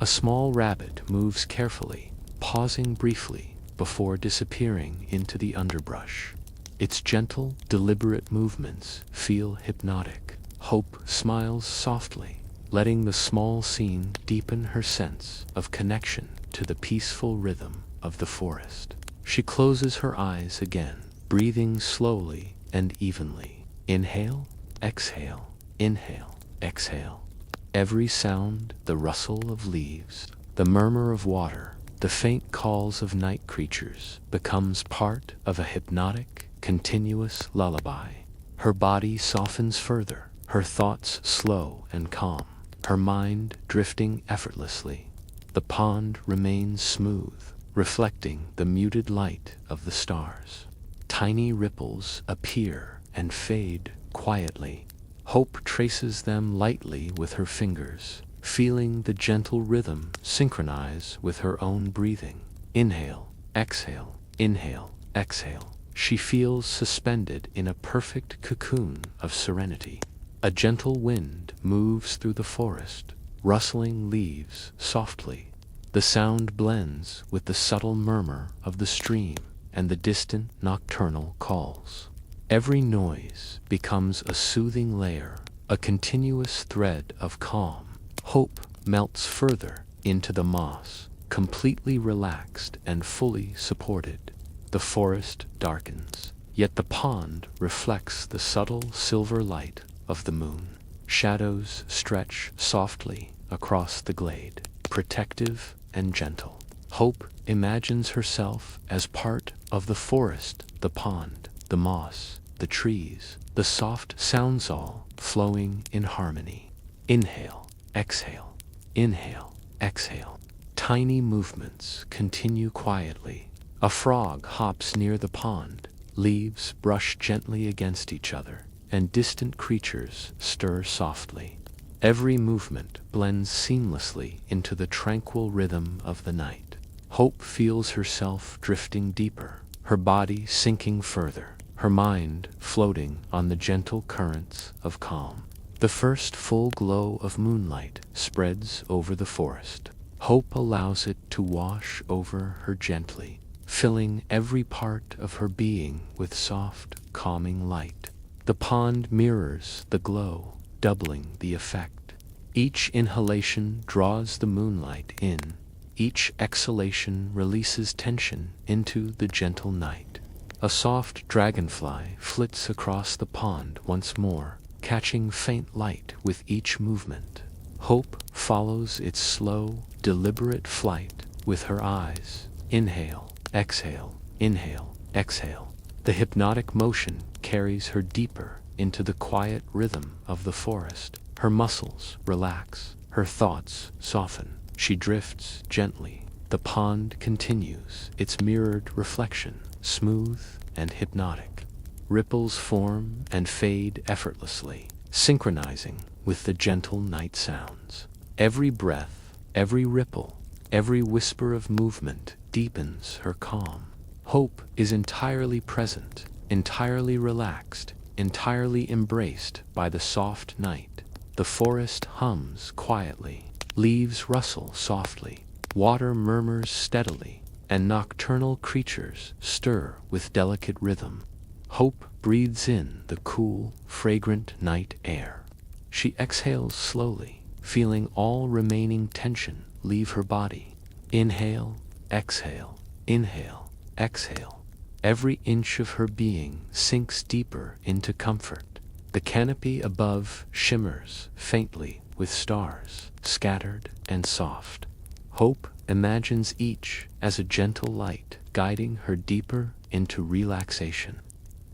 A small rabbit moves carefully, pausing briefly before disappearing into the underbrush. Its gentle, deliberate movements feel hypnotic. Hope smiles softly, letting the small scene deepen her sense of connection to the peaceful rhythm of the forest. She closes her eyes again, breathing slowly and evenly. Inhale, exhale, inhale, exhale. Every sound, the rustle of leaves, the murmur of water, the faint calls of night creatures, becomes part of a hypnotic, continuous lullaby. Her body softens further, her thoughts slow and calm, her mind drifting effortlessly. The pond remains smooth, reflecting the muted light of the stars. Tiny ripples appear and fade quietly. Hope traces them lightly with her fingers, feeling the gentle rhythm synchronize with her own breathing. Inhale, exhale, inhale, exhale. She feels suspended in a perfect cocoon of serenity. A gentle wind moves through the forest, rustling leaves softly. The sound blends with the subtle murmur of the stream and the distant nocturnal calls. Every noise becomes a soothing layer, a continuous thread of calm. Hope melts further into the moss, completely relaxed and fully supported. The forest darkens, yet the pond reflects the subtle silver light of the moon. Shadows stretch softly across the glade, protective and gentle. Hope imagines herself as part of the forest, the pond, the moss, the trees, the soft sounds all flowing in harmony. Inhale, exhale, inhale, exhale. Tiny movements continue quietly. A frog hops near the pond, leaves brush gently against each other, and distant creatures stir softly. Every movement blends seamlessly into the tranquil rhythm of the night. Hope feels herself drifting deeper, her body sinking further, her mind floating on the gentle currents of calm. The first full glow of moonlight spreads over the forest. Hope allows it to wash over her gently, filling every part of her being with soft, calming light. The pond mirrors the glow, doubling the effect. Each inhalation draws the moonlight in. Each exhalation releases tension into the gentle night. A soft dragonfly flits across the pond once more, catching faint light with each movement. Hope follows its slow, deliberate flight with her eyes. Inhale, exhale, inhale, exhale. The hypnotic motion carries her deeper into the quiet rhythm of the forest. Her muscles relax, her thoughts soften. She drifts gently. The pond continues its mirrored reflection, smooth and hypnotic. Ripples form and fade effortlessly, synchronizing with the gentle night sounds. Every breath, every ripple, every whisper of movement deepens her calm. Hope is entirely present, entirely relaxed, entirely embraced by the soft night. The forest hums quietly, leaves rustle softly, water murmurs steadily, and nocturnal creatures stir with delicate rhythm. Hope breathes in the cool, fragrant night air. She exhales slowly, feeling all remaining tension leave her body. Inhale, exhale, inhale, exhale. Every inch of her being sinks deeper into comfort. The canopy above shimmers faintly with stars, scattered and soft. Hope imagines each as a gentle light guiding her deeper into relaxation.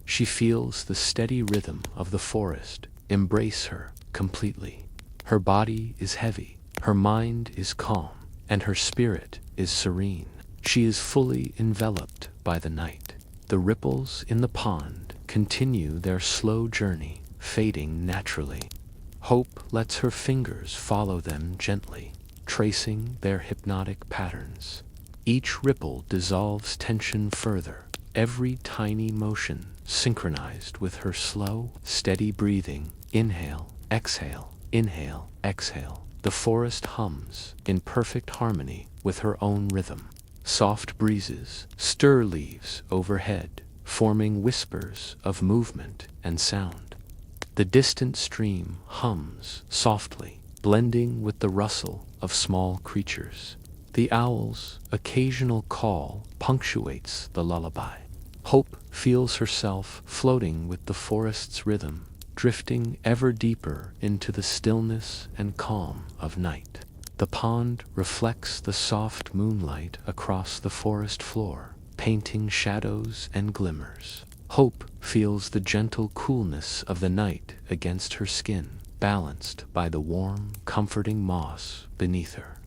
She feels the steady rhythm of the forest embrace her completely. Her body is heavy, her mind is calm, and her spirit is serene. She is fully enveloped by the night. The ripples in the pond continue their slow journey, fading naturally. Hope lets her fingers follow them gently, tracing their hypnotic patterns. Each ripple dissolves tension further, every tiny motion synchronized with her slow, steady breathing. Inhale, exhale, inhale, exhale. The forest hums in perfect harmony with her own rhythm. Soft breezes stir leaves overhead, forming whispers of movement and sound. The distant stream hums softly, blending with the rustle of small creatures. The owl's occasional call punctuates the lullaby. Hope feels herself floating with the forest's rhythm, drifting ever deeper into the stillness and calm of night. The pond reflects the soft moonlight across the forest floor, painting shadows and glimmers. Hope feels the gentle coolness of the night against her skin, balanced by the warm, comforting moss beneath her.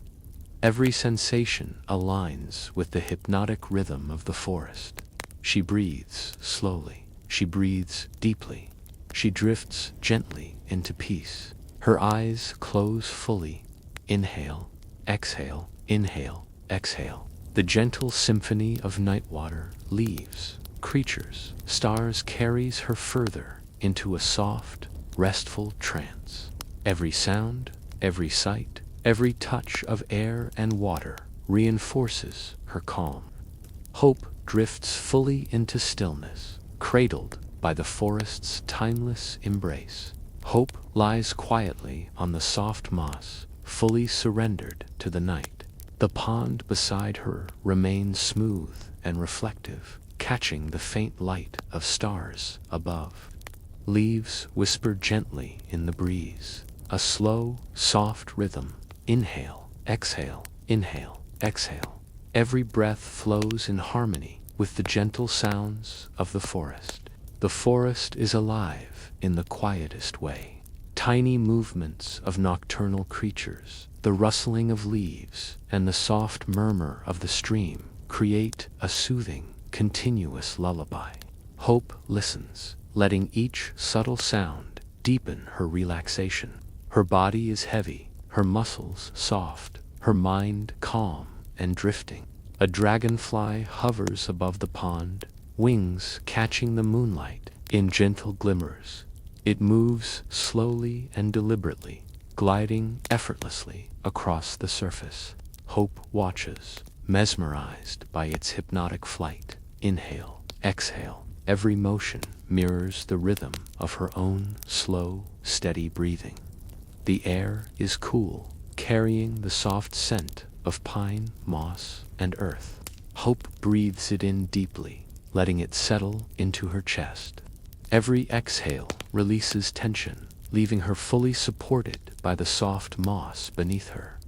Every sensation aligns with the hypnotic rhythm of the forest. She breathes slowly. She breathes deeply. She drifts gently into peace. Her eyes close fully. Inhale, exhale, inhale, exhale. The gentle symphony of night water, leaves, creatures, stars carries her further into a soft, restful trance. Every sound, every sight, every touch of air and water reinforces her calm. Hope drifts fully into stillness, cradled by the forest's timeless embrace. Hope lies quietly on the soft moss, fully surrendered to the night. The pond beside her remains smooth and reflective, catching the faint light of stars above. Leaves whisper gently in the breeze, a slow, soft rhythm. Inhale, exhale, inhale, exhale. Every breath flows in harmony with the gentle sounds of the forest. The forest is alive in the quietest way. Tiny movements of nocturnal creatures, the rustling of leaves, and the soft murmur of the stream create a soothing, continuous lullaby. Hope listens, letting each subtle sound deepen her relaxation. Her body is heavy, her muscles soft, her mind calm and drifting. A dragonfly hovers above the pond, wings catching the moonlight in gentle glimmers. It moves slowly and deliberately, gliding effortlessly across the surface. Hope watches, mesmerized by its hypnotic flight. Inhale, exhale. Every motion mirrors the rhythm of her own slow, steady breathing. The air is cool, carrying the soft scent of pine, moss, and earth. Hope breathes it in deeply, letting it settle into her chest. Every exhale releases tension, leaving her fully supported by the soft moss beneath her.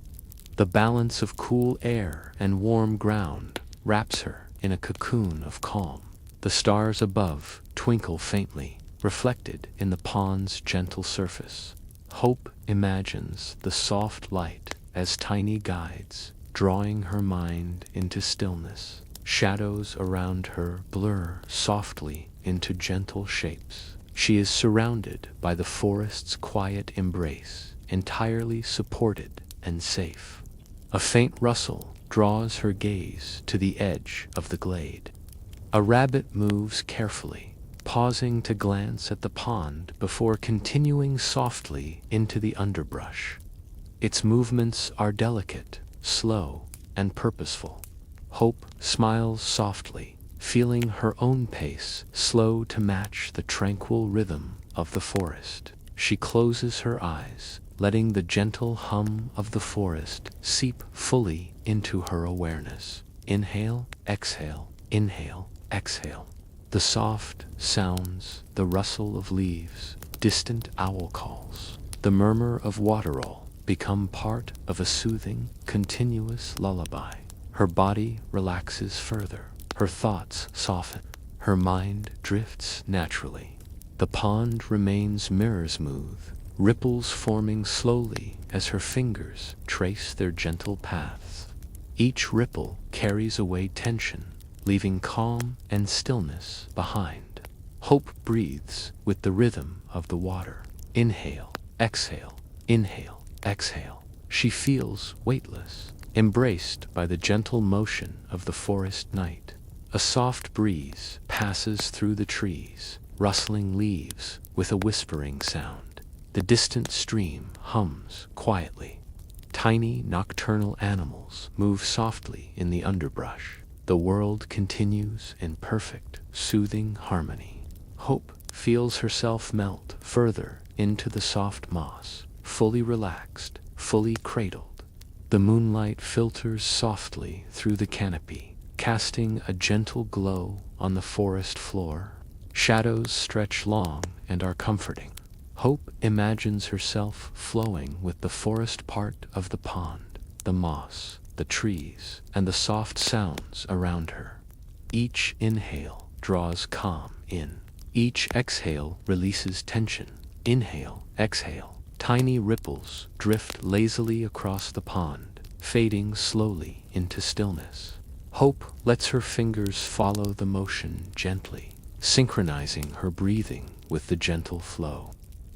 The balance of cool air and warm ground wraps her in a cocoon of calm. The stars above twinkle faintly, reflected in the pond's gentle surface. Hope imagines the soft light as tiny guides, drawing her mind into stillness. Shadows around her blur softly into gentle shapes. She is surrounded by the forest's quiet embrace, entirely supported and safe. A faint rustle draws her gaze to the edge of the glade. A rabbit moves carefully, pausing to glance at the pond before continuing softly into the underbrush. Its movements are delicate, slow, and purposeful. Hope smiles softly, feeling her own pace slow to match the tranquil rhythm of the forest. She closes her eyes, letting the gentle hum of the forest seep fully into her awareness. Inhale, exhale, inhale, exhale. The soft sounds, the rustle of leaves, distant owl calls, the murmur of waterall become part of a soothing, continuous lullaby. Her body relaxes further, her thoughts soften, her mind drifts naturally. The pond remains mirror-smooth, ripples forming slowly as her fingers trace their gentle paths. Each ripple carries away tension, leaving calm and stillness behind. Hope breathes with the rhythm of the water. Inhale, exhale, inhale, exhale. She feels weightless, embraced by the gentle motion of the forest night. A soft breeze passes through the trees, rustling leaves with a whispering sound. The distant stream hums quietly, Tiny nocturnal animals move softly in the underbrush. The world continues in perfect, soothing harmony. Hope feels herself melt further into the soft moss, fully relaxed, fully cradled. The moonlight filters softly through the canopy, casting a gentle glow on the forest floor. Shadows stretch long and are comforting. Hope imagines herself flowing with the forest part of the pond, the moss, the trees, and the soft sounds around her. Each inhale draws calm in. Each exhale releases tension. Inhale, exhale. Tiny ripples drift lazily across the pond, fading slowly into stillness. Hope lets her fingers follow the motion gently, synchronizing her breathing with the gentle flow.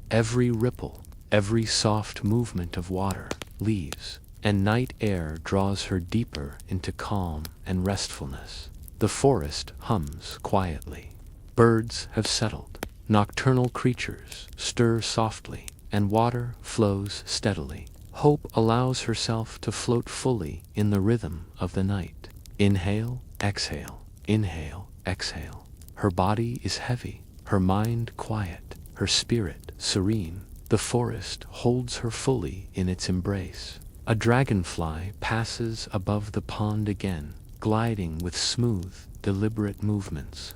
Every ripple, every soft movement of water, leaves, and night air draws her deeper into calm and restfulness. The forest hums quietly. Birds have settled. Nocturnal creatures stir softly, and water flows steadily. Hope allows herself to float fully in the rhythm of the night. Inhale, exhale, inhale, exhale. Her body is heavy, her mind quiet, her spirit serene. The forest holds her fully in its embrace. A dragonfly passes above the pond again, gliding with smooth, deliberate movements.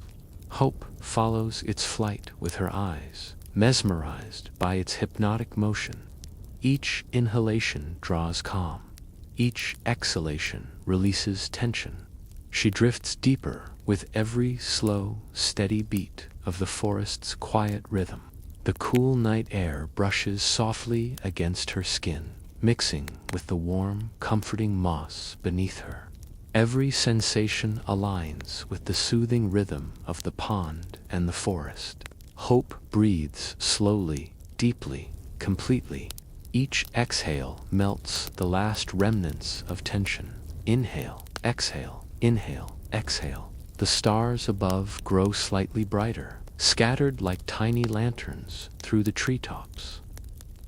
Hope follows its flight with her eyes, mesmerized by its hypnotic motion. Each inhalation draws calm. Each exhalation releases tension. She drifts deeper with every slow, steady beat of the forest's quiet rhythm. The cool night air brushes softly against her skin, mixing with the warm, comforting moss beneath her. Every sensation aligns with the soothing rhythm of the pond and the forest. Hope breathes slowly, deeply, completely. Each exhale melts the last remnants of tension. Inhale, exhale, inhale, exhale. The stars above grow slightly brighter, scattered like tiny lanterns through the treetops.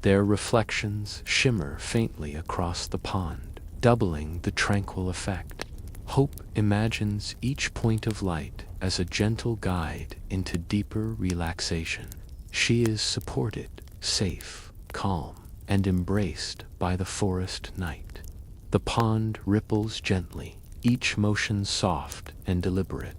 Their reflections shimmer faintly across the pond, doubling the tranquil effect. Hope imagines each point of light as a gentle guide into deeper relaxation. She is supported, safe, calm, and embraced by the forest night. The pond ripples gently, each motion soft and deliberate.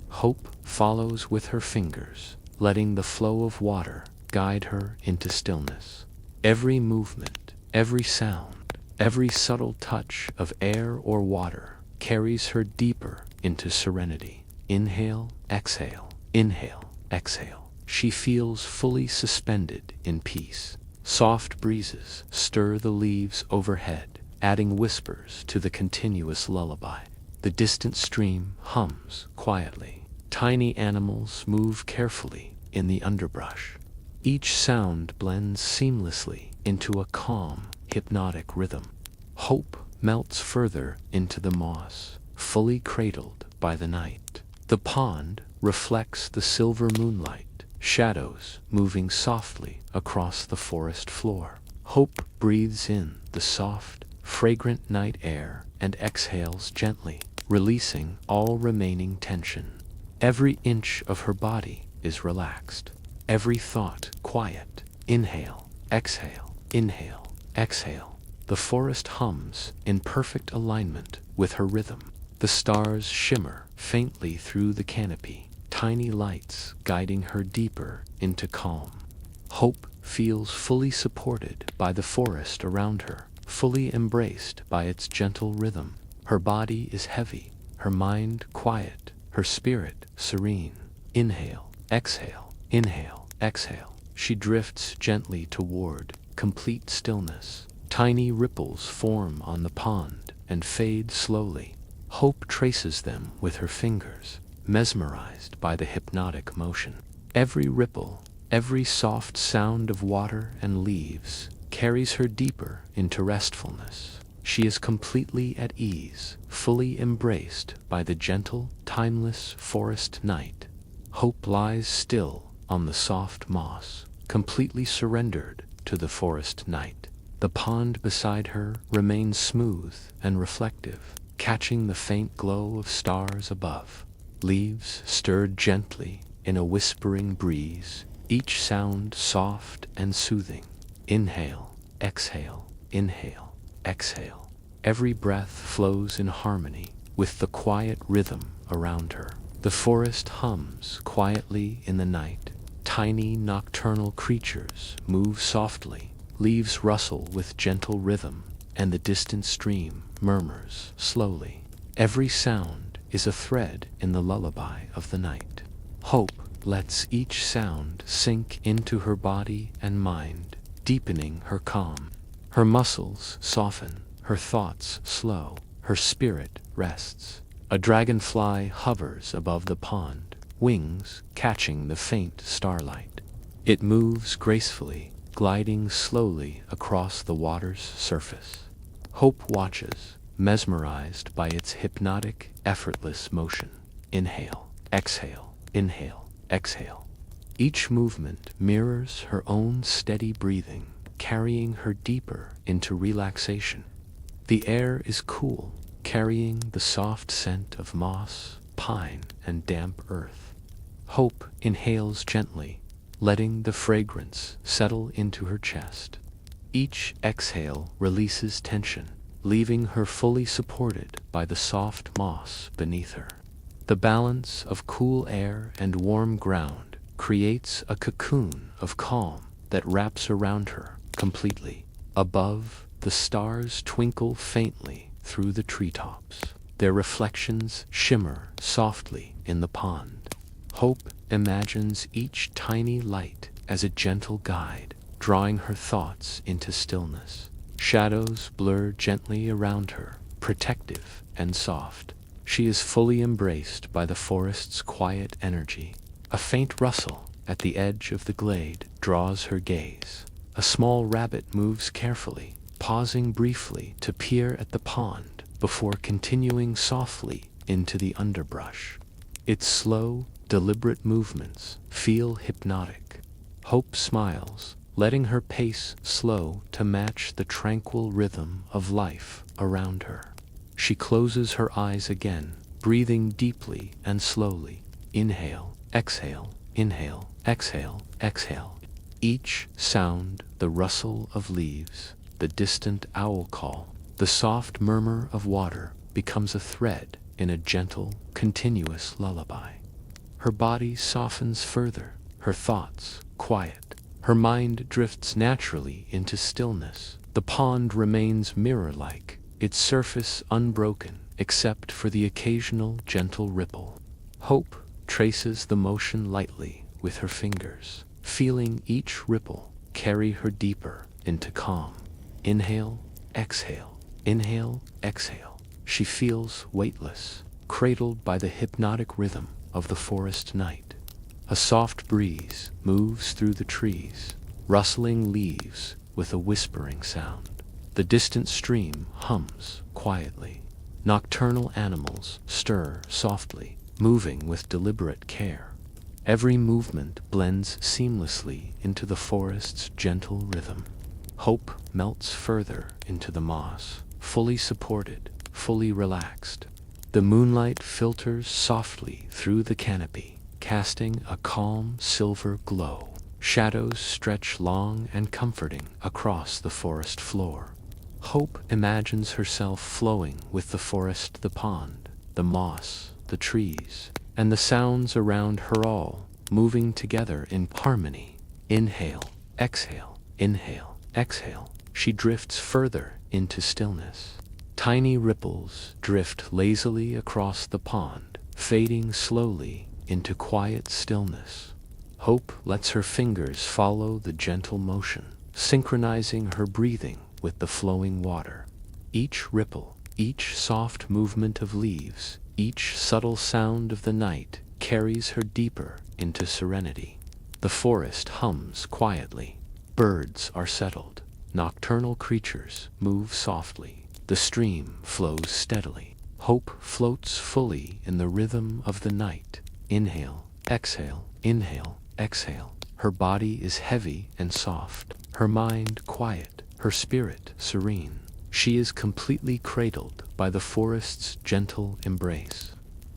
Hope follows with her fingers, letting the flow of water guide her into stillness. Every movement, every sound, every subtle touch of air or water carries her deeper into serenity. Inhale, exhale, inhale, exhale. She feels fully suspended in peace. Soft breezes stir the leaves overhead, adding whispers to the continuous lullaby. The distant stream hums quietly. Tiny animals move carefully in the underbrush. Each sound blends seamlessly into a calm, hypnotic rhythm. Hope melts further into the moss, fully cradled by the night. The pond reflects the silver moonlight, shadows moving softly across the forest floor. Hope breathes in the soft, fragrant night air and exhales gently, releasing all remaining tension. Every inch of her body is relaxed, every thought quiet. Inhale, exhale, inhale, exhale. The forest hums in perfect alignment with her rhythm. The stars shimmer faintly through the canopy, tiny lights guiding her deeper into calm. Hope feels fully supported by the forest around her, fully embraced by its gentle rhythm. Her body is heavy, her mind quiet, her spirit serene. Inhale, exhale, inhale, exhale. She drifts gently toward complete stillness. Tiny ripples form on the pond and fade slowly. Hope traces them with her fingers, mesmerized by the hypnotic motion. Every ripple, every soft sound of water and leaves carries her deeper into restfulness. She is completely at ease, fully embraced by the gentle, timeless forest night. Hope lies still on the soft moss, completely surrendered to the forest night. The pond beside her remains smooth and reflective, catching the faint glow of stars above. Leaves stirred gently in a whispering breeze, each sound soft and soothing. Inhale, exhale, inhale, exhale. Every breath flows in harmony with the quiet rhythm around her. The forest hums quietly in the night. Tiny nocturnal creatures move softly, leaves rustle with gentle rhythm, and the distant stream murmurs slowly. Every sound is a thread in the lullaby of the night. Hope lets each sound sink into her body and mind, deepening her calm. Her muscles soften, her thoughts slow, her spirit rests. A dragonfly hovers above the pond, wings catching the faint starlight. It moves gracefully, gliding slowly across the water's surface. Hope watches, mesmerized by its hypnotic, effortless motion. Inhale, exhale, inhale, exhale. Each movement mirrors her own steady breathing, carrying her deeper into relaxation. The air is cool, carrying the soft scent of moss, pine, and damp earth. Hope inhales gently, letting the fragrance settle into her chest. Each exhale releases tension, leaving her fully supported by the soft moss beneath her. The balance of cool air and warm ground creates a cocoon of calm that wraps around her completely. Above, the stars twinkle faintly through the treetops. Their reflections shimmer softly in the pond. Hope imagines each tiny light as a gentle guide, drawing her thoughts into stillness. Shadows blur gently around her, protective and soft. She is fully embraced by the forest's quiet energy. A faint rustle at the edge of the glade draws her gaze. A small rabbit moves carefully, pausing briefly to peer at the pond before continuing softly into the underbrush. Its slow, deliberate movements feel hypnotic. Hope smiles, letting her pace slow to match the tranquil rhythm of life around her. She closes her eyes again, breathing deeply and slowly. Inhale, exhale, inhale, exhale, exhale. Each sound, the rustle of leaves, the distant owl call, the soft murmur of water, becomes a thread in a gentle, continuous lullaby. Her body softens further, her thoughts quiet. Her mind drifts naturally into stillness. The pond remains mirror-like, its surface unbroken except for the occasional gentle ripple. Hope traces the motion lightly with her fingers, feeling each ripple carry her deeper into calm. Inhale, exhale, inhale, exhale. She feels weightless, cradled by the hypnotic rhythm of the forest night. A soft breeze moves through the trees, rustling leaves with a whispering sound. The distant stream hums quietly. Nocturnal animals stir softly, moving with deliberate care. Every movement blends seamlessly into the forest's gentle rhythm. Hope melts further into the moss, fully supported, fully relaxed. The moonlight filters softly through the canopy, casting a calm silver glow. Shadows stretch long and comforting across the forest floor. Hope imagines herself flowing with the forest, the pond, the moss, the trees, and the sounds around her, all moving together in harmony. Inhale, exhale, inhale, exhale. She drifts further into stillness. Tiny ripples drift lazily across the pond, fading slowly into quiet stillness. Hope lets her fingers follow the gentle motion, synchronizing her breathing with the flowing water. Each ripple, each soft movement of leaves, each subtle sound of the night carries her deeper into serenity. The forest hums quietly. Birds are settled. Nocturnal creatures move softly. The stream flows steadily. Hope floats fully in the rhythm of the night. Inhale, exhale, inhale, exhale. Her body is heavy and soft, her mind quiet, her spirit serene. She is completely cradled by the forest's gentle embrace.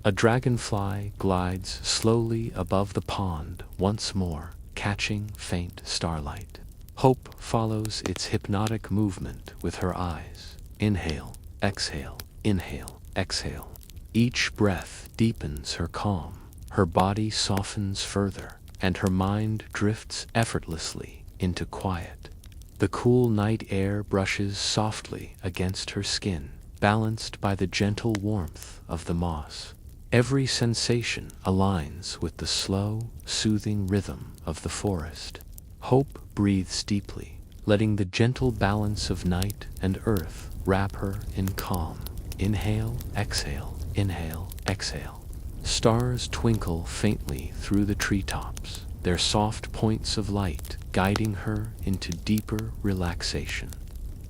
A dragonfly glides slowly above the pond once more, catching faint starlight. Hope follows its hypnotic movement with her eyes. Inhale, exhale, inhale, exhale. Each breath deepens her calm, her body softens further, and her mind drifts effortlessly into quiet. The cool night air brushes softly against her skin, balanced by the gentle warmth of the moss. Every sensation aligns with the slow, soothing rhythm of the forest. Hope breathes deeply, letting the gentle balance of night and earth wrap her in calm. Inhale, exhale, inhale, exhale. Stars twinkle faintly through the treetops, their soft points of light guiding her into deeper relaxation.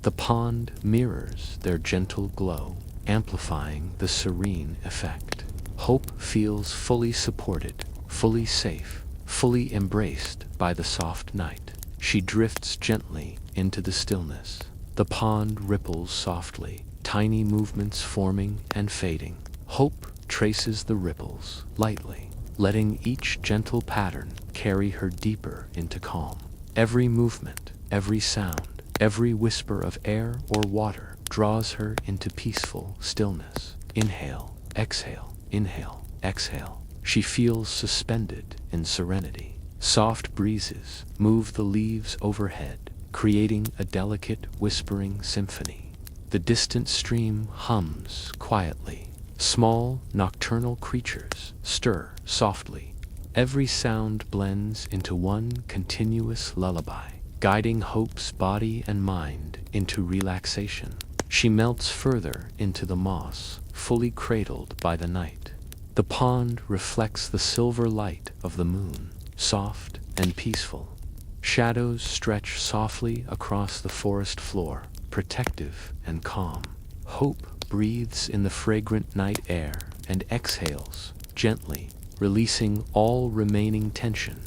The pond mirrors their gentle glow, amplifying the serene effect. Hope feels fully supported, fully safe, fully embraced by the soft night. She drifts gently into the stillness. The pond ripples softly, tiny movements forming and fading. Hope traces the ripples lightly, letting each gentle pattern carry her deeper into calm. Every movement, every sound, every whisper of air or water draws her into peaceful stillness. Inhale, exhale, inhale, exhale. She feels suspended in serenity. Soft breezes move the leaves overhead, creating a delicate whispering symphony. The distant stream hums quietly. Small, nocturnal creatures stir softly. Every sound blends into one continuous lullaby, guiding Hope's body and mind into relaxation. She melts further into the moss, fully cradled by the night. The pond reflects the silver light of the moon, soft and peaceful. Shadows stretch softly across the forest floor, protective and calm. Hope breathes in the fragrant night air and exhales gently, releasing all remaining tension.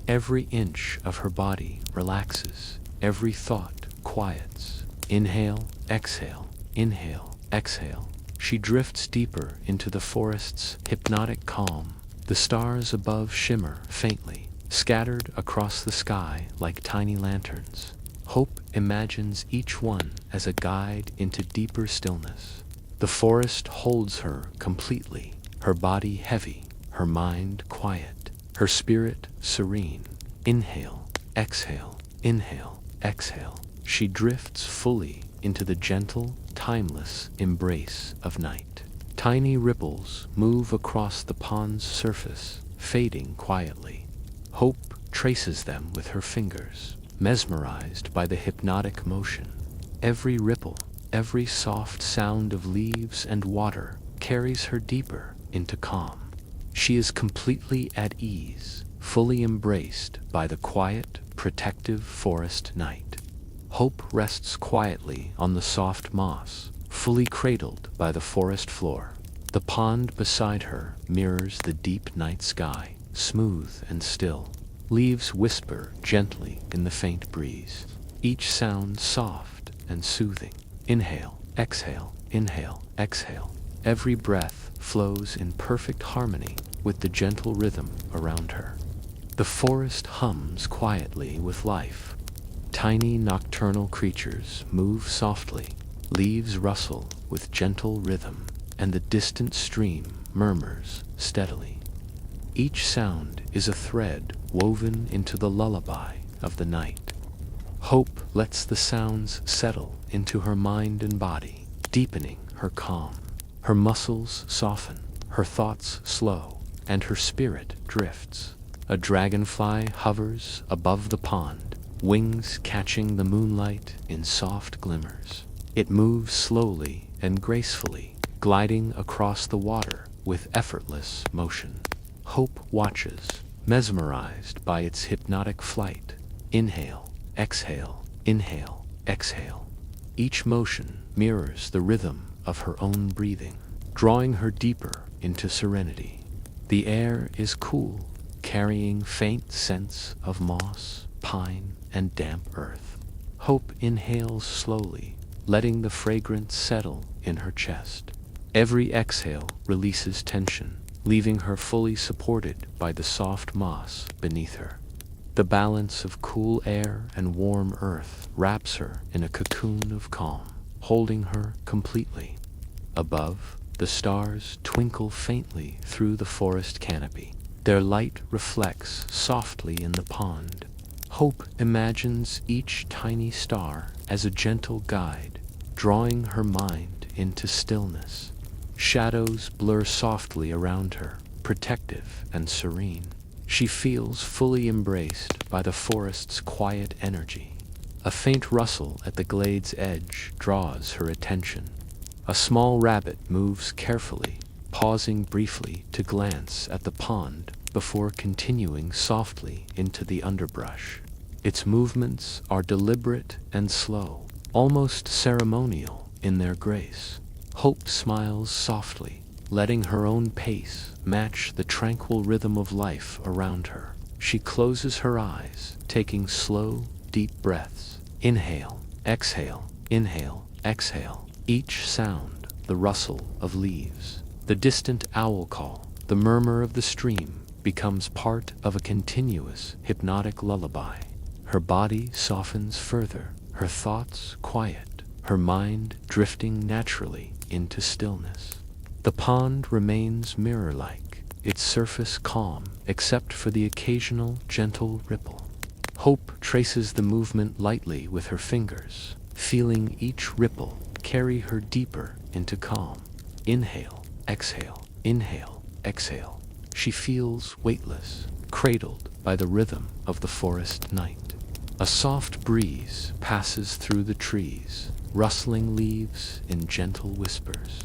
Every inch of her body relaxes, every thought quiets. Inhale, exhale, inhale, exhale. She drifts deeper into the forest's hypnotic calm. The stars above shimmer faintly, scattered across the sky like tiny lanterns. Hope imagines each one as a guide into deeper stillness. The forest holds her completely, her body heavy, her mind quiet, her spirit serene. Inhale, exhale, inhale, exhale. She drifts fully into the gentle, timeless embrace of night. Tiny ripples move across the pond's surface, fading quietly. Hope traces them with her fingers, mesmerized by the hypnotic motion. Every ripple, every soft sound of leaves and water carries her deeper into calm. She is completely at ease, fully embraced by the quiet, protective forest night. Hope rests quietly on the soft moss, fully cradled by the forest floor. The pond beside her mirrors the deep night sky, smooth and still. Leaves whisper gently in the faint breeze, each sound soft and soothing. Inhale, exhale, inhale, exhale. Every breath flows in perfect harmony with the gentle rhythm around her. The forest hums quietly with life. Tiny nocturnal creatures move softly, leaves rustle with gentle rhythm, and the distant stream murmurs steadily. Each sound is a thread woven into the lullaby of the night. Hope lets the sounds settle into her mind and body, deepening her calm. Her muscles soften, her thoughts slow, and her spirit drifts. A dragonfly hovers above the pond, wings catching the moonlight in soft glimmers. It moves slowly and gracefully, gliding across the water with effortless motion. Hope watches, mesmerized by its hypnotic flight. Inhale, exhale, inhale, exhale. Each motion mirrors the rhythm of her own breathing, drawing her deeper into serenity. The air is cool, carrying faint scents of moss, pine, and damp earth. Hope inhales slowly, letting the fragrance settle in her chest. Every exhale releases tension, leaving her fully supported by the soft moss beneath her. The balance of cool air and warm earth wraps her in a cocoon of calm, holding her completely. Above, the stars twinkle faintly through the forest canopy. Their light reflects softly in the pond. Hope imagines each tiny star as a gentle guide, drawing her mind into stillness. Shadows blur softly around her, protective and serene. She feels fully embraced by the forest's quiet energy. A faint rustle at the glade's edge draws her attention. A small rabbit moves carefully, pausing briefly to glance at the pond before continuing softly into the underbrush. Its movements are deliberate and slow, almost ceremonial in their grace. Hope smiles softly, letting her own pace match the tranquil rhythm of life around her. She closes her eyes, taking slow, deep breaths. Inhale, exhale, inhale, exhale. Each sound, the rustle of leaves, the distant owl call, the murmur of the stream, becomes part of a continuous, hypnotic lullaby. Her body softens further, her thoughts quiet, her mind drifting naturally into stillness. The pond remains mirror-like, its surface calm except for the occasional gentle ripple. Hope traces the movement lightly with her fingers, feeling each ripple carry her deeper into calm. Inhale, exhale, inhale, exhale. She feels weightless, cradled by the rhythm of the forest night. A soft breeze passes through the trees, rustling leaves in gentle whispers.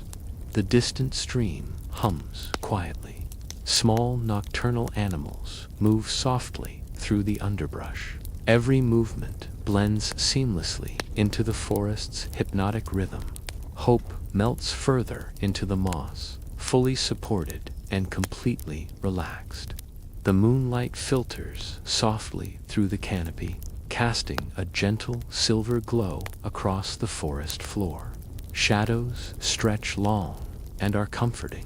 The distant stream hums quietly. Small nocturnal animals move softly through the underbrush. Every movement blends seamlessly into the forest's hypnotic rhythm. Hope melts further into the moss, fully supported and completely relaxed. The moonlight filters softly through the canopy, casting a gentle silver glow across the forest floor. Shadows stretch long and are comforting.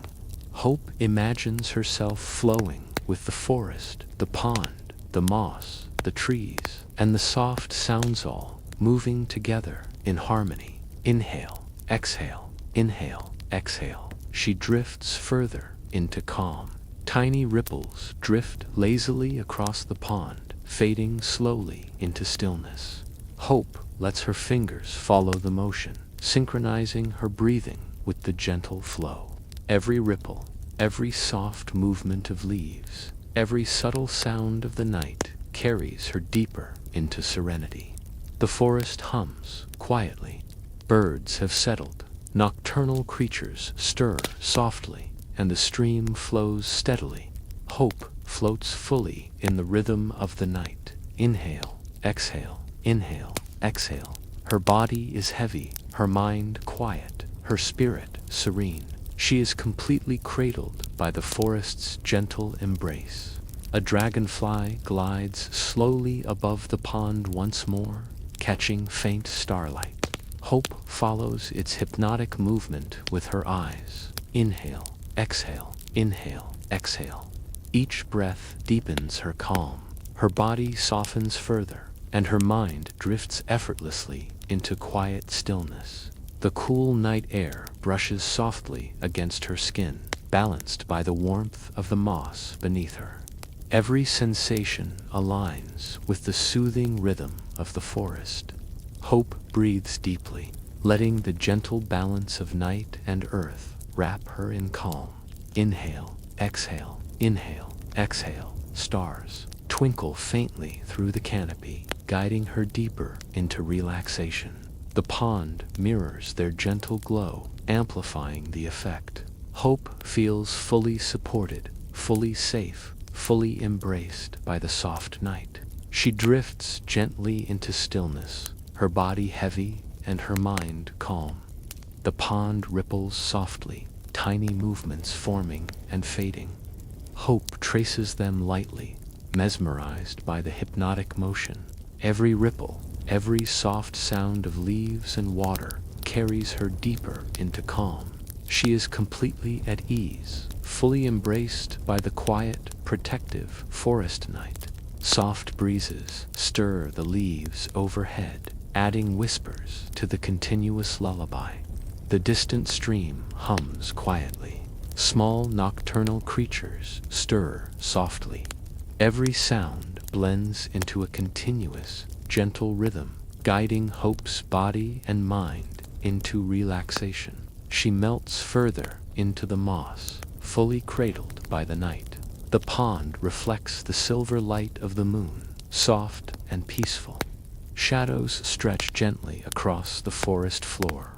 Hope imagines herself flowing with the forest, the pond, the moss, the trees, and the soft sounds, all moving together in harmony. Inhale, exhale, inhale, exhale. She drifts further into calm. Tiny ripples drift lazily across the pond, fading slowly into stillness. Hope lets her fingers follow the motion, synchronizing her breathing with the gentle flow. Every ripple, every soft movement of leaves, every subtle sound of the night carries her deeper into serenity. The forest hums quietly. Birds have settled. Nocturnal creatures stir softly, and the stream flows steadily. Hope floats fully in the rhythm of the night. Inhale, exhale, inhale, exhale. Her body is heavy, her mind quiet, her spirit serene. She is completely cradled by the forest's gentle embrace. A dragonfly glides slowly above the pond once more, catching faint starlight. Hope follows its hypnotic movement with her eyes. Inhale, exhale, inhale, exhale. Each breath deepens her calm. Her body softens further, and her mind drifts effortlessly into quiet stillness. The cool night air brushes softly against her skin, balanced by the warmth of the moss beneath her. Every sensation aligns with the soothing rhythm of the forest. Hope breathes deeply, letting the gentle balance of night and earth wrap her in calm. Inhale, exhale, inhale, exhale. Stars twinkle faintly through the canopy, guiding her deeper into relaxation. The pond mirrors their gentle glow, amplifying the effect. Hope feels fully supported, fully safe, fully embraced by the soft night. She drifts gently into stillness, her body heavy and her mind calm. The pond ripples softly, tiny movements forming and fading. Hope traces them lightly, mesmerized by the hypnotic motion. Every ripple, Every soft sound of leaves and water carries her deeper into calm. She is completely at ease, fully embraced by the quiet, protective forest night. Soft breezes stir the leaves overhead, adding whispers to the continuous lullaby. The distant stream hums quietly. Small nocturnal creatures stir softly. Every sound blends into a continuous, gentle rhythm, guiding Hope's body and mind into relaxation. She melts further into the moss, fully cradled by the night. The pond reflects the silver light of the moon, soft and peaceful. Shadows stretch gently across the forest floor.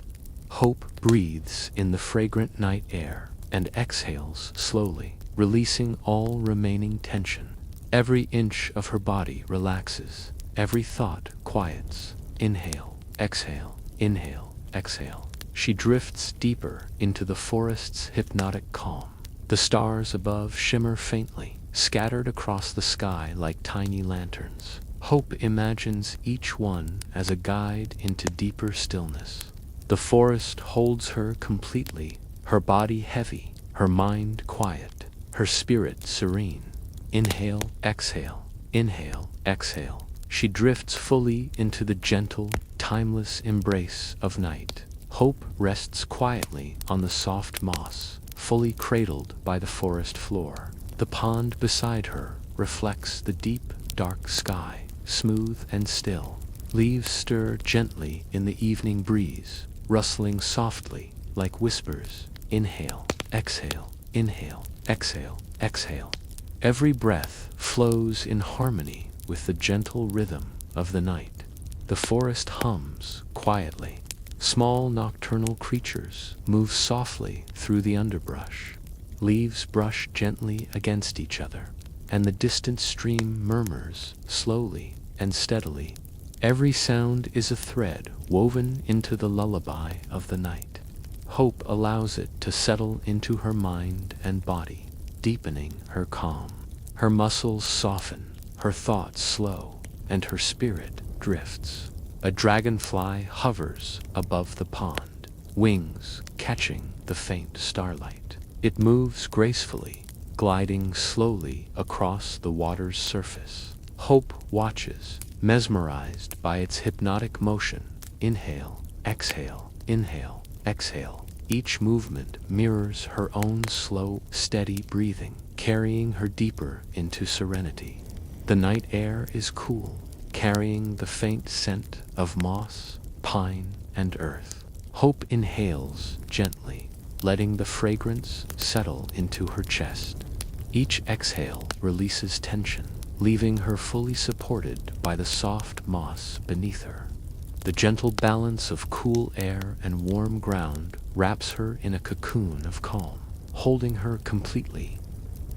Hope breathes in the fragrant night air and exhales slowly, releasing all remaining tension. Every inch of her body relaxes, every thought quiets. Inhale, exhale, inhale, exhale. She drifts deeper into the forest's hypnotic calm. The stars above shimmer faintly, scattered across the sky like tiny lanterns. Hope imagines each one as a guide into deeper stillness. The forest holds her completely, her body heavy, her mind quiet, her spirit serene. Inhale, exhale, inhale, exhale. She drifts fully into the gentle, timeless embrace of night. Hope rests quietly on the soft moss, fully cradled by the forest floor. The pond beside her reflects the deep, dark sky, smooth and still. Leaves stir gently in the evening breeze, rustling softly like whispers. Inhale, exhale, inhale, exhale, exhale. Every breath flows in harmony with the gentle rhythm of the night. The forest hums quietly. Small nocturnal creatures move softly through the underbrush. Leaves brush gently against each other, and the distant stream murmurs slowly and steadily. Every sound is a thread woven into the lullaby of the night. Hope allows it to settle into her mind and body, deepening her calm. Her muscles soften, her thoughts slow, and her spirit drifts. A dragonfly hovers above the pond, wings catching the faint starlight. It moves gracefully, gliding slowly across the water's surface. Hope watches, mesmerized by its hypnotic motion. Inhale, exhale, inhale, exhale. Each movement mirrors her own slow, steady breathing, carrying her deeper into serenity. The night air is cool, carrying the faint scent of moss, pine, and earth. Hope inhales gently, letting the fragrance settle into her chest. Each exhale releases tension, leaving her fully supported by the soft moss beneath her. The gentle balance of cool air and warm ground wraps her in a cocoon of calm, holding her completely.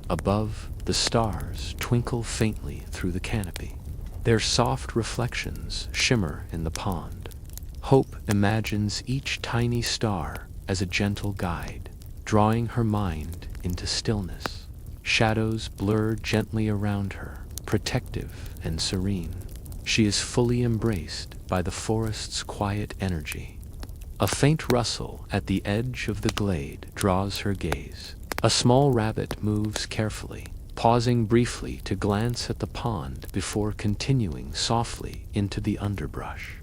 Above, the stars twinkle faintly through the canopy. Their soft reflections shimmer in the pond. Hope imagines each tiny star as a gentle guide, drawing her mind into stillness. Shadows blur gently around her, protective and serene. She is fully embraced by the forest's quiet energy. A faint rustle at the edge of the glade draws her gaze. A small rabbit moves carefully, pausing briefly to glance at the pond before continuing softly into the underbrush.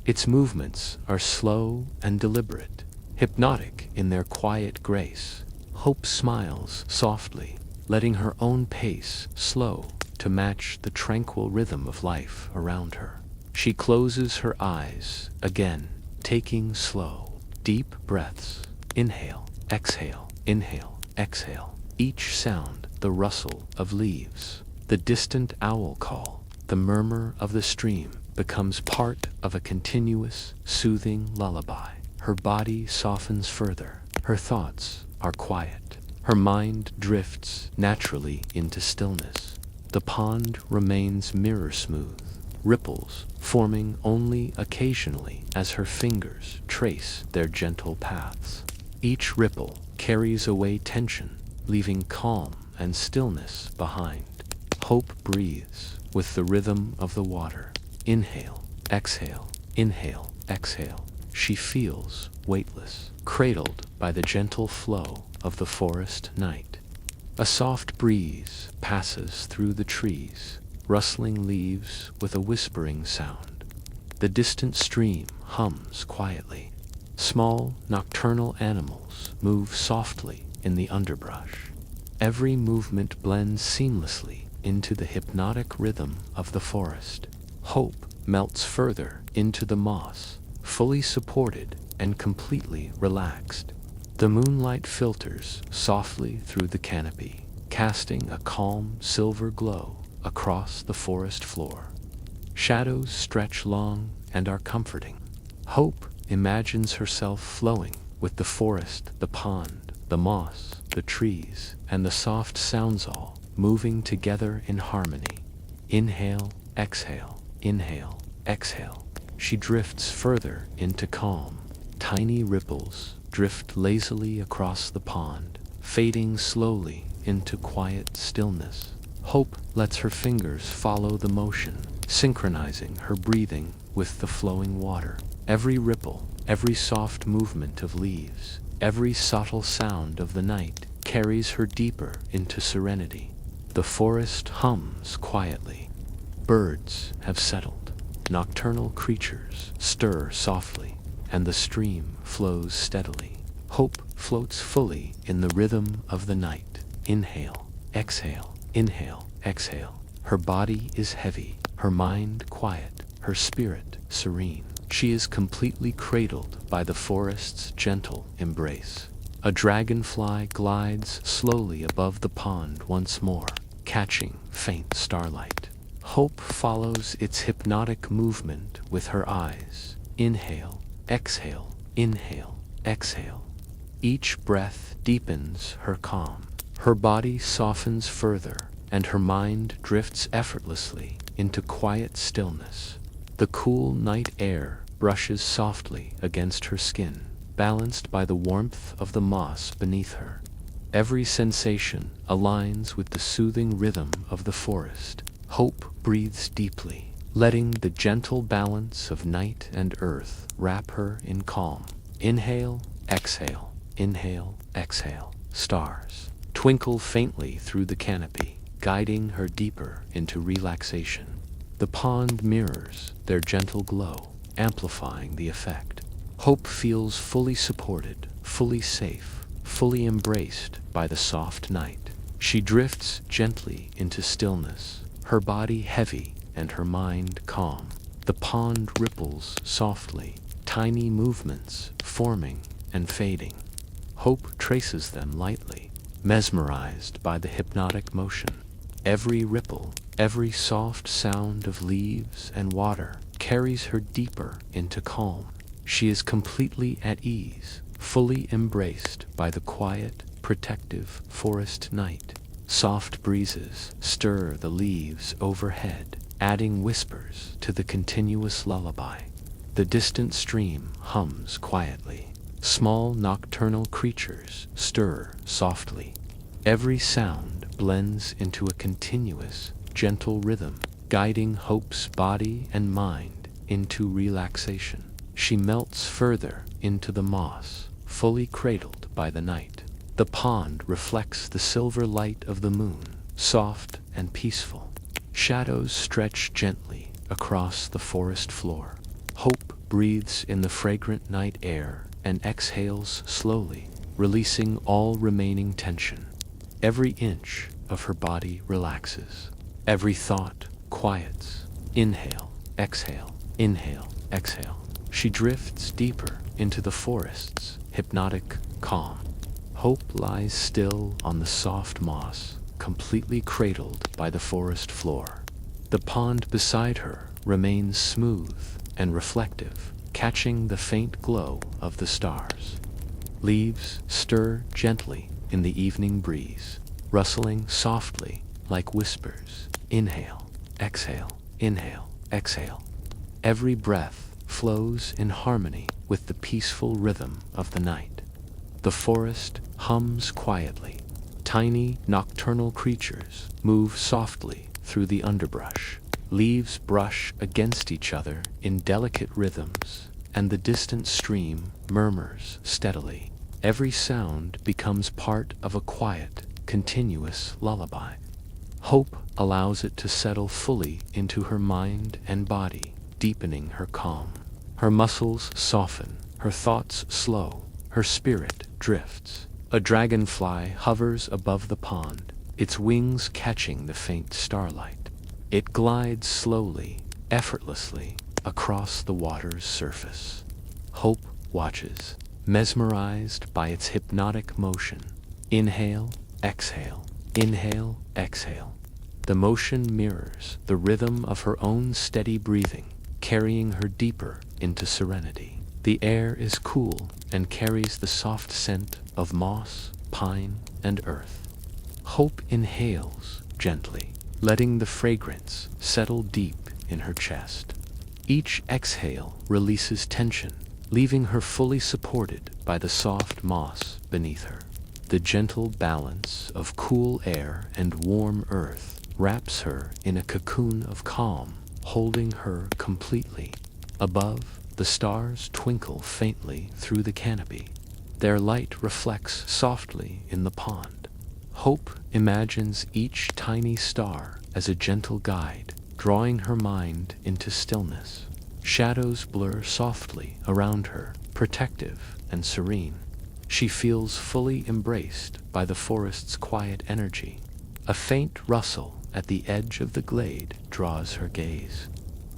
Its movements are slow and deliberate, hypnotic in their quiet grace. Hope smiles softly, letting her own pace slow to match the tranquil rhythm of life around her. She closes her eyes again, taking slow, deep breaths. Inhale, exhale, inhale, exhale. Each sound, the rustle of leaves, the distant owl call, the murmur of the stream, becomes part of a continuous, soothing lullaby. Her body softens further. Her thoughts are quiet. Her mind drifts naturally into stillness. The pond remains mirror smooth, ripples forming only occasionally as her fingers trace their gentle paths. Each ripple carries away tension, leaving calm and stillness behind. Hope breathes with the rhythm of the water. Inhale, exhale, inhale, exhale. She feels weightless, cradled by the gentle flow of the forest night. A soft breeze passes through the trees, rustling leaves with a whispering sound. The distant stream hums quietly. Small nocturnal animals move softly in the underbrush. Every movement blends seamlessly into the hypnotic rhythm of the forest. Hope melts further into the moss, fully supported and completely relaxed. The moonlight filters softly through the canopy, casting a calm silver glow across the forest floor. Shadows stretch long and are comforting. Hope imagines herself flowing with the forest, the pond, the moss, the trees, and the soft sounds, all moving together in harmony. Inhale, exhale, inhale, exhale. She drifts further into calm. Tiny ripples drift lazily across the pond, fading slowly into quiet stillness. Hope lets her fingers follow the motion, synchronizing her breathing with the flowing water. Every ripple, every soft movement of leaves, every subtle sound of the night carries her deeper into serenity. The forest hums quietly. Birds have settled. Nocturnal creatures stir softly, and the stream flows steadily. Hope floats fully in the rhythm of the night. Inhale, exhale, inhale, exhale. Her body is heavy, her mind quiet, her spirit serene. She is completely cradled by the forest's gentle embrace. A dragonfly glides slowly above the pond once more, catching faint starlight. Hope follows its hypnotic movement with her eyes. Inhale, exhale, inhale, exhale. Each breath deepens her calm. Her body softens further, and her mind drifts effortlessly into quiet stillness. The cool night air brushes softly against her skin, balanced by the warmth of the moss beneath her. Every sensation aligns with the soothing rhythm of the forest. Hope breathes deeply, letting the gentle balance of night and earth wrap her in calm. Inhale, exhale, inhale, exhale. Stars twinkle faintly through the canopy, guiding her deeper into relaxation. The pond mirrors their gentle glow, amplifying the effect. Hope feels fully supported, fully safe, fully embraced by the soft night. She drifts gently into stillness, her body heavy and her mind calm. The pond ripples softly, tiny movements forming and fading. Hope traces them lightly, mesmerized by the hypnotic motion. Every ripple, every soft sound of leaves and water carries her deeper into calm. She is completely at ease, fully embraced by the quiet, protective forest night. Soft breezes stir the leaves overhead, adding whispers to the continuous lullaby. The distant stream hums quietly. Small nocturnal creatures stir softly. Every sound blends into a continuous, gentle rhythm, guiding Hope's body and mind into relaxation. She melts further into the moss, fully cradled by the night. The pond reflects the silver light of the moon, soft and peaceful. Shadows stretch gently across the forest floor. Hope breathes in the fragrant night air and exhales slowly, releasing all remaining tension. Every inch of her body relaxes. Every thought quiets. Inhale, exhale, inhale, exhale. She drifts deeper into the forest's hypnotic calm. Hope lies still on the soft moss, completely cradled by the forest floor. The pond beside her remains smooth and reflective, catching the faint glow of the stars. Leaves stir gently in the evening breeze, rustling softly like whispers. Inhale, exhale, inhale, exhale. Every breath flows in harmony with the peaceful rhythm of the night. The forest hums quietly. Tiny nocturnal creatures move softly through the underbrush. Leaves brush against each other in delicate rhythms, and the distant stream murmurs steadily. Every sound becomes part of a quiet, continuous lullaby. Hope allows it to settle fully into her mind and body, deepening her calm. Her muscles soften, her thoughts slow, her spirit drifts. A dragonfly hovers above the pond, its wings catching the faint starlight. It glides slowly, effortlessly, across the water's surface. Hope watches, mesmerized by its hypnotic motion. Inhale, exhale, inhale, exhale. The motion mirrors the rhythm of her own steady breathing, carrying her deeper into serenity. The air is cool and carries the soft scent of moss, pine, and earth. Hope inhales gently, letting the fragrance settle deep in her chest. Each exhale releases tension, leaving her fully supported by the soft moss beneath her. The gentle balance of cool air and warm earth wraps her in a cocoon of calm, holding her completely. Above, the stars twinkle faintly through the canopy. Their light reflects softly in the pond. Hope imagines each tiny star as a gentle guide, drawing her mind into stillness. Shadows blur softly around her, protective and serene. She feels fully embraced by the forest's quiet energy. A faint rustle at the edge of the glade draws her gaze.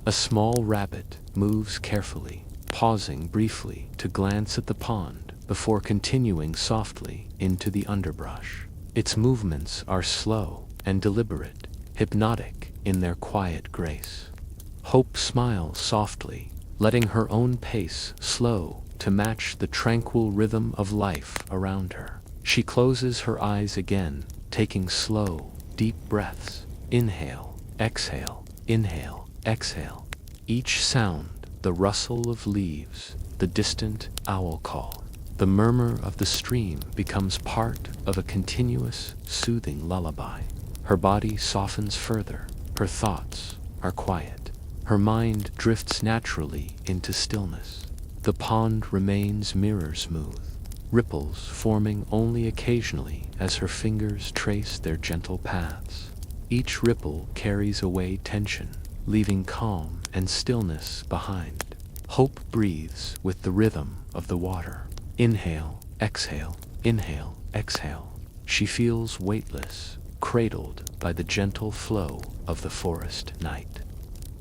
A small rabbit moves carefully, pausing briefly to glance at the pond before continuing softly into the underbrush. Its movements are slow and deliberate, hypnotic in their quiet grace. Hope smiles softly, letting her own pace slow to match the tranquil rhythm of life around her. She closes her eyes again, taking slow, deep breaths. Inhale, exhale, inhale, exhale. Each sound, the rustle of leaves, the distant owl call, the murmur of the stream becomes part of a continuous, soothing lullaby. Her body softens further, her thoughts are quiet. Her mind drifts naturally into stillness. The pond remains mirror smooth, ripples forming only occasionally as her fingers trace their gentle paths. Each ripple carries away tension, leaving calm and stillness behind. Hope breathes with the rhythm of the water. Inhale, exhale, inhale, exhale. She feels weightless, cradled by the gentle flow of the forest night.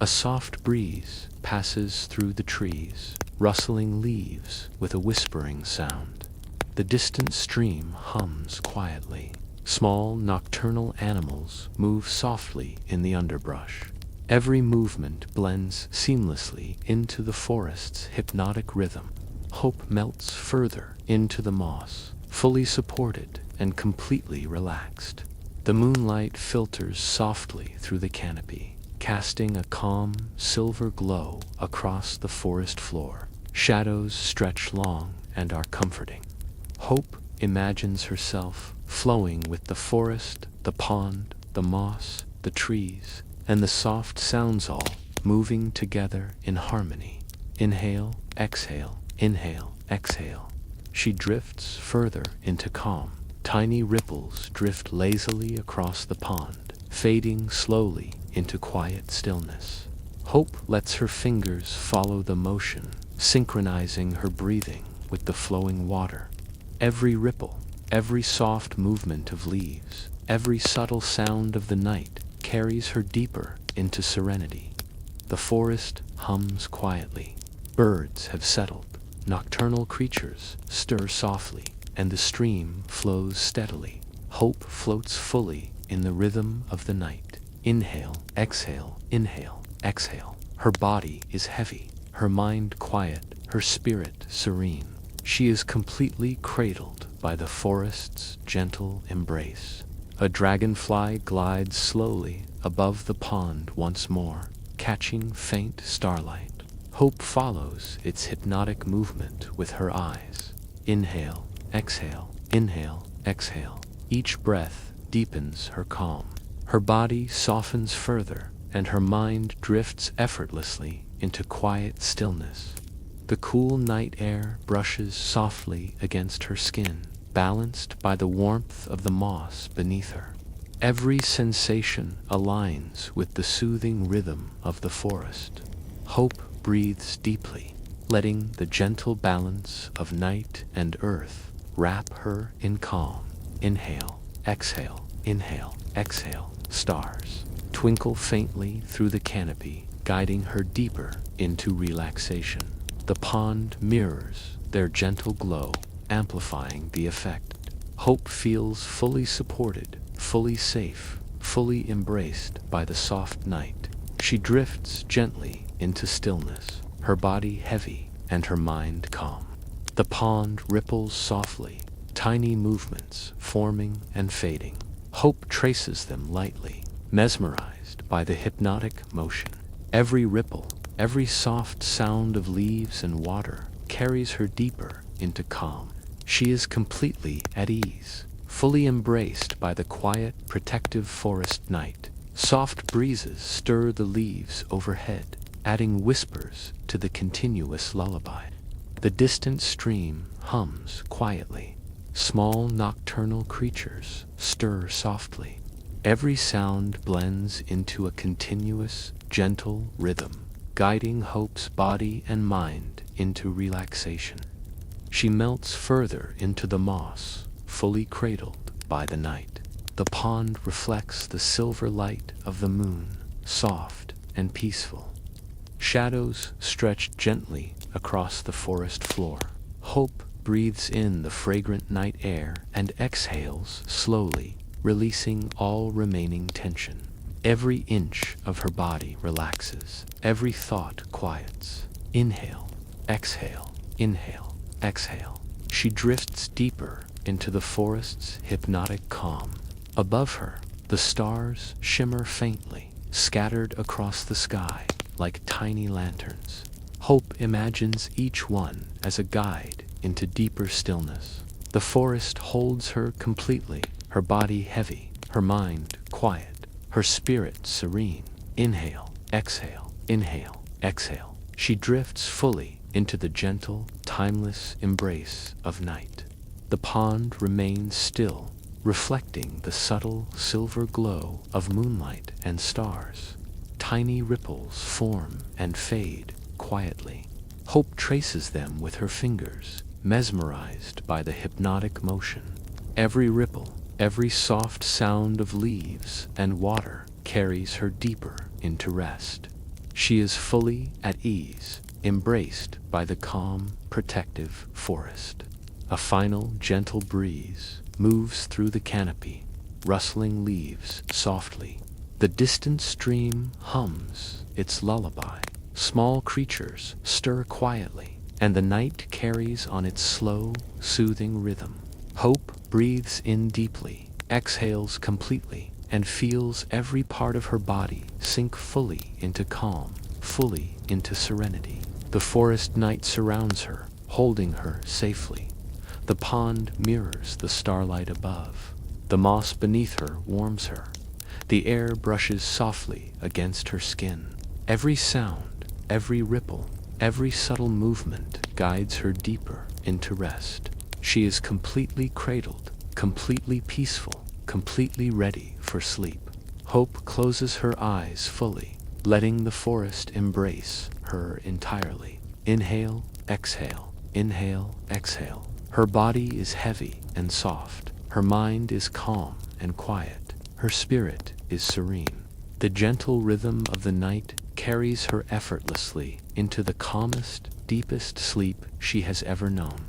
A soft breeze passes through the trees, rustling leaves with a whispering sound. The distant stream hums quietly. Small nocturnal animals move softly in the underbrush. Every movement blends seamlessly into the forest's hypnotic rhythm. Hope melts further into the moss, fully supported and completely relaxed. The moonlight filters softly through the canopy, casting a calm, silver glow across the forest floor. Shadows stretch long and are comforting. Hope imagines herself flowing with the forest, the pond, the moss, the trees, and the soft sounds, all moving together in harmony. Inhale, exhale, inhale, exhale. She drifts further into calm. Tiny ripples drift lazily across the pond, fading slowly into quiet stillness. Hope lets her fingers follow the motion, synchronizing her breathing with the flowing water. Every ripple, every soft movement of leaves, every subtle sound of the night carries her deeper into serenity. The forest hums quietly. Birds have settled. Nocturnal creatures stir softly, and the stream flows steadily. Hope floats fully in the rhythm of the night. Inhale, exhale, inhale, exhale. Her body is heavy, her mind quiet, her spirit serene. She is completely cradled by the forest's gentle embrace. A dragonfly glides slowly above the pond once more, catching faint starlight. Hope follows its hypnotic movement with her eyes. Inhale, exhale, inhale, exhale. Each breath deepens her calm. Her body softens further and her mind drifts effortlessly into quiet stillness. The cool night air brushes softly against her skin, balanced by the warmth of the moss beneath her. Every sensation aligns with the soothing rhythm of the forest. Hope breathes deeply, letting the gentle balance of night and earth wrap her in calm. Inhale, exhale, inhale, exhale. Stars twinkle faintly through the canopy, guiding her deeper into relaxation. The pond mirrors their gentle glow, amplifying the effect. Hope feels fully supported, fully safe, fully embraced by the soft night. She drifts gently into stillness, her body heavy and her mind calm. The pond ripples softly, tiny movements forming and fading. Hope traces them lightly, mesmerized by the hypnotic motion. Every ripple, every soft sound of leaves and water carries her deeper into calm. She is completely at ease, fully embraced by the quiet, protective forest night. Soft breezes stir the leaves overhead, adding whispers to the continuous lullaby. The distant stream hums quietly. Small nocturnal creatures stir softly. Every sound blends into a continuous, gentle rhythm, guiding Hope's body and mind into relaxation. She melts further into the moss, fully cradled by the night. The pond reflects the silver light of the moon, soft and peaceful. Shadows stretch gently across the forest floor. Hope breathes in the fragrant night air and exhales slowly, releasing all remaining tension. Every inch of her body relaxes, every thought quiets. Inhale, exhale, inhale, exhale. She drifts deeper into the forest's hypnotic calm. Above her, the stars shimmer faintly, scattered across the sky like tiny lanterns. Hope imagines each one as a guide into deeper stillness. The forest holds her completely, her body heavy, her mind quiet, her spirit serene. Inhale, exhale, inhale, exhale. She drifts fully into the gentle, timeless embrace of night. The pond remains still, reflecting the subtle silver glow of moonlight and stars. Tiny ripples form and fade quietly. Hope traces them with her fingers, mesmerized by the hypnotic motion. Every ripple, every soft sound of leaves and water carries her deeper into rest. She is fully at ease, embraced by the calm, protective forest. A final gentle breeze moves through the canopy, rustling leaves softly. The distant stream hums its lullaby. Small creatures stir quietly, and the night carries on its slow, soothing rhythm. Hope breathes in deeply, exhales completely, and feels every part of her body sink fully into calm, fully into serenity. The forest night surrounds her, holding her safely. The pond mirrors the starlight above. The moss beneath her warms her. The air brushes softly against her skin. Every sound, every ripple, every subtle movement guides her deeper into rest. She is completely cradled, completely peaceful, completely ready for sleep. Hope closes her eyes fully, letting the forest embrace her entirely. Inhale, exhale, inhale, exhale. Her body is heavy and soft. Her mind is calm and quiet. Her spirit is serene. The gentle rhythm of the night carries her effortlessly into the calmest, deepest sleep she has ever known.